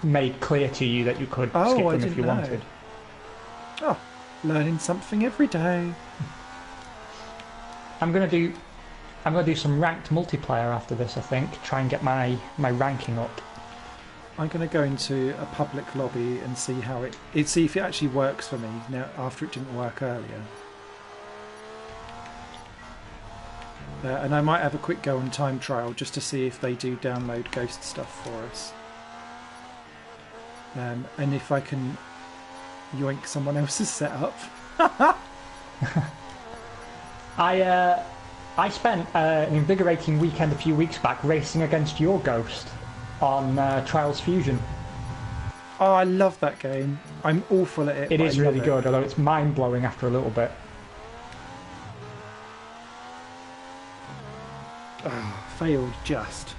made clear to you that you could skip them if you wanted. Oh, learning something every day. I'm gonna do some ranked multiplayer after this. I think try and get my ranking up. I'm going to go into a public lobby and see how see if it actually works for me now after it didn't work earlier. And I might have a quick go on time trial just to see if they do download Ghost stuff for us. And if I can yoink someone else's setup. I spent an invigorating weekend a few weeks back racing against your Ghost on Trials Fusion. Oh, I love that game. I'm awful at it. It is really good, although it's mind-blowing after a little bit. Oh, failed just.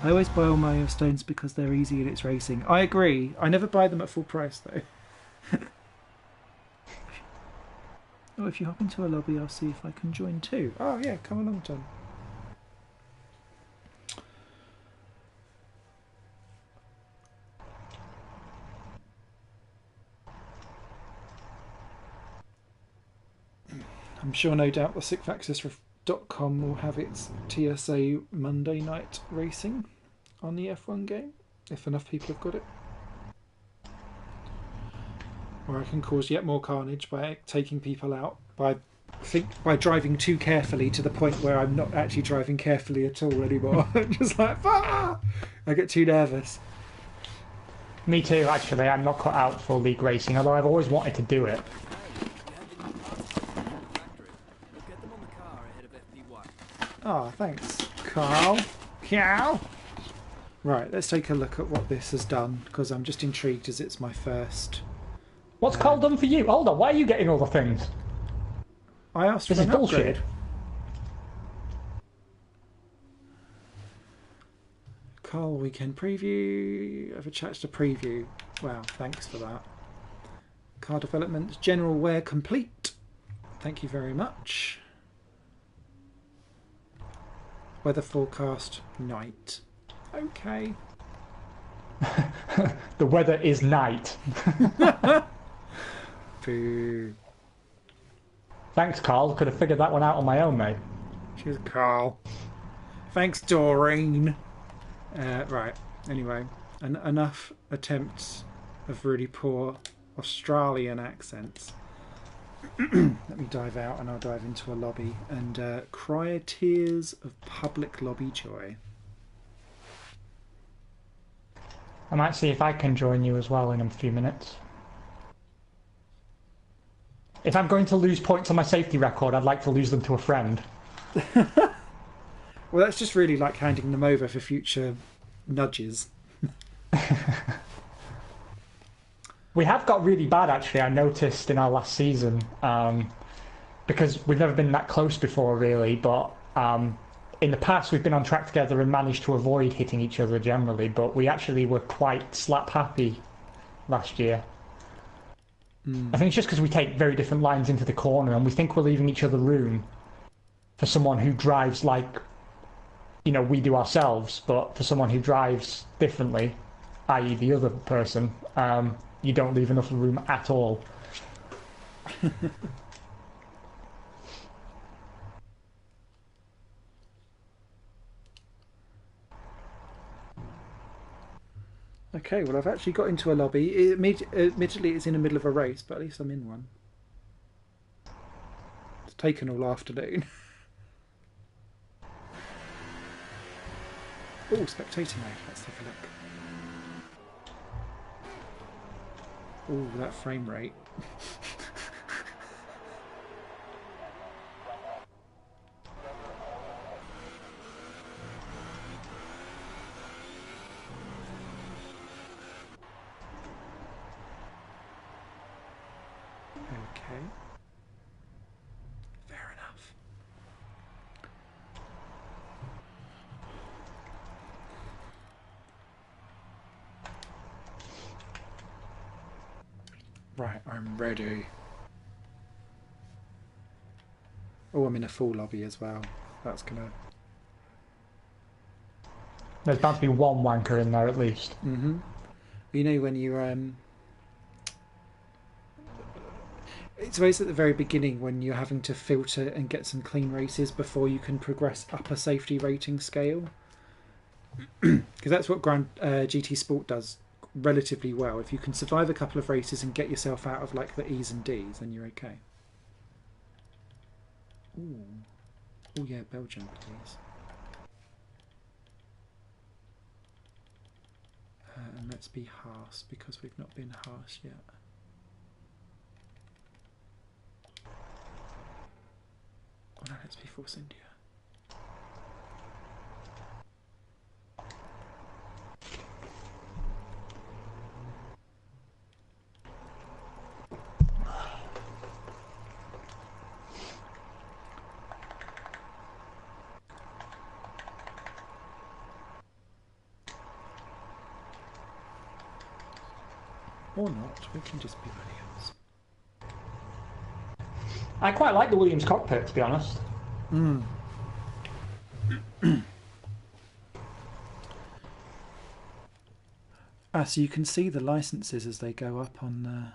I always buy all my stones because they're easy and it's racing. I agree. I never buy them at full price though. Oh, if you hop into a lobby, I'll see if I can join too. Oh yeah, come along, John. I'm sure no doubt the sixaxis.com will have its TSA Monday night racing on the F1 game, if enough people have got it. Or I can cause yet more carnage by taking people out by driving too carefully to the point where I'm not actually driving carefully at all anymore. Just like, ah! I get too nervous. Me too, actually. I'm not cut out for league racing, although I've always wanted to do it. Ah, thanks, Carl. Cow. Right, let's take a look at what this has done, because I'm just intrigued as it's my first. What's Carl done for you? Hold on, why are you getting all the things? I asked for This is an upgrade. bullshit. Carl, weekend preview. I've attached a preview. Wow, thanks for that. Car development, general wear complete. Thank you very much. Weather forecast, night. Okay. The weather is night. Boo. Thanks, Carl. Could have figured that one out on my own, mate. Cheers, Carl. Thanks, Doreen. Right, anyway. Enough attempts of really poor Australian accents. Let me dive out and I'll dive into a lobby and cry tears of public lobby joy. I might see if I can join you as well in a few minutes. If I'm going to lose points on my safety record, I'd like to lose them to a friend. Well, that's just really like handing them over for future nudges. We have got really bad, actually, I noticed in our last season, because we've never been that close before, really, but in the past we've been on track together and managed to avoid hitting each other generally, but we actually were quite slap-happy last year. I think it's just because we take very different lines into the corner and we think we're leaving each other room for someone who drives like, you know, we do ourselves, but for someone who drives differently, i.e. the other person, you don't leave enough room at all. Okay, well I've actually got into a lobby. Admittedly it's in the middle of a race, but at least I'm in one. It's taken all afternoon. Oh, spectator mode. Let's take a look. Oh, that frame rate. Okay. Fair enough. Right, I'm ready. Oh, I'm in a full lobby as well. That's gonna... There's bound to be one wanker in there at least. Mm-hmm. You know when you it's always at the very beginning when you're having to filter and get some clean races before you can progress up a safety rating scale. Because that's what GT Sport does relatively well. If you can survive a couple of races and get yourself out of like the E's and D's, then you're okay. Ooh. Oh yeah, Belgium, please. And let's be Haas, because we've not been Haas yet. Oh no, let's be Force India. Or not, we can just be Williams. I quite like the Williams cockpit, to be honest. Mm. So you can see the licenses as they go up on the...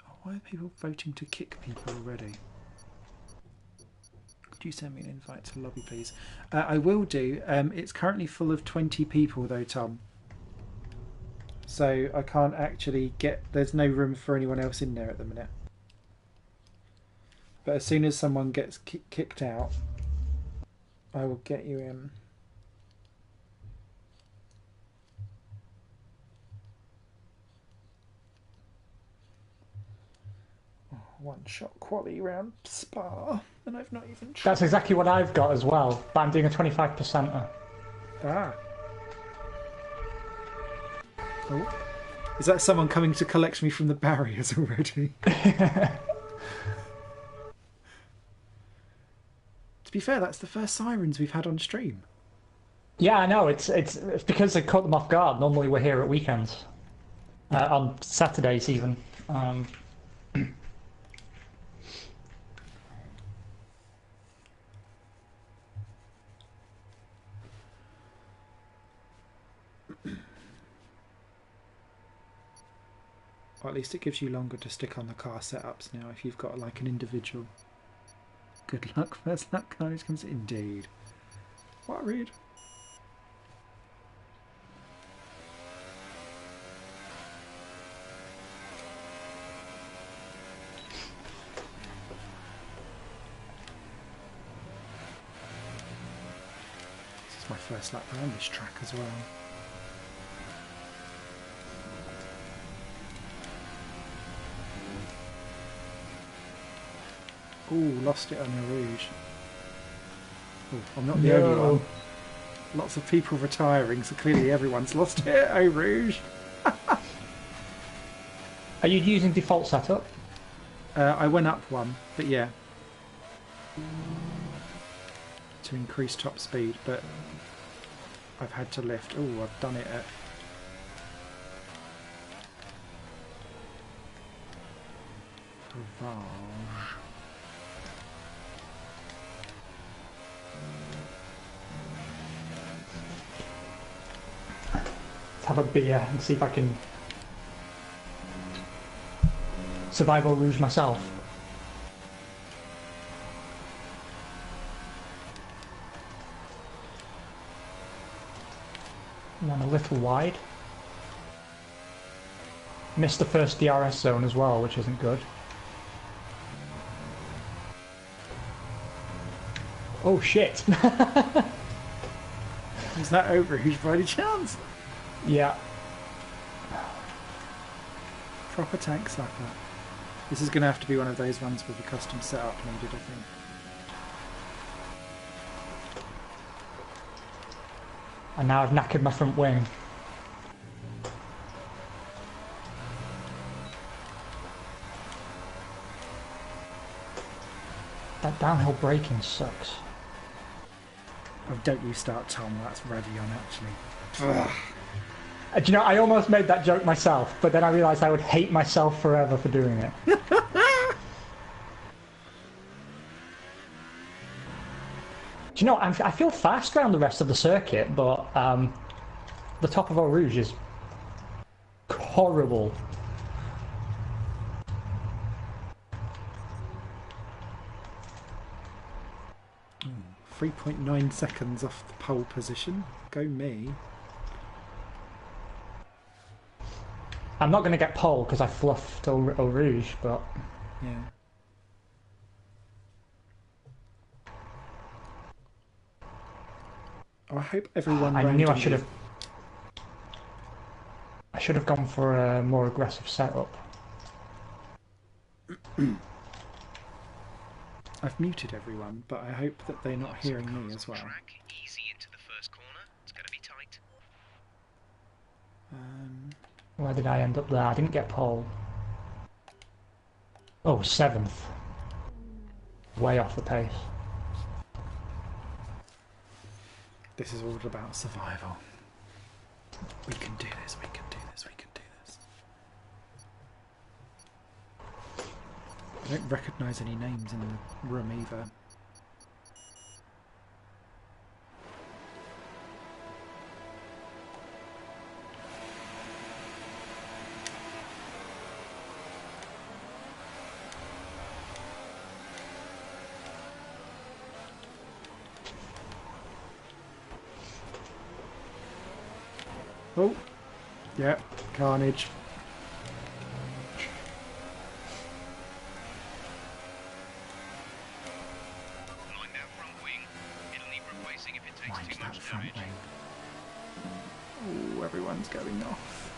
Oh, why are people voting to kick people already? Could you send me an invite to lobby, please? I will do. It's currently full of 20 people, though, Tom. So I can't actually get... There's no room for anyone else in there at the minute. But as soon as someone gets kicked out, I will get you in. One-shot quali round Spa, and I've not even tried. That's exactly what I've got as well, but I'm doing a 25%er. Ah. Oh. Is that someone coming to collect me from the barriers already? To be fair, that's the first sirens we've had on stream. Yeah, I know. It's because I caught them off guard. Normally we're here at weekends, on Saturdays even. Or at least it gives you longer to stick on the car setups now if you've got like an individual. Good luck, first luck always comes indeed. What rude. This is my first lap around this track as well. Ooh, lost it on a Rouge. Ooh, I'm not the only one. Lots of people retiring, so clearly everyone's lost it. Oh, Rouge. Are you using default setup? I went up one, but yeah. To increase top speed, but I've had to lift. Oh, I've done it at... Ravage. Let's have a beer and see if I can survive Eau Rouge myself. And then a little wide. Missed the first DRS zone as well, which isn't good. Oh shit! Is that over? Who's by any chance? Yeah. Proper tank slapper. This is going to have to be one of those ones with a custom setup needed, I think. And now I've knackered my front wing. That downhill braking sucks. Oh, don't you start, Tom. That's Radion, actually. Do you know, I almost made that joke myself, but then I realised I would hate myself forever for doing it. Do you know, I feel fast around the rest of the circuit, but the top of Eau Rouge is horrible. 3.9 seconds off the pole position. Go me. I'm not going to get pole because I fluffed Eau Rouge, but... Yeah. I hope everyone... I knew I should have... I should have gone for a more aggressive setup. I've muted everyone, but I hope that they're not hearing me as well. Easy into the first corner. It's going to be tight. Where did I end up there? I didn't get pole. Oh, 7th. Way off the pace. This is all about survival. We can do this, we can do this, we can do this. I don't recognise any names in the room either. Oh, yeah, carnage. Mind that front wing. It'll need replacing if it takes Mind too that much front damage. wing. Oh, everyone's going off.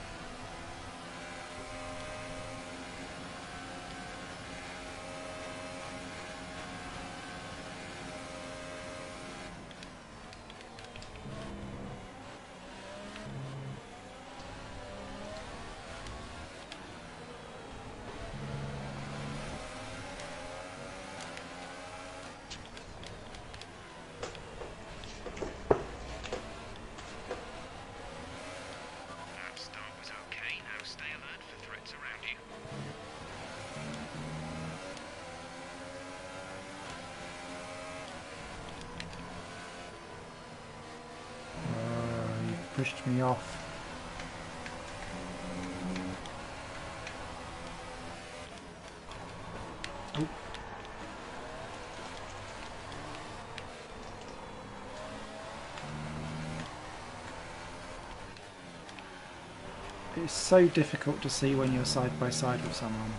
That start was okay. Now stay alert for threats around you. You pushed me off. Oh. It's so difficult to see when you're side by side with someone.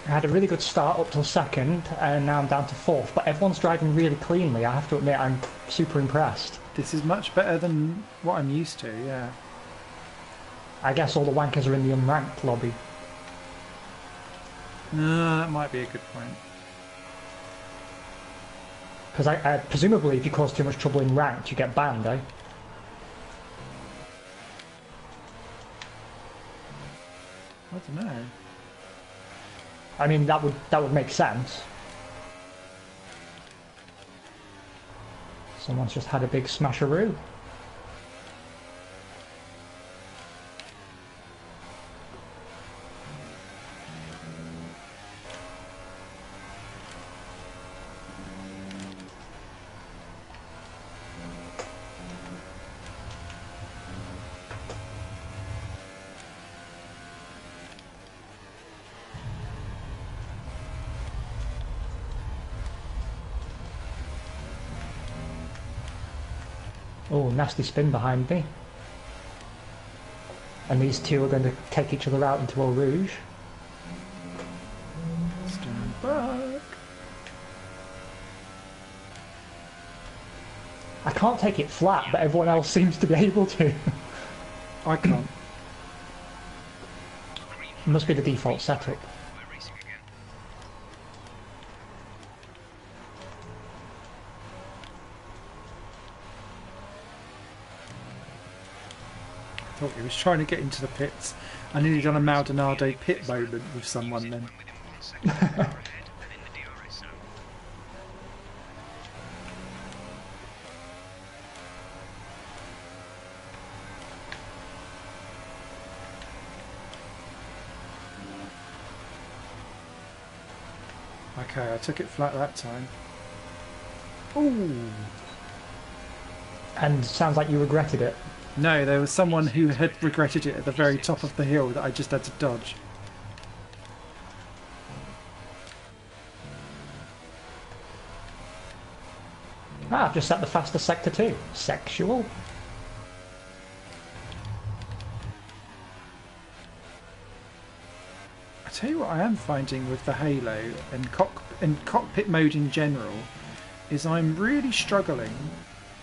I had a really good start up till second, and now I'm down to fourth, but everyone's driving really cleanly. I have to admit, I'm super impressed. This is much better than what I'm used to, yeah. I guess all the wankers are in the unranked lobby. No, that might be a good point. Because I presumably if you cause too much trouble in ranked, you get banned, eh? I don't know. I mean, that would make sense. Someone's just had a big smasheroo. Oh, nasty spin behind me. And these two are going to take each other out into Eau Rouge. Stand back. I can't take it flat, but everyone else seems to be able to. I can't. It must be the default setup. We're racing again. I thought he was trying to get into the pits. I nearly done a Maldonado pit moment with someone then. Within 1 second, far ahead and in the DRS zone. Okay, I took it flat that time. Ooh. And sounds like you regretted it. No, there was someone who had regretted it at the very top of the hill that I just had to dodge. Ah, I've just set the fastest sector too. Sexual. I tell you what I am finding with the Halo and cockpit mode in general is I'm really struggling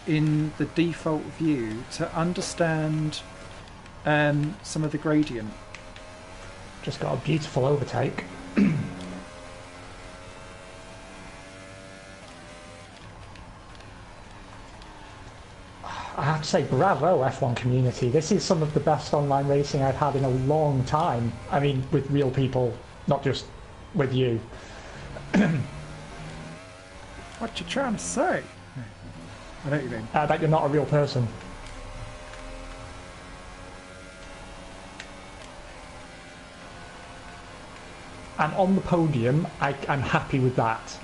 in the default view to understand some of the gradient. Just got a beautiful overtake. I have to say, bravo F1 community. This is some of the best online racing I've had in a long time. I mean, with real people, not just with you. What you trying to say? I know what you mean. That you're not a real person. I'm on the podium. I'm happy with that.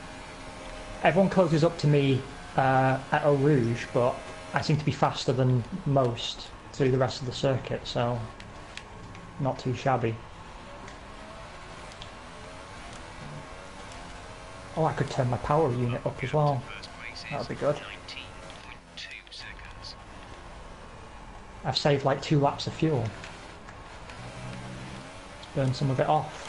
Everyone closes up to me at Eau Rouge, but I seem to be faster than most through the rest of the circuit, so not too shabby. Oh, I could turn my power unit up as well. That would be good. I've saved like 2 laps of fuel. Let's burn some of it off.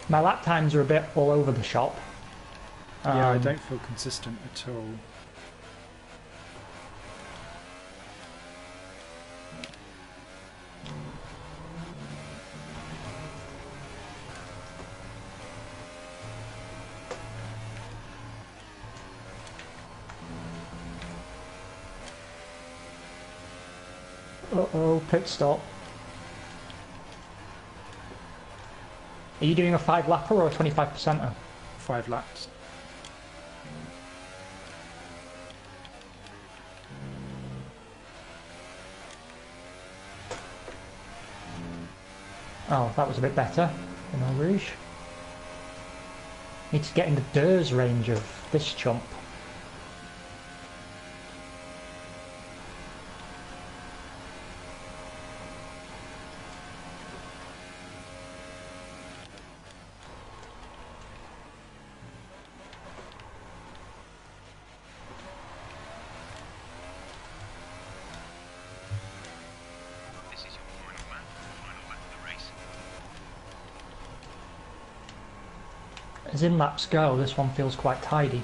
My lap times are a bit all over the shop. Yeah, I don't feel consistent at all. Uh-oh, pit stop. Are you doing a 5-lapper or a 25%er? 5 laps. Oh, that was a bit better in Eau Rouge. Need to get in the DRS range of this chump. As in laps go, this one feels quite tidy.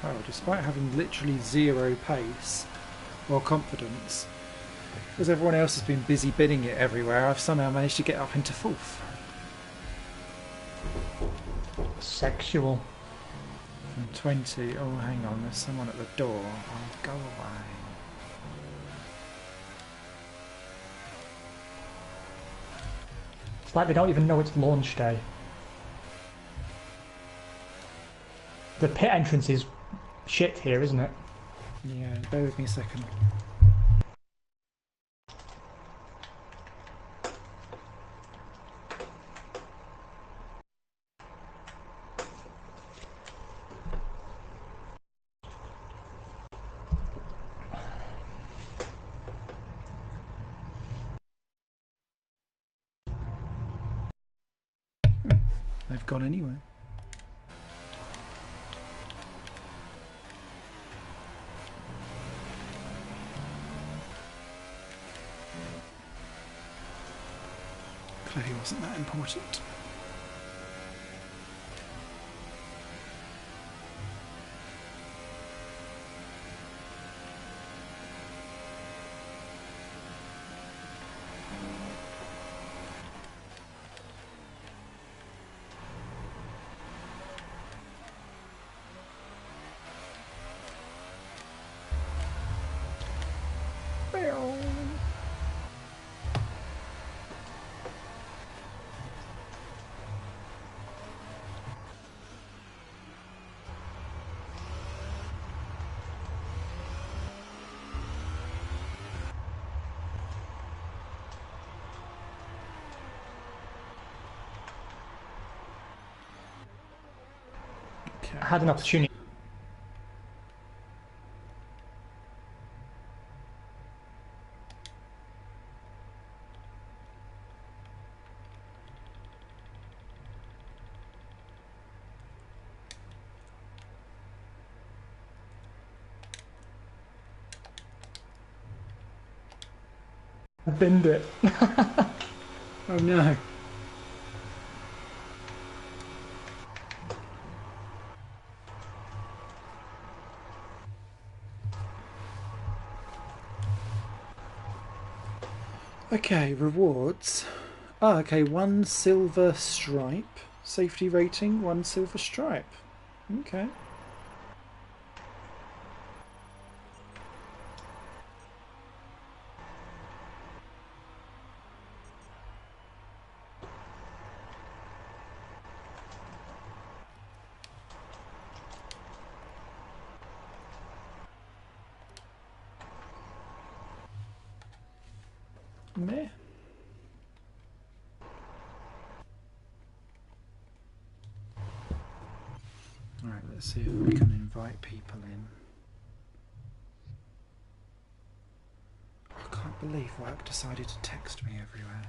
Oh, despite having literally 0 pace or confidence, as everyone else has been busy bidding it everywhere, I've somehow managed to get up into 4th. Sexual. From 20. Oh, hang on, there's someone at the door. Oh, go away. It's like they don't even know it's launch day. The pit entrance is shit here, isn't it? Yeah, bear with me a second. They've gone anyway. Clearly wasn't that important. I had an opportunity. I binned it. Oh no. Okay, rewards. Ah, okay, 1 silver stripe. Safety rating, 1 silver stripe. Okay. Meh. Alright, let's see if we can invite people in. I can't believe work decided to text me everywhere.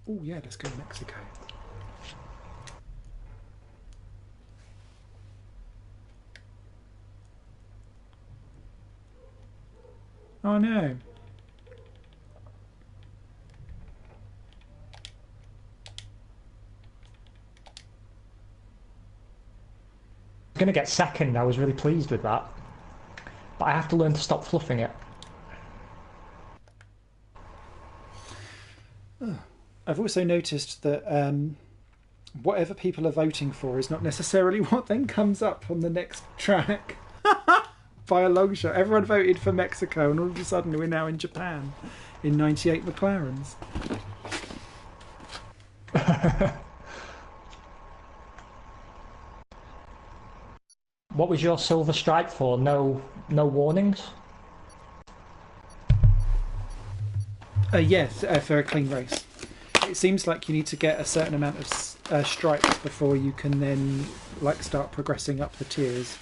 Oh yeah, let's go to Mexico. Oh no. I'm going to get second. I was really pleased with that. But I have to learn to stop fluffing it. I've also noticed that whatever people are voting for is not necessarily what then comes up on the next track. By a long shot. Everyone voted for Mexico and all of a sudden we're now in Japan in 98 McLarens. What was your silver stripe for? No warnings? Yes, for a clean race. It seems like you need to get a certain amount of stripes before you can then like start progressing up the tiers.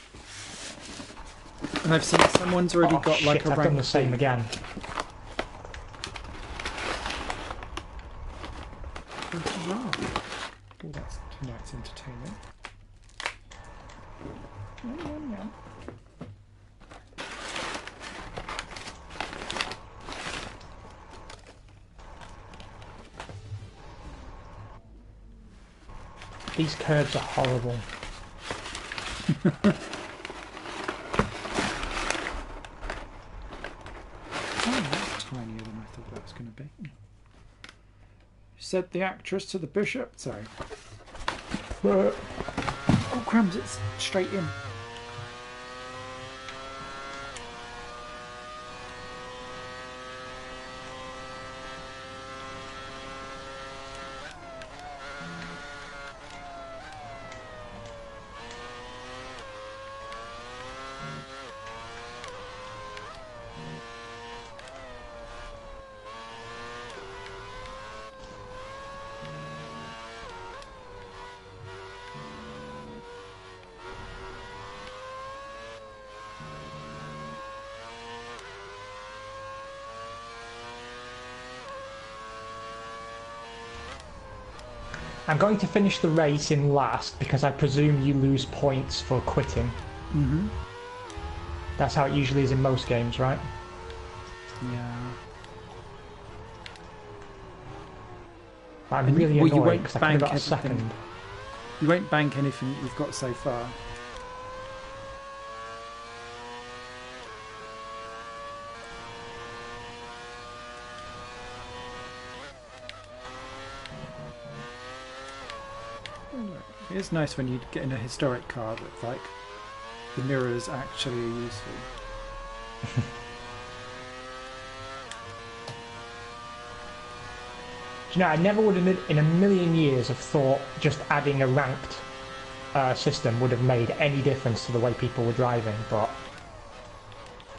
And I've seen someone's already got shit, like a rank. I've done the same again. Oh, that's tonight's entertainment. Yum. These curves are horrible. Oh, that's tinier than I thought that was going to be. Said the actress to the bishop. Sorry. Oh, crumbs, it's straight in. I'm going to finish the race in last because I presume you lose points for quitting. Mm-hmm. That's how it usually is in most games, right? Yeah. But I'm really annoyed you won't because I could have got a second. You won't bank anything you've got so far. It's nice when you get in a historic car that like the mirrors actually are useful. Do you know, I never would have in a million years have thought just adding a ranked system would have made any difference to the way people were driving, but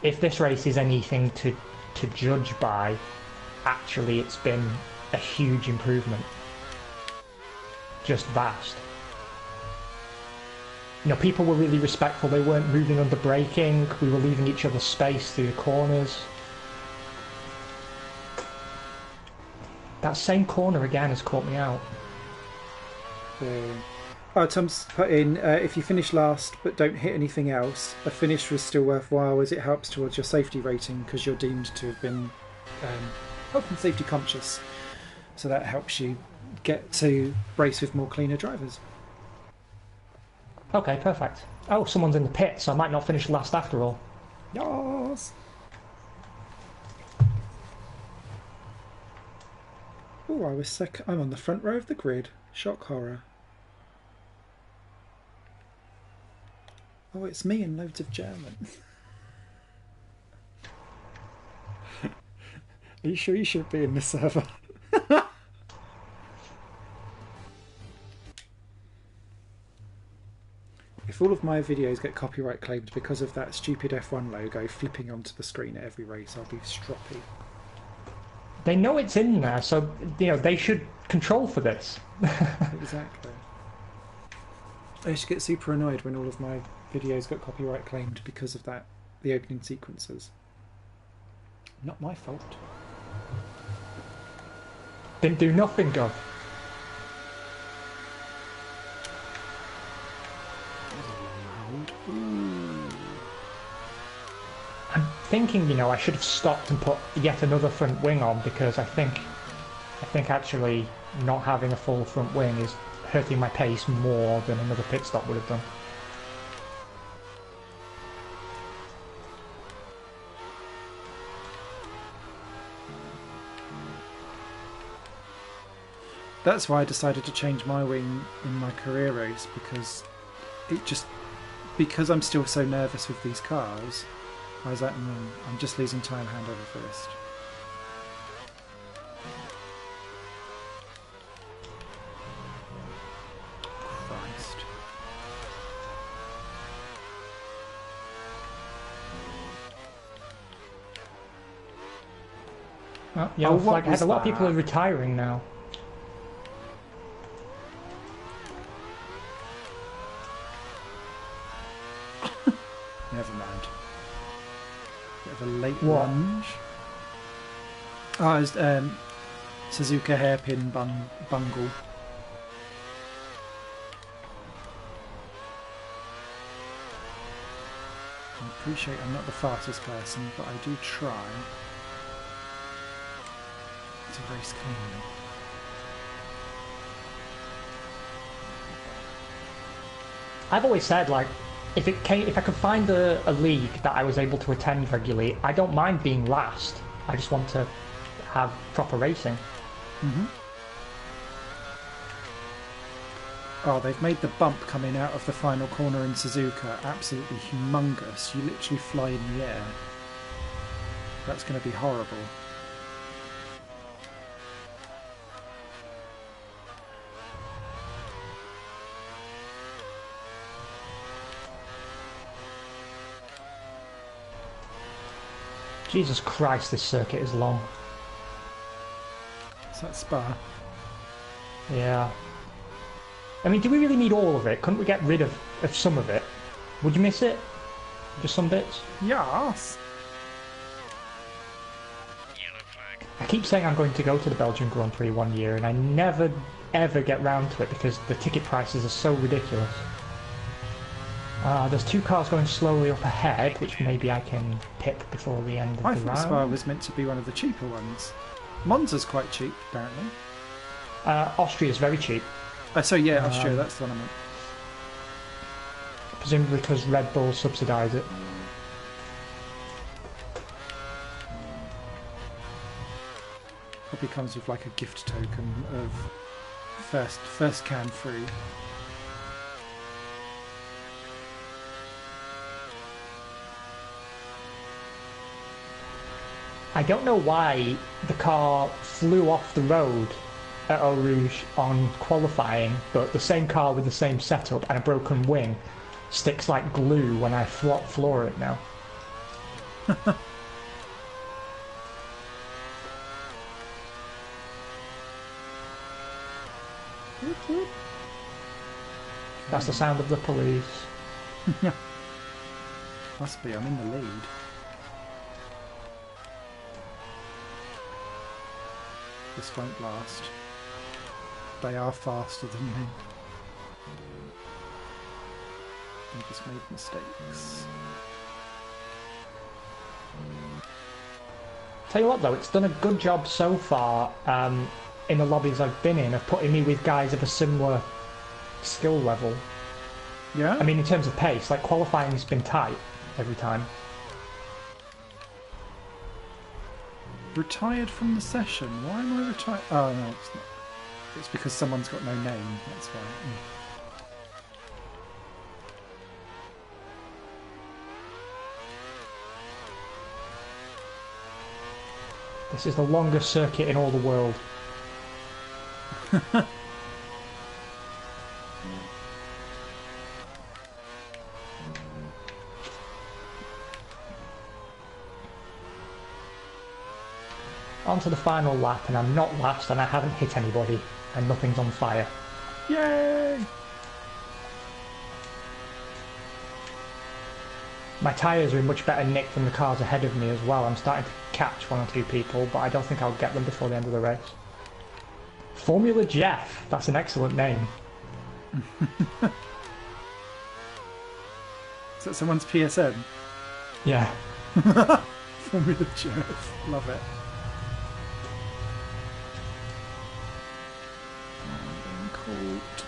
if this race is anything to judge by, actually it's been a huge improvement. Just vast. people were really respectful. They weren't moving under braking. We were leaving each other space through the corners. That same corner again has caught me out. Oh, Tom's put in, if you finish last but don't hit anything else, a finish was still worthwhile as it helps towards your safety rating because you're deemed to have been health and safety conscious. So that helps you get to race with more cleaner drivers. Okay, perfect. Oh, someone's in the pit, so I might not finish last after all. Yes! Oh, I was I'm on the front row of the grid. Shock horror. Oh, it's me and loads of German. Are you sure you should be in the server? If all of my videos get copyright claimed because of that stupid F1 logo flipping onto the screen at every race, I'll be stroppy. They know it's in there, so they should control for this. Exactly. I used to get super annoyed when all of my videos got copyright claimed because of that, the opening sequences. Not my fault. Didn't do nothing, Gov. I'm thinking, I should have stopped and put yet another front wing on because I think actually not having a full front wing is hurting my pace more than another pit stop would have done. That's why I decided to change my wing in my career race because I'm still so nervous with these cars. I was like, I'm just losing time hand over fist. Christ. Oh, yeah, a lot of people are retiring now. Never mind. Bit of a late lunge. Oh, it was Suzuka hairpin bungle. I appreciate I'm not the fastest person, but I do try to race cleanly. I've always said, if I could find a league that I was able to attend regularly, I don't mind being last. I just want to have proper racing. Mm-hmm. Oh, they've made the bump coming out of the final corner in Suzuka absolutely humongous. You literally fly in the air. That's going to be horrible. Jesus Christ, this circuit is long. Is that Spa? Yeah. I mean, do we really need all of it? Couldn't we get rid of some of it? Would you miss it? Just some bits? Yes. Yellow flag. I keep saying I'm going to go to the Belgian Grand Prix one year, and I never, ever get round to it because the ticket prices are so ridiculous. There's two cars going slowly up ahead, which maybe I can pick before the end of I the thought round. Spa was meant to be one of the cheaper ones. Monza's quite cheap, apparently. Austria's very cheap. So yeah, Austria, that's the one I meant. Presumably because Red Bull subsidise it. Probably comes with like a gift token of first can free. I don't know why the car flew off the road at Eau Rouge on qualifying, but the same car with the same setup and a broken wing sticks like glue when I floor it now. That's the sound of the police. Must be, I'm in the lead. This won't last. They are faster than me. I just made mistakes. Tell you what though, it's done a good job so far in the lobbies I've been in of putting me with guys of a similar skill level. Yeah? I mean in terms of pace, like qualifying's been tight every time. Retired from the session? Why am I retired? Oh no, it's not. It's because someone's got no name, that's why. This is the longest circuit in all the world. On to the final lap, and I'm not last, and I haven't hit anybody, and nothing's on fire. Yay! My tyres are in much better nick than the cars ahead of me as well. I'm starting to catch one or two people, but I don't think I'll get them before the end of the race. Formula Jeff, that's an excellent name. Is that someone's PSN? Yeah. Formula Jeff. Love it. I'm being caught.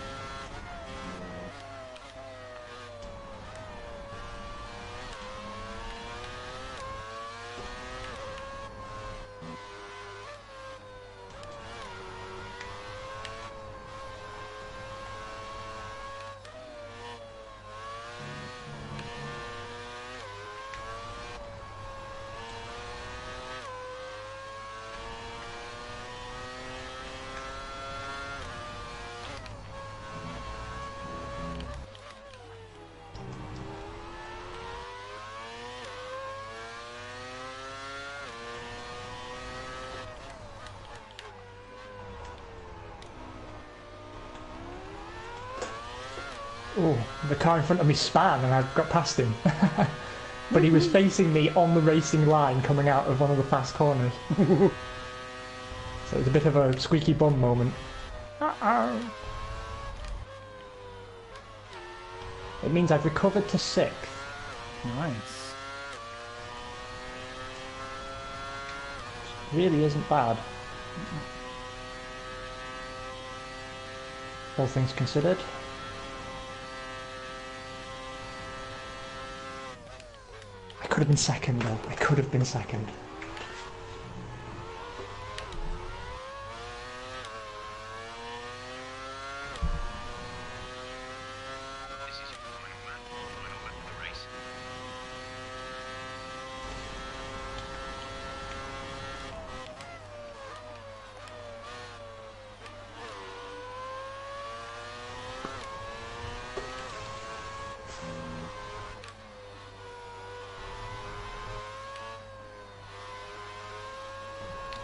Oh, the car in front of me span and I got past him. But he was facing me on the racing line coming out of one of the fast corners. So it was a bit of a squeaky bum moment. Uh-oh. It means I've recovered to 6th. Nice. Really isn't bad. All things considered. I could have been second though. I could have been second. This is your final lap of the race.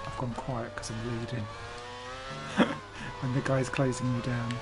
I've gone quiet because I'm leading. And the guy's closing me down.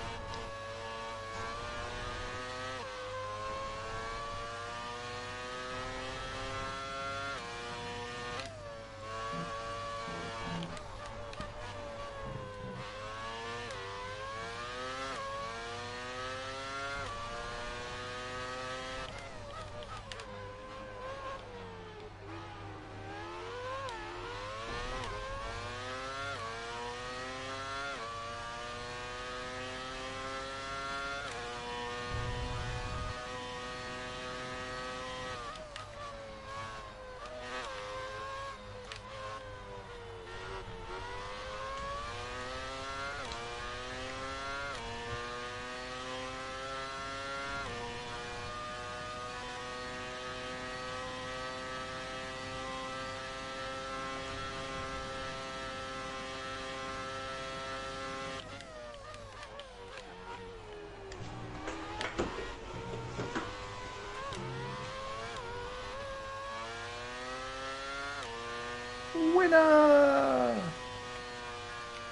Winner!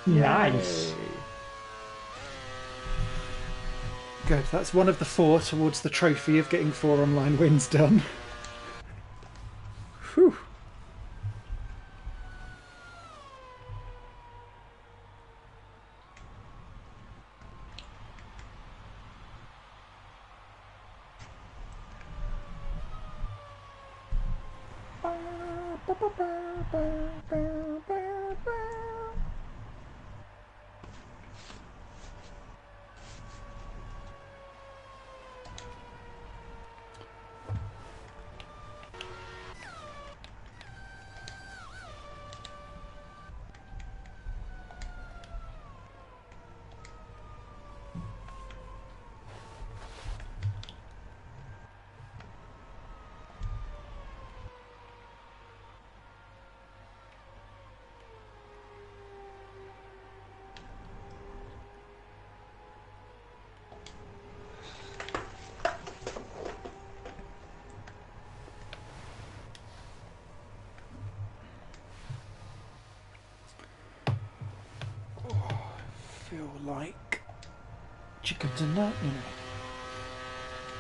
Nice. good. That's one of the 4 towards the trophy of getting 4 online wins done. Whew. Feel like chicken tonight, you know.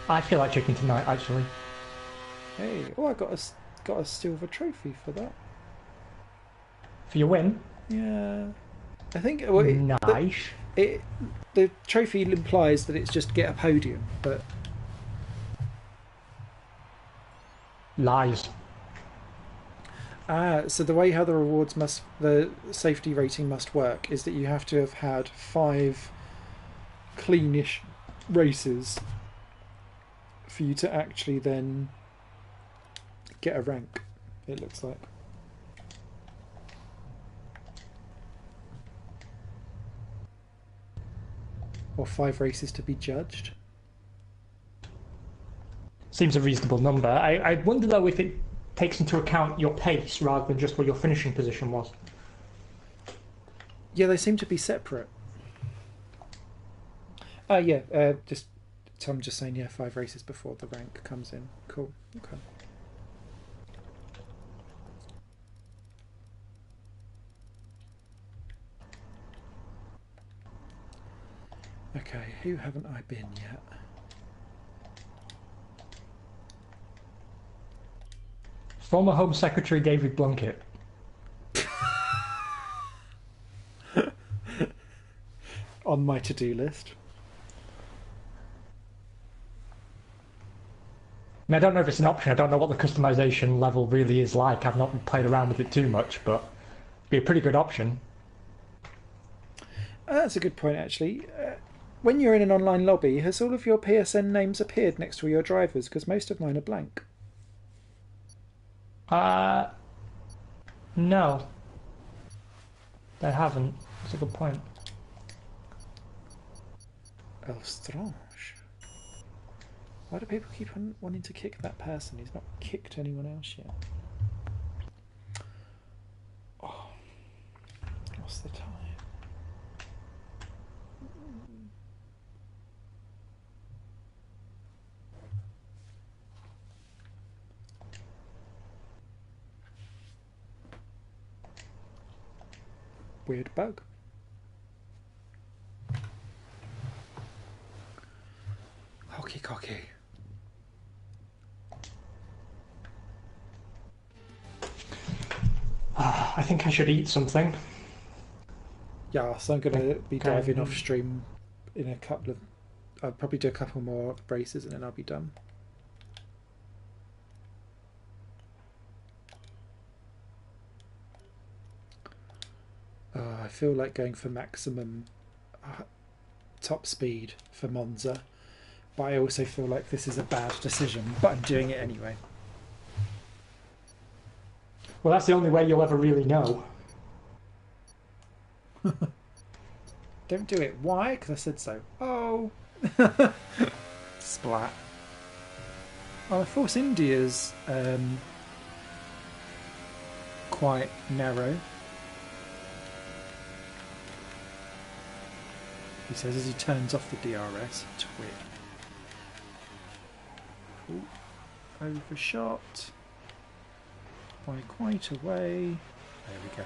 I feel like chicken tonight, actually. Hey, oh, I got a silver trophy for that. For your win? Yeah, I think. Well, Nice. The trophy implies that it's just get a podium, but Lies. so the way how the safety rating must work is that you have to have had 5 cleanish races for you to actually then get a rank, it looks like. Or 5 races to be judged. Seems a reasonable number. I wonder though if it takes into account your pace rather than just what your finishing position was. Yeah, they seem to be separate. Yeah, just Tom just saying, yeah, 5 races before the rank comes in. Cool. Okay. Okay, who haven't I been yet? Former Home Secretary David Blunkett. On my to-do list. I mean, I don't know if it's an option. I don't know what the customization level really is like. I've not played around with it too much, but it'd be a pretty good option. That's a good point, actually. When you're in an online lobby, has all of your PSN names appeared next to your drivers? Because most of mine are blank. No. They haven't. That's a good point. Oh, strange. Why do people keep on wanting to kick that person? He's not kicked anyone else yet. Oh, what's the time? Weird bug. Hockey cocky. I think I should eat something. Yeah, so I'm going to be diving off stream in a couple of... I'll probably do a couple more races and then I'll be done. I feel like going for maximum top speed for Monza, but I also feel like this is a bad decision, but I'm doing it anyway. Well, that's the only way you'll ever really know. Don't do it. Why? Because I said so. Oh! Splat. Well, Force India's quite narrow. He says as he turns off the DRS. Twit. Ooh, overshot. By quite a way. There we go.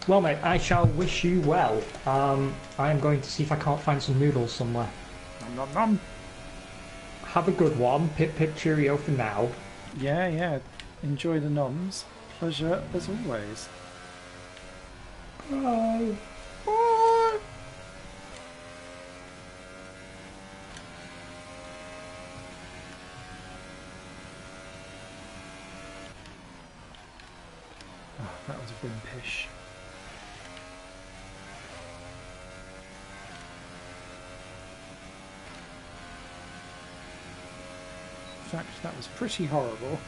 Well, mate, I shall wish you well. I am going to see if I can't find some noodles somewhere. Nom nom nom. Have a good one. Pip pip cheerio for now. Yeah, yeah. Enjoy the noms. Pleasure as always. Bye. Bye. Oh, that was wimpish. In fact, that was pretty horrible.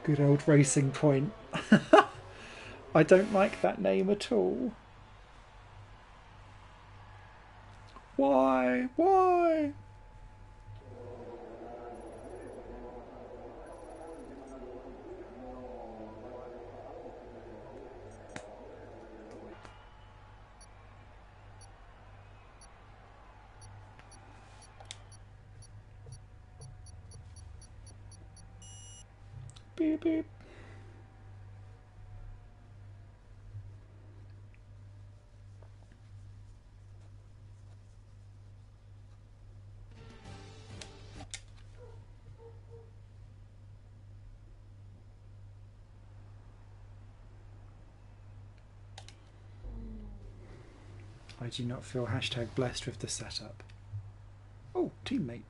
Good old Racing Point. I don't like that name at all. Why? Why? Beep beep. I do not feel hashtag blessed with the setup. Oh, teammate.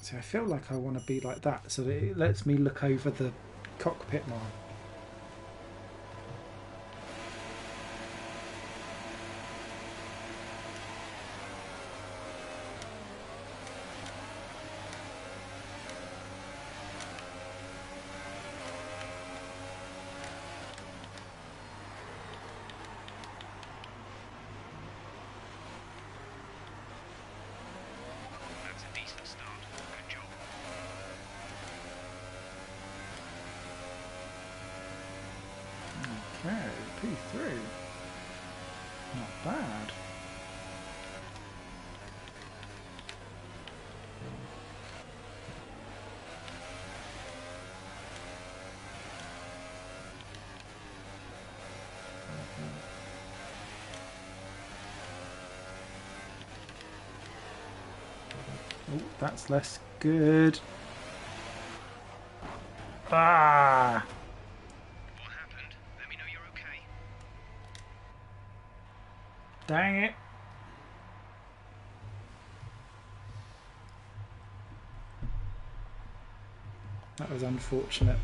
See, I feel like I want to be like that, so that it lets me look over the cockpit more. That's a decent start. Good job. Okay, P3. Not bad. Oh, that's less good. Ah! What happened? Let me know you're okay. Dang it. That was unfortunate.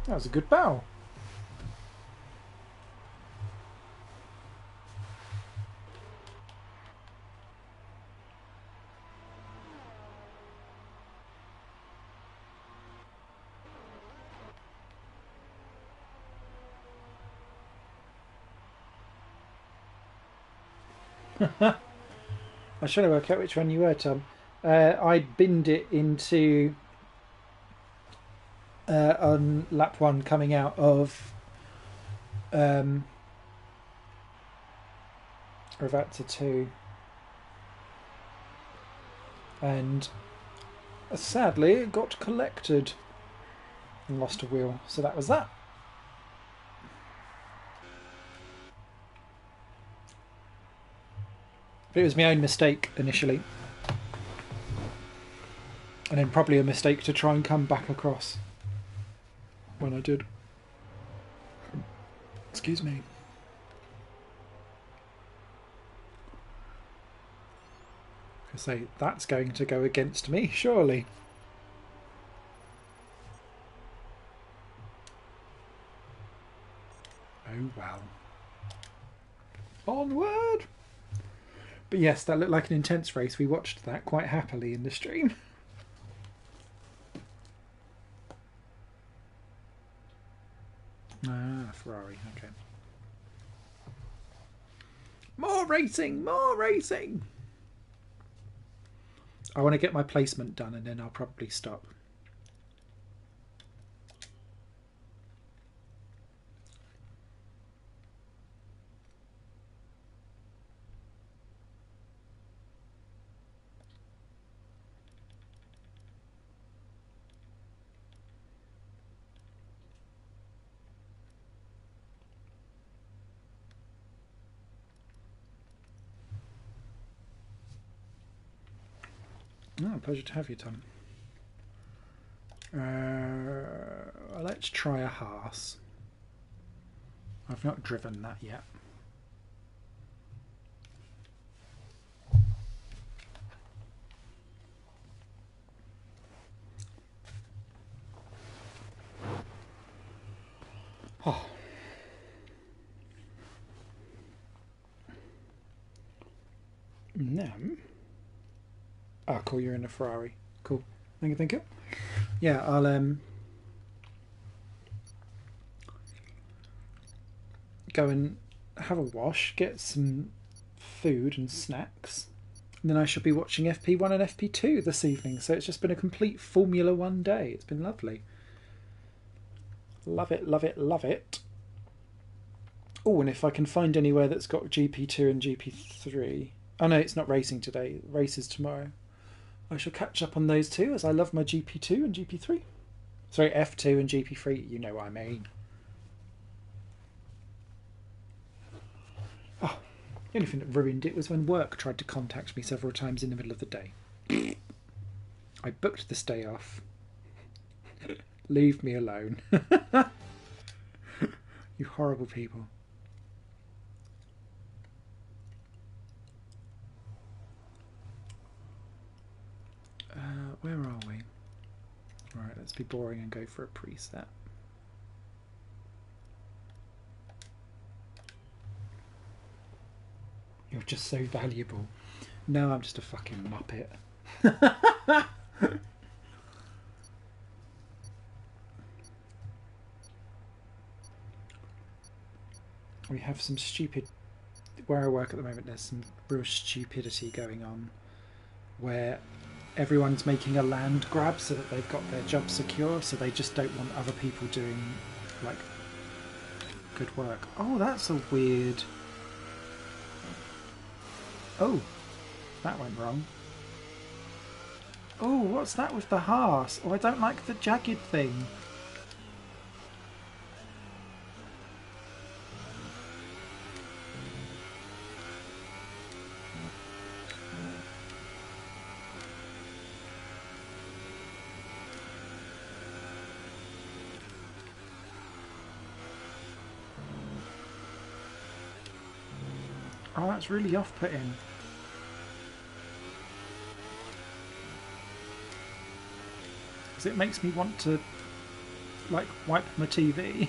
That was a good bow. I was trying to work out which one you were, Tom. I binned it into on lap 1 coming out of Rivazza 2, and sadly it got collected and lost a wheel, so that was that. But it was my own mistake initially, and then probably a mistake to try and come back across when I did. Excuse me. I say that's going to go against me, surely. Oh well. Onward! But yes, that looked like an intense race. We watched that quite happily in the stream. Ah, Ferrari, okay. More racing! More racing! I want to get my placement done and then I'll probably stop. Oh, pleasure to have you, Tom. Let's try a Haas. I've not driven that yet. Oh. No. Oh, cool, you're in a Ferrari. Cool. Thank you, thank you. Yeah, I'll go and have a wash, get some food and snacks, and then I shall be watching FP1 and FP2 this evening. So it's just been a complete Formula 1 day. It's been lovely. Love it, love it, love it. Oh, and if I can find anywhere that's got GP2 and GP3. Oh no, it's not racing today. Race is tomorrow. I shall catch up on those two, as I love my GP2 and GP3. Sorry, F2 and GP3, you know what I mean. Oh, the only thing that ruined it was when work tried to contact me several times in the middle of the day. I booked this day off. Leave me alone. You horrible people. Where are we? Alright, let's be boring and go for a preset. You're just so valuable. No, I'm just a fucking muppet. We have some stupid... Where I work at the moment, there's some real stupidity going on where everyone's making a land grab so that they've got their job secure, so they just don't want other people doing, like, good work. Oh, that's a weird... Oh, that went wrong. Oh, what's that with the Haas? Oh, I don't like the jagged thing. Oh, that's really off-putting. Because it makes me want to like wipe my TV.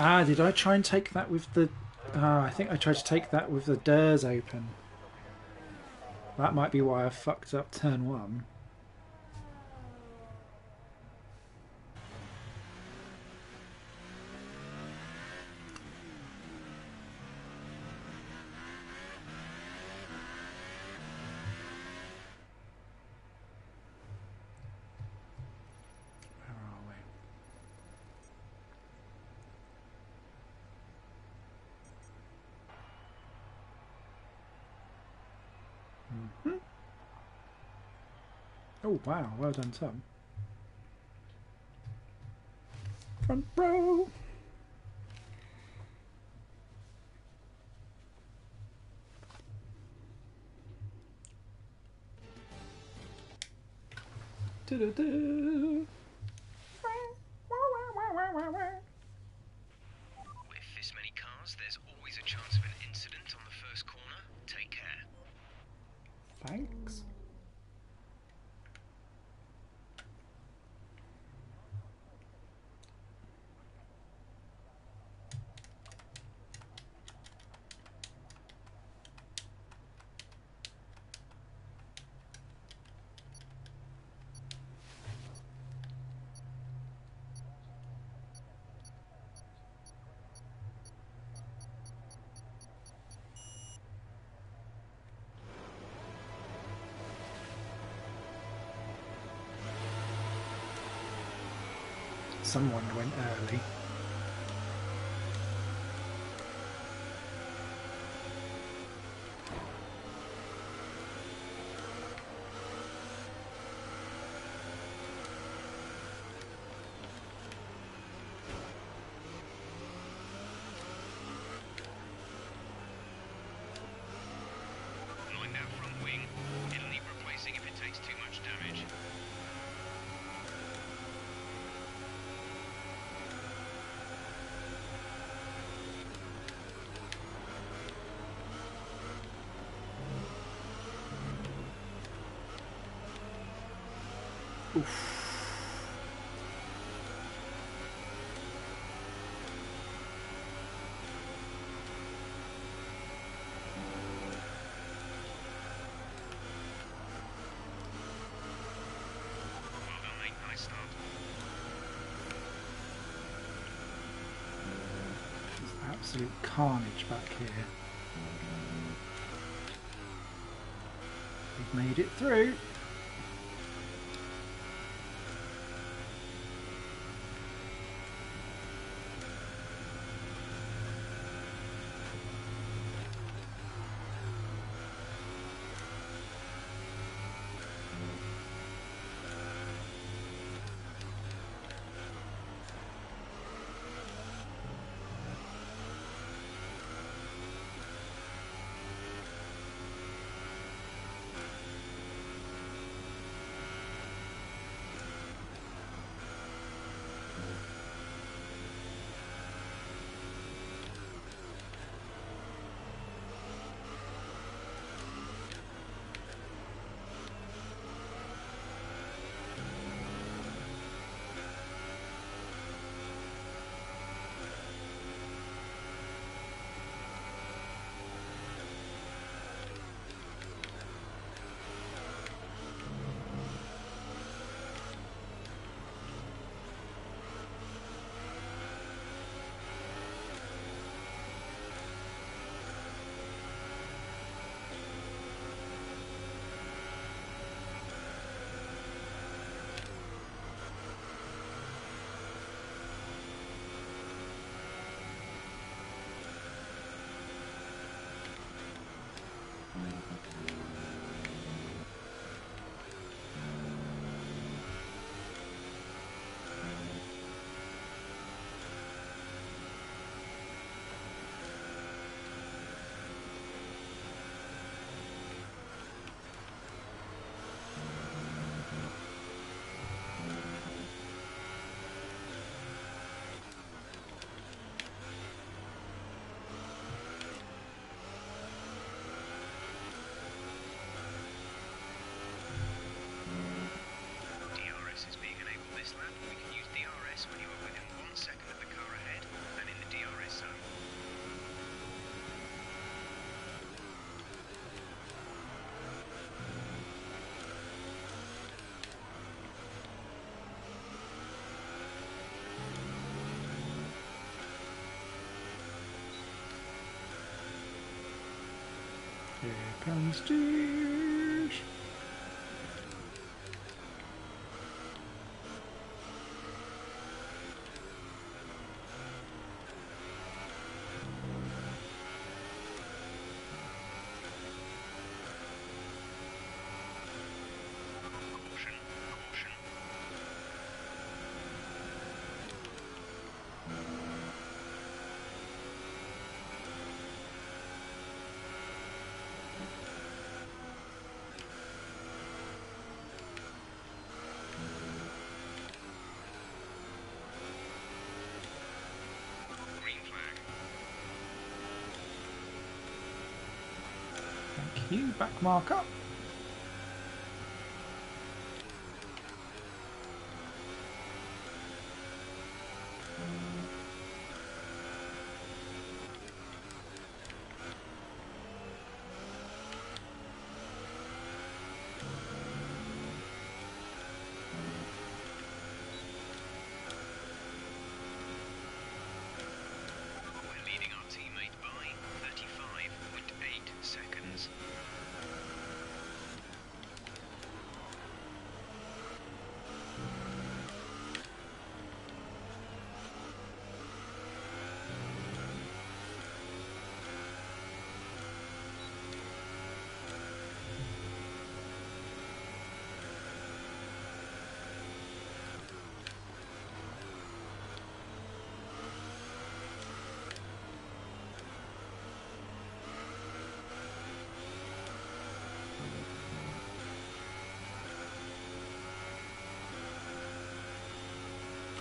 Ah, did I try and take that with the... I think I tried to take that with the doors open. That might be why I fucked up turn 1. Where are we? Oh wow, well done Tom. Front row! Do-do-do. With this many cars, there's always a chance of an incident on the first corner. Take care. Thanks. Someone went early. Line that front wing. It'll need replacing if it takes too much damage. Well done, mate. Nice start. There's absolute carnage back here. We've made it through. comes Douche. Caution, caution. Green flag. Thank you. Back mark up. We're leading our teammate by 35.8 seconds.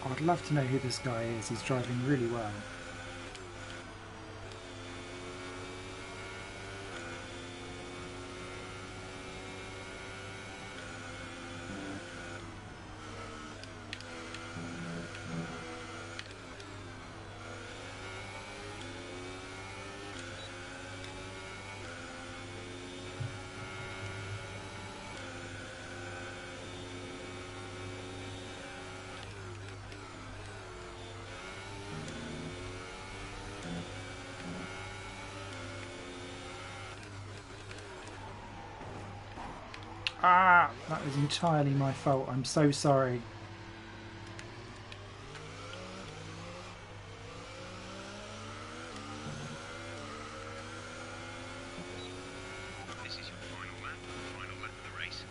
I'd love to know who this guy is. He's driving really well. Ah, that was entirely my fault. I'm so sorry. This is your final lap of the race.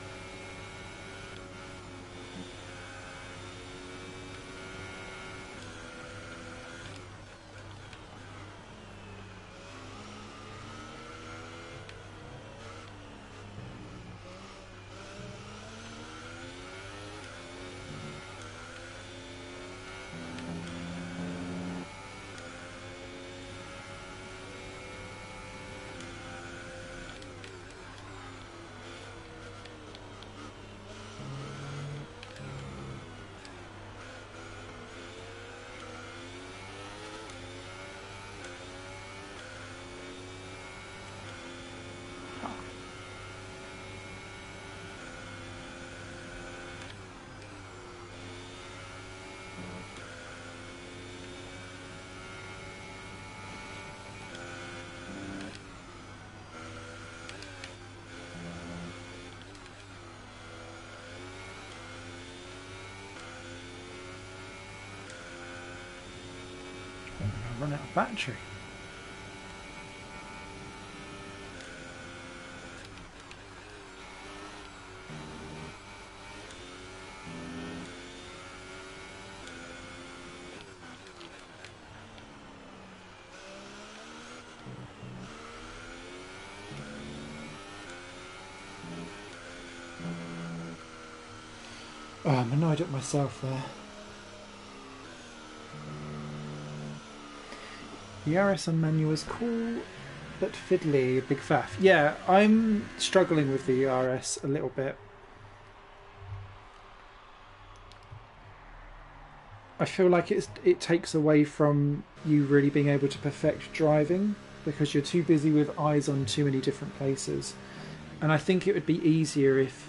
I run out of battery. Oh, I'm annoyed at myself there. The RS on manual is cool, but fiddly, big faff. Yeah, I'm struggling with the RS a little bit. I feel like it takes away from you really being able to perfect driving because you're too busy with eyes on too many different places. And I think it would be easier if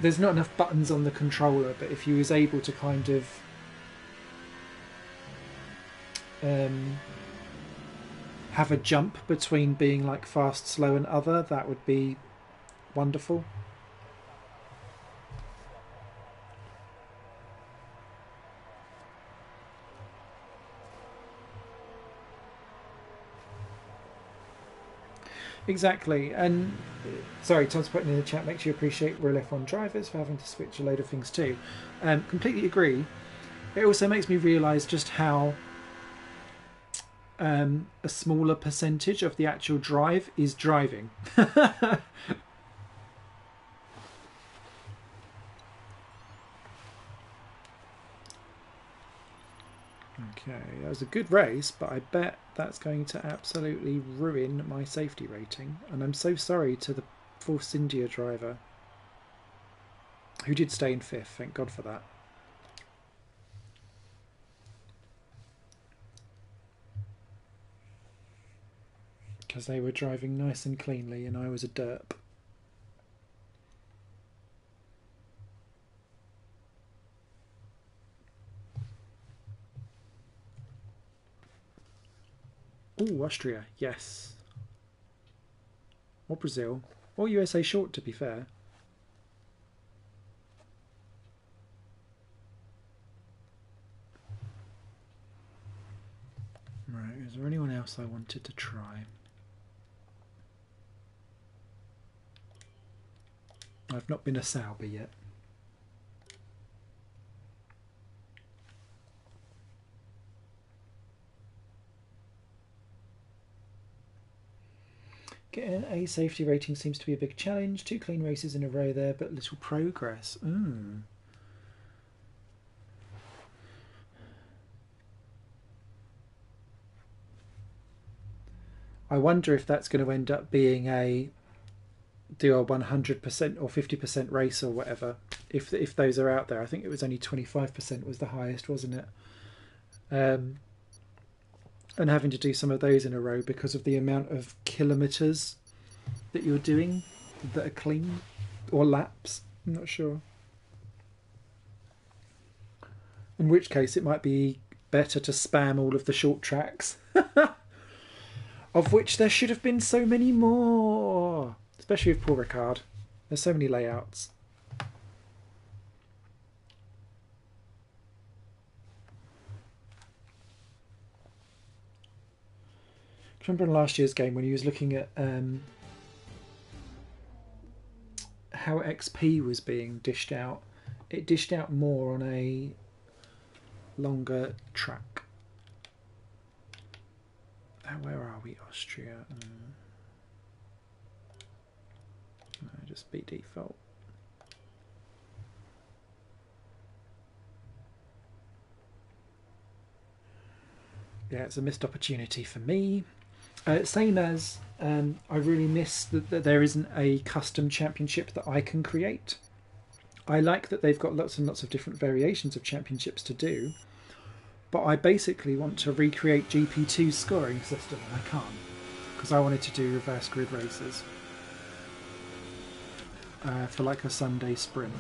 there's not enough buttons on the controller, but if you was able to kind of have a jump between being like fast, slow, and other, that would be wonderful. Exactly, and sorry, Tom's putting in the chat, makes you appreciate real F1 drivers for having to switch a load of things too. Completely agree. It also makes me realise just how a smaller percentage of the actual drive is driving. Okay, that was a good race, but I bet that's going to absolutely ruin my safety rating. And I'm so sorry to the Force India driver, who did stay in 5th, thank God for that. Because they were driving nice and cleanly and I was a derp. Ooh, Austria, yes. Or Brazil. Or USA short, to be fair. Right, is there anyone else I wanted to try? I've not been a Sauber yet. Getting a safety rating seems to be a big challenge. 2 clean races in a row there, but little progress. I wonder if that's going to end up being do a 100% or 50% race or whatever. If those are out there, I think it was only 25% was the highest, wasn't it? And having to do some of those in a row because of the amount of kilometres that you're doing that are clean, or laps, I'm not sure. In which case it might be better to spam all of the short tracks, of which there should have been so many more, especially with Paul Ricard. There's so many layouts. I remember in last year's game when he was looking at how XP was being dished out, it dished out more on a longer track. Where are we? Austria. No, just be default. Yeah, it's a missed opportunity for me. Same as I really miss that there isn't a custom championship that I can create. I like that they've got lots and lots of different variations of championships to do, but I basically want to recreate GP2's scoring system and I can't, because I wanted to do reverse grid races for like a Sunday sprint.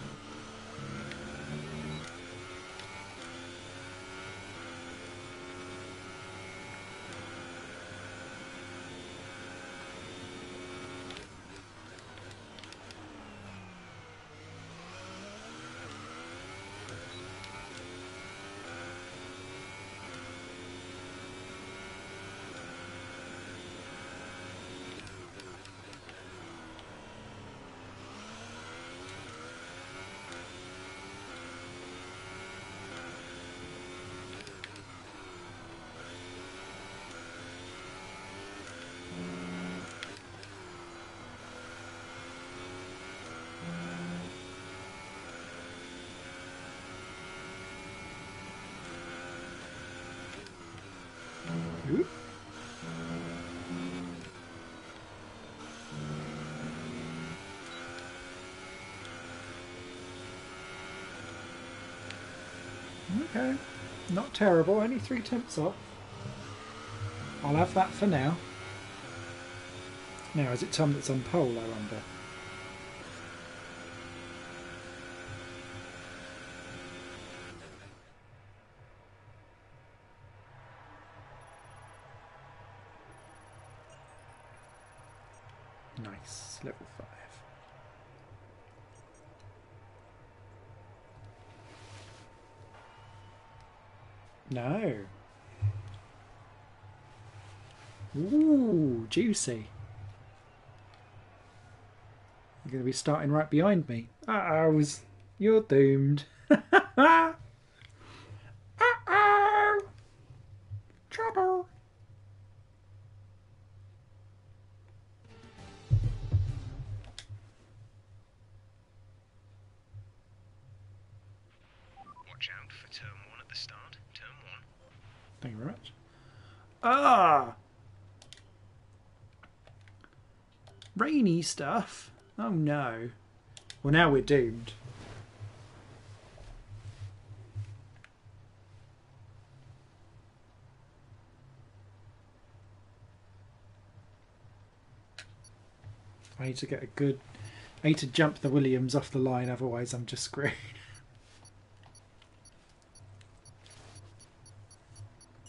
Oop. Okay, not terrible, only 3 tenths off. I'll have that for now. Now, is it Tom that's on pole, I wonder? Nice. Level 5. No. Ooh, juicy. You're going to be starting right behind me. Uh-oh. You're doomed. Uh-oh. Trouble. Watch out for turn 1 at the start. Turn 1. Thank you very much. Ah! Rainy stuff? Oh no. Well, now we're doomed. I need to get a good... I need to jump the Williams off the line, otherwise I'm just screwed.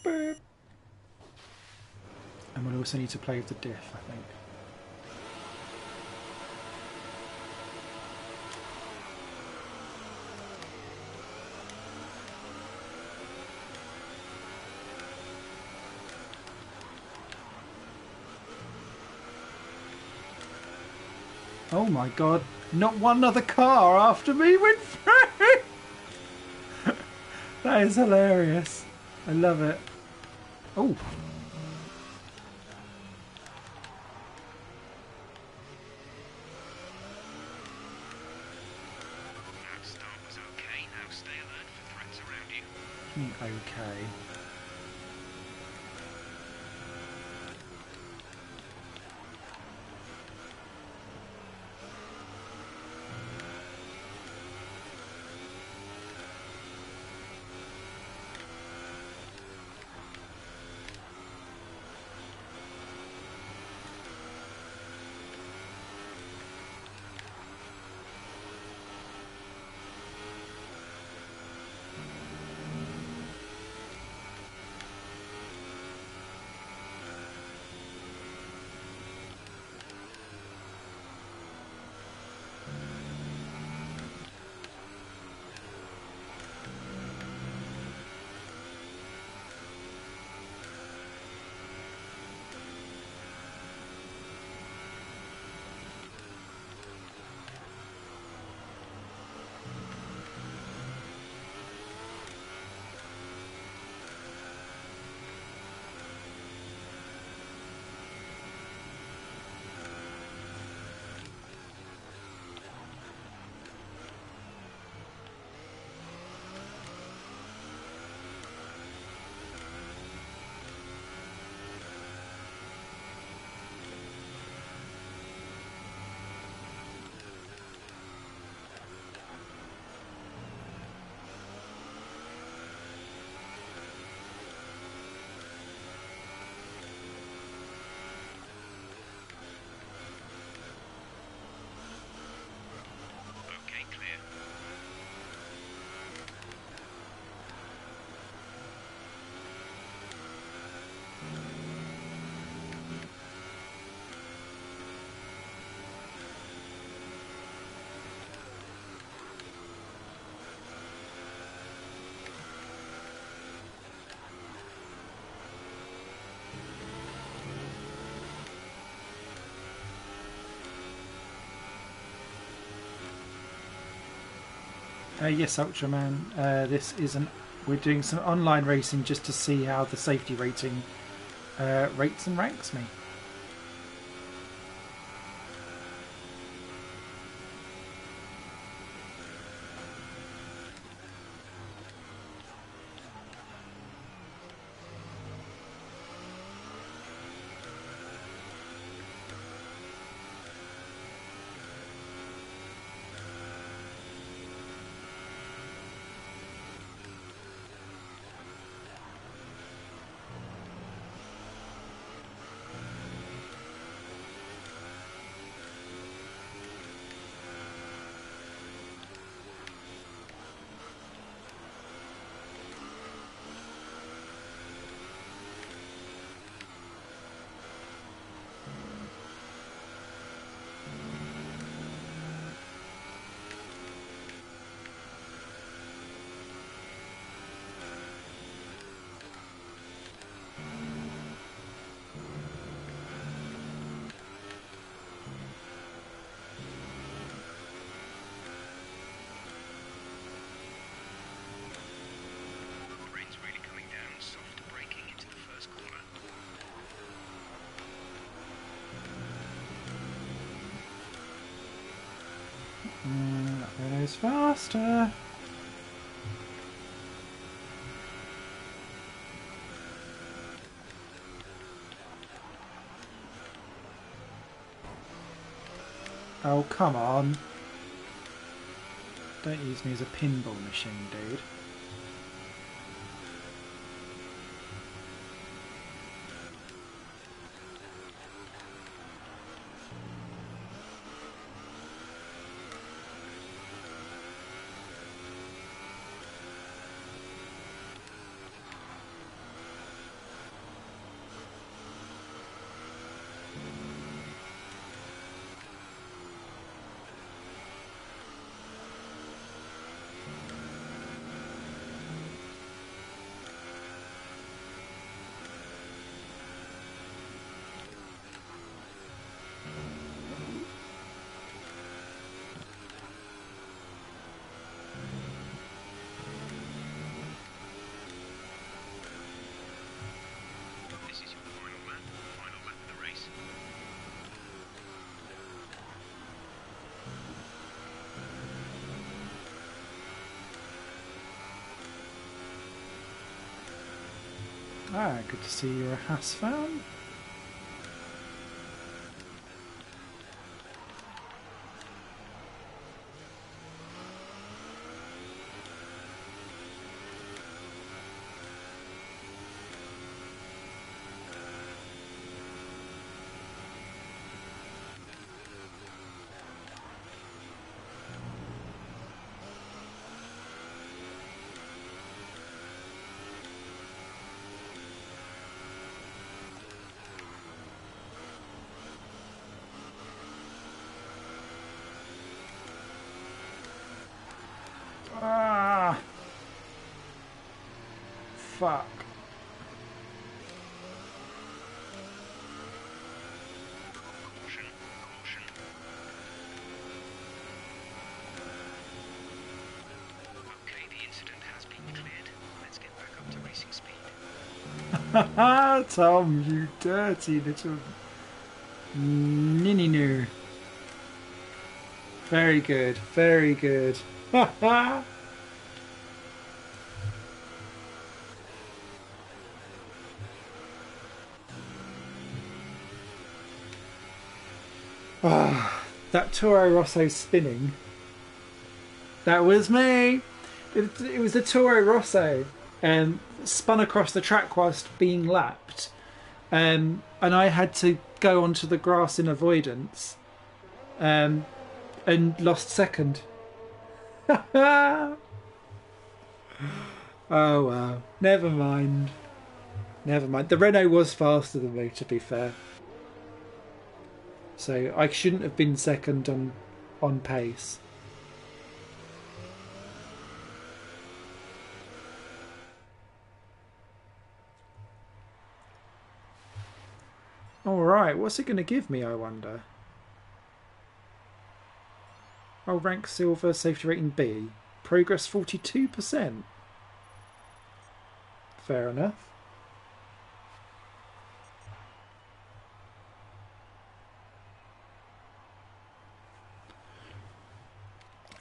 Boop. And we'll also need to play with the diff, I think. Oh my god, not one other car after me went through! That is hilarious. I love it. Oh. That start was okay. Now stay alert for threats around you. Okay. Okay, clear. Yes, Ultraman. This is we're doing some online racing just to see how the safety rating rates and ranks me. Faster. Oh, come on. Don't use me as a pinball machine, dude. This is your final lap of the race. Ah, good to see you're a Haas fan. Ah! Fuck. Caution, caution. Okay, the incident has been cleared. Let's get back up to racing speed. Haha, Tom, you dirty little ninny-noo. Very good, very good. Haha. Ah, that Toro Rosso spinning. That was me. It was the Toro Rosso, spun across the track whilst being lapped, and I had to go onto the grass in avoidance, and lost second. Oh well, never mind. Never mind. The Renault was faster than me, to be fair. So I shouldn't have been second on pace. Alright, what's it going to give me, I wonder? Oh, rank silver, safety rating B. Progress 42%. Fair enough.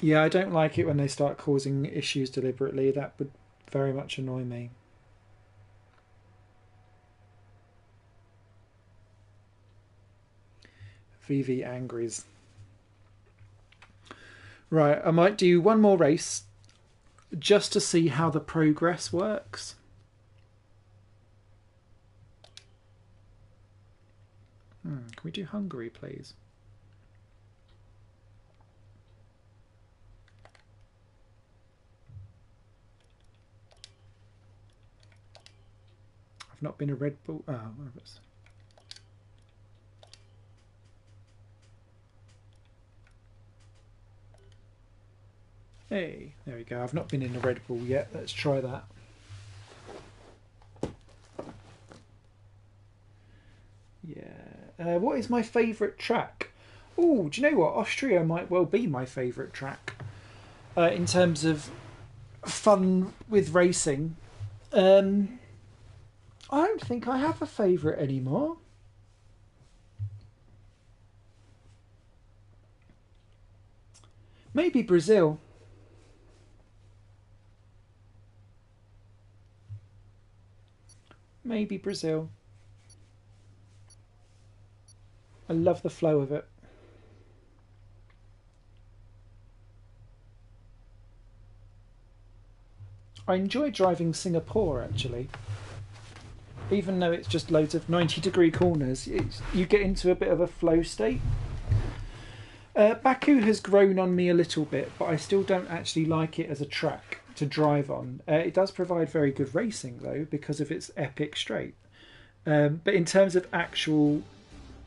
Yeah, I don't like it when they start causing issues deliberately. That would very much annoy me. VV Angries. Right, I might do one more race just to see how the progress works. Can we do Hungary, please? I've not been a Red Bull. Oh, where was it? Hey, there we go. I've not been in a Red Bull yet. Let's try that. Yeah. What is my favourite track? Oh, do you know what? Austria might well be my favourite track in terms of fun with racing. I don't think I have a favourite anymore. Maybe Brazil. Maybe Brazil. I love the flow of it. I enjoy driving Singapore actually. Even though it's just loads of 90-degree corners, you get into a bit of a flow state. Baku has grown on me a little bit, but I still don't actually like it as a track to drive on. It does provide very good racing though, because of its epic straight. But in terms of actual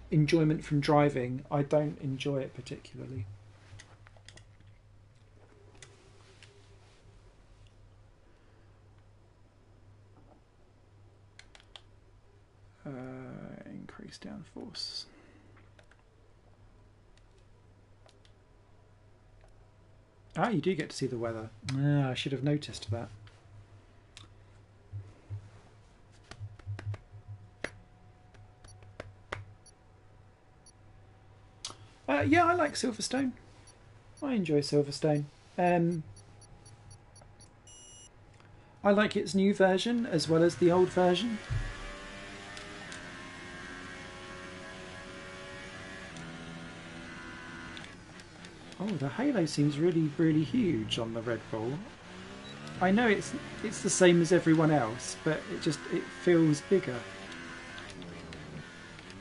enjoyment from driving, I don't enjoy it particularly. Increase downforce. Ah, you do get to see the weather. Ah, I should have noticed that. Yeah, I like Silverstone. I enjoy Silverstone. I like its new version as well as the old version. Oh, the halo seems really, really huge on the Red Bull. I know it's the same as everyone else, but it feels bigger.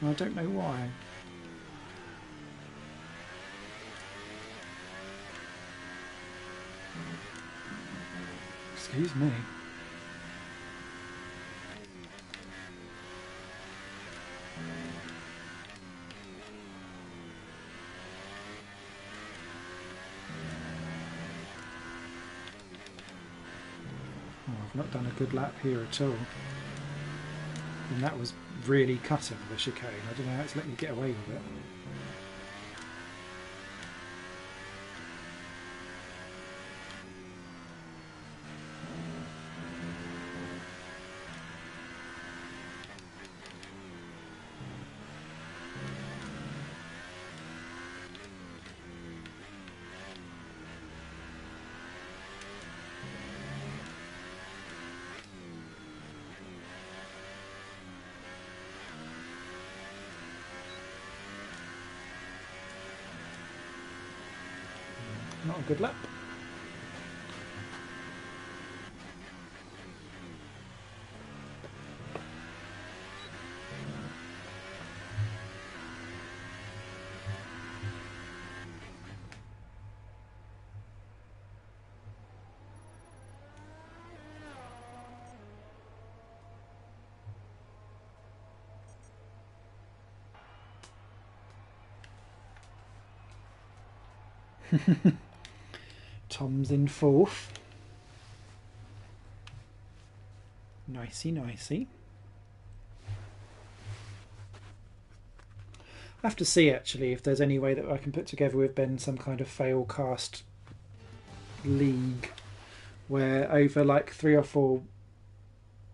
I don't know why. Excuse me. Oh, I've not done a good lap here at all. And that was really cutting the chicane. I don't know how it's let me get away with it. Not a good lap. Tom's in fourth. Nicey, nicey. I have to see actually if there's any way that I can put together with Ben some kind of failcast league where over like 3 or 4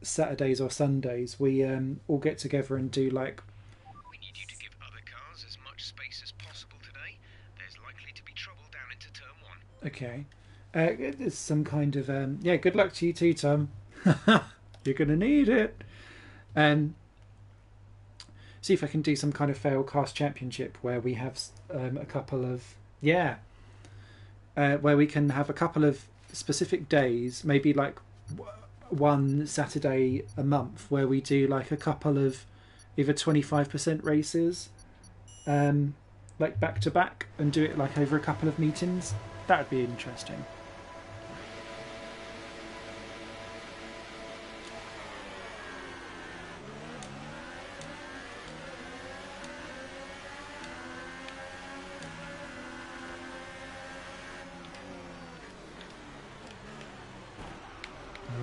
Saturdays or Sundays we all get together and do like. We need you to give other cars as much space as possible today. There's likely to be trouble down into turn 1. Okay. There's some kind of yeah. Good luck to you too, Tom. You're gonna need it. See if I can do some kind of failcast championship where we have a couple of where we can have a couple of specific days, maybe like one Saturday a month, where we do like a couple of either 25% races, like back to back, and do it like over a couple of meetings. That would be interesting.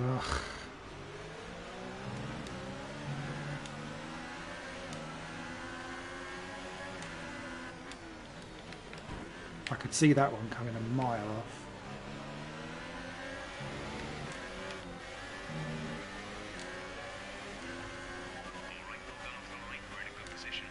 Ugh. I could see that one coming a mile off. Alright, well done off the line. We're in a good position.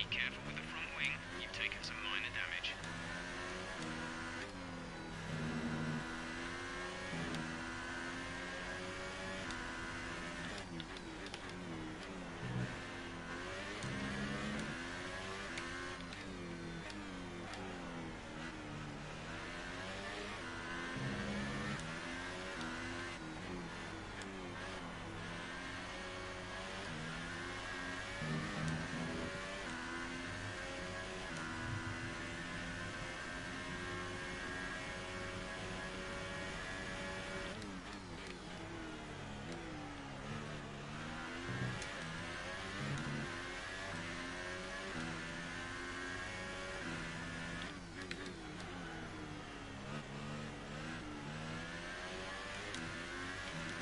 Be careful with the front wing. You've taken some minor damage.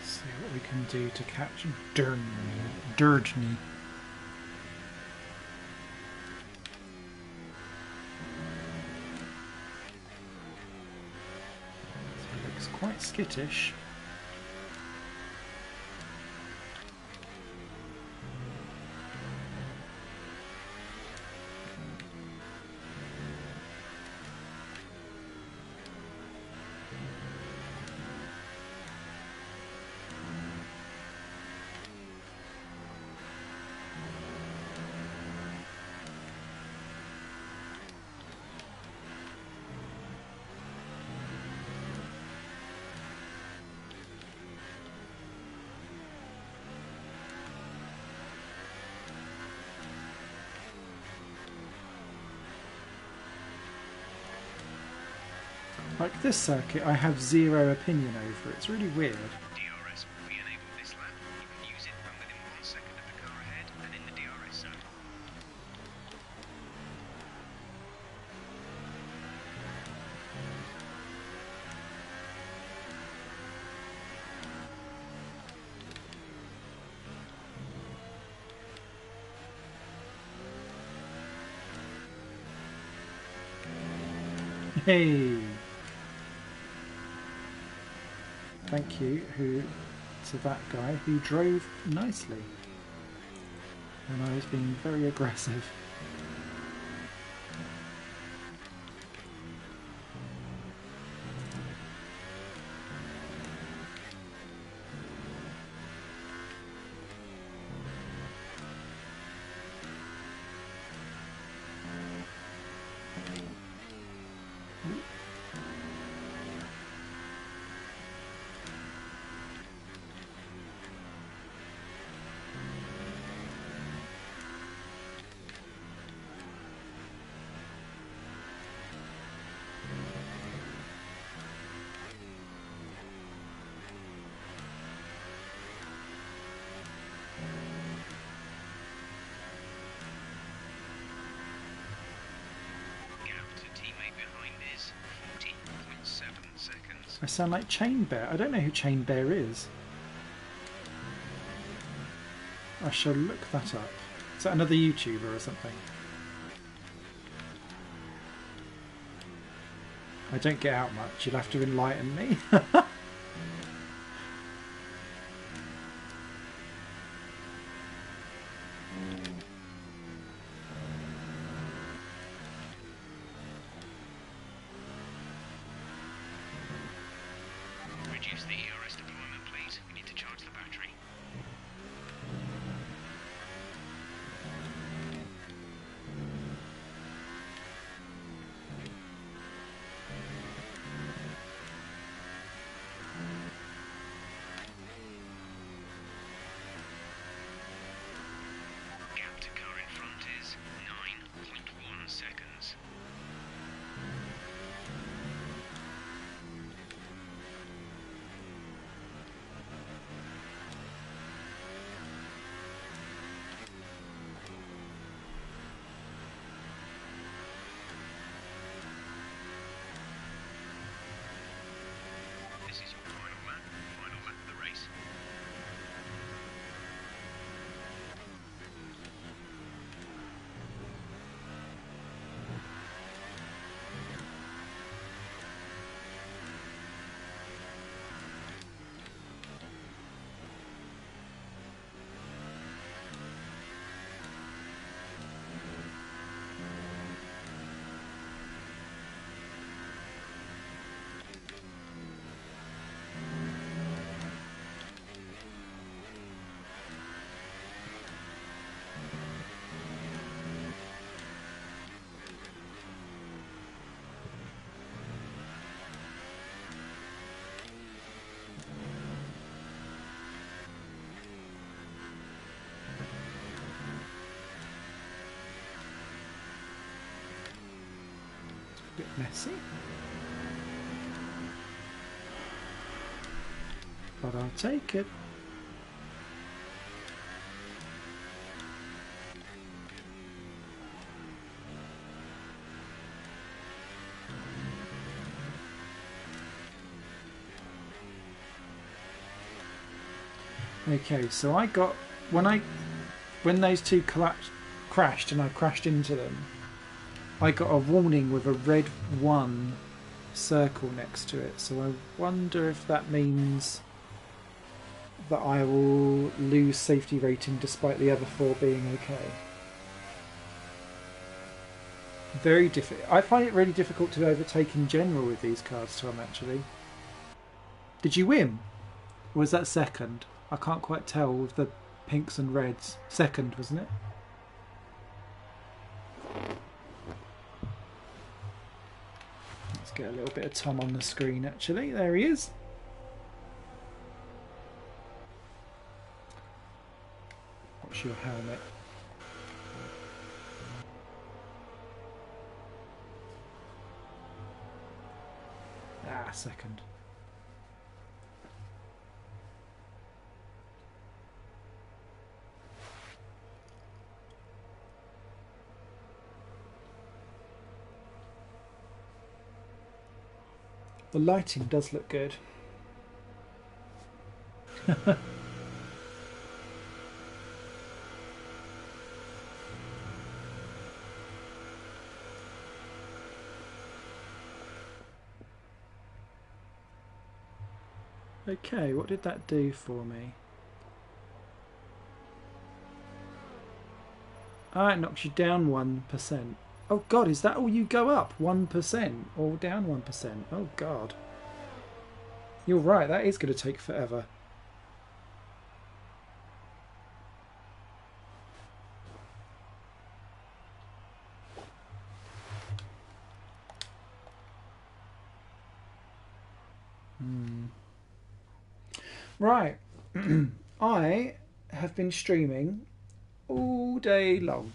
See what we can do to catch Durdney. He looks quite skittish. Like this circuit, I have zero opinion over. It's really weird. DRS will be enabled this lap. You can use it when within 1 second of the car ahead and in the DRS zone. Hey! Thank you to that guy who drove nicely. And I was being very aggressive. I sound like Chain Bear. I don't know who Chain Bear is. I shall look that up. Is that another YouTuber or something? I don't get out much. You'll have to enlighten me. Reduce the ERS deployment, please. We need to charge the battery. Gap bit messy. But I'll take it. Okay, so I got when those two crashed and I crashed into them, I got a warning with a red 1 circle next to it. So I wonder if that means that I will lose safety rating despite the other 4 being okay. Very difficult. I find it really difficult to overtake in general with these cars, Tom, actually. Did you win? Or was that second? I can't quite tell with the pinks and reds. Second, wasn't it? Let's get a little bit of Tom on the screen, actually. There he is. What's your helmet? Ah, second. The lighting does look good. Okay, what did that do for me? Ah, it knocks you down 1%. Oh god, is that all you go up? 1% or down 1%? Oh god. You're right, that is going to take forever. Right. I have been streaming all day long.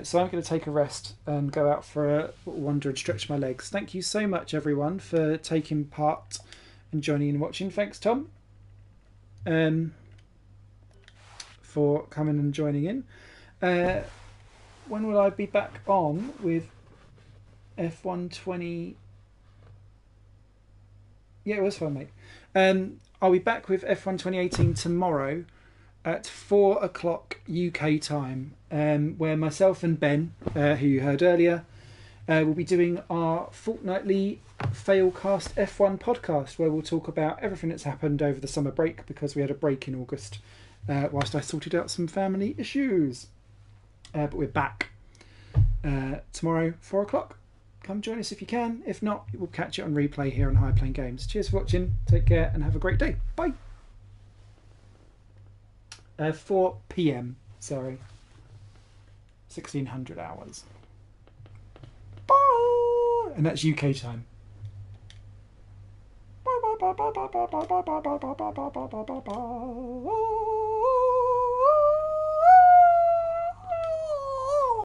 So I'm going to take a rest and go out for a wander and stretch my legs. Thank you so much, everyone, for taking part and joining and watching. Thanks, Tom, for coming and joining in. When will I be back on with F120? Yeah, it was fun, mate. I'll be back with F1 2018 tomorrow at 4 o'clock UK time, where myself and Ben, who you heard earlier, will be doing our fortnightly Failcast F1 podcast, where we'll talk about everything that's happened over the summer break, because we had a break in August whilst I sorted out some family issues. But we're back tomorrow, 4 o'clock. Come join us if you can. If not, we'll catch it on replay here on High Playing Games. Cheers for watching. Take care and have a great day. Bye. 4 p.m. Sorry. 1600 hours. Bye. And that's UK time. Bye bye bye bye bye bye bye bye bye bye bye bye bye bye bye.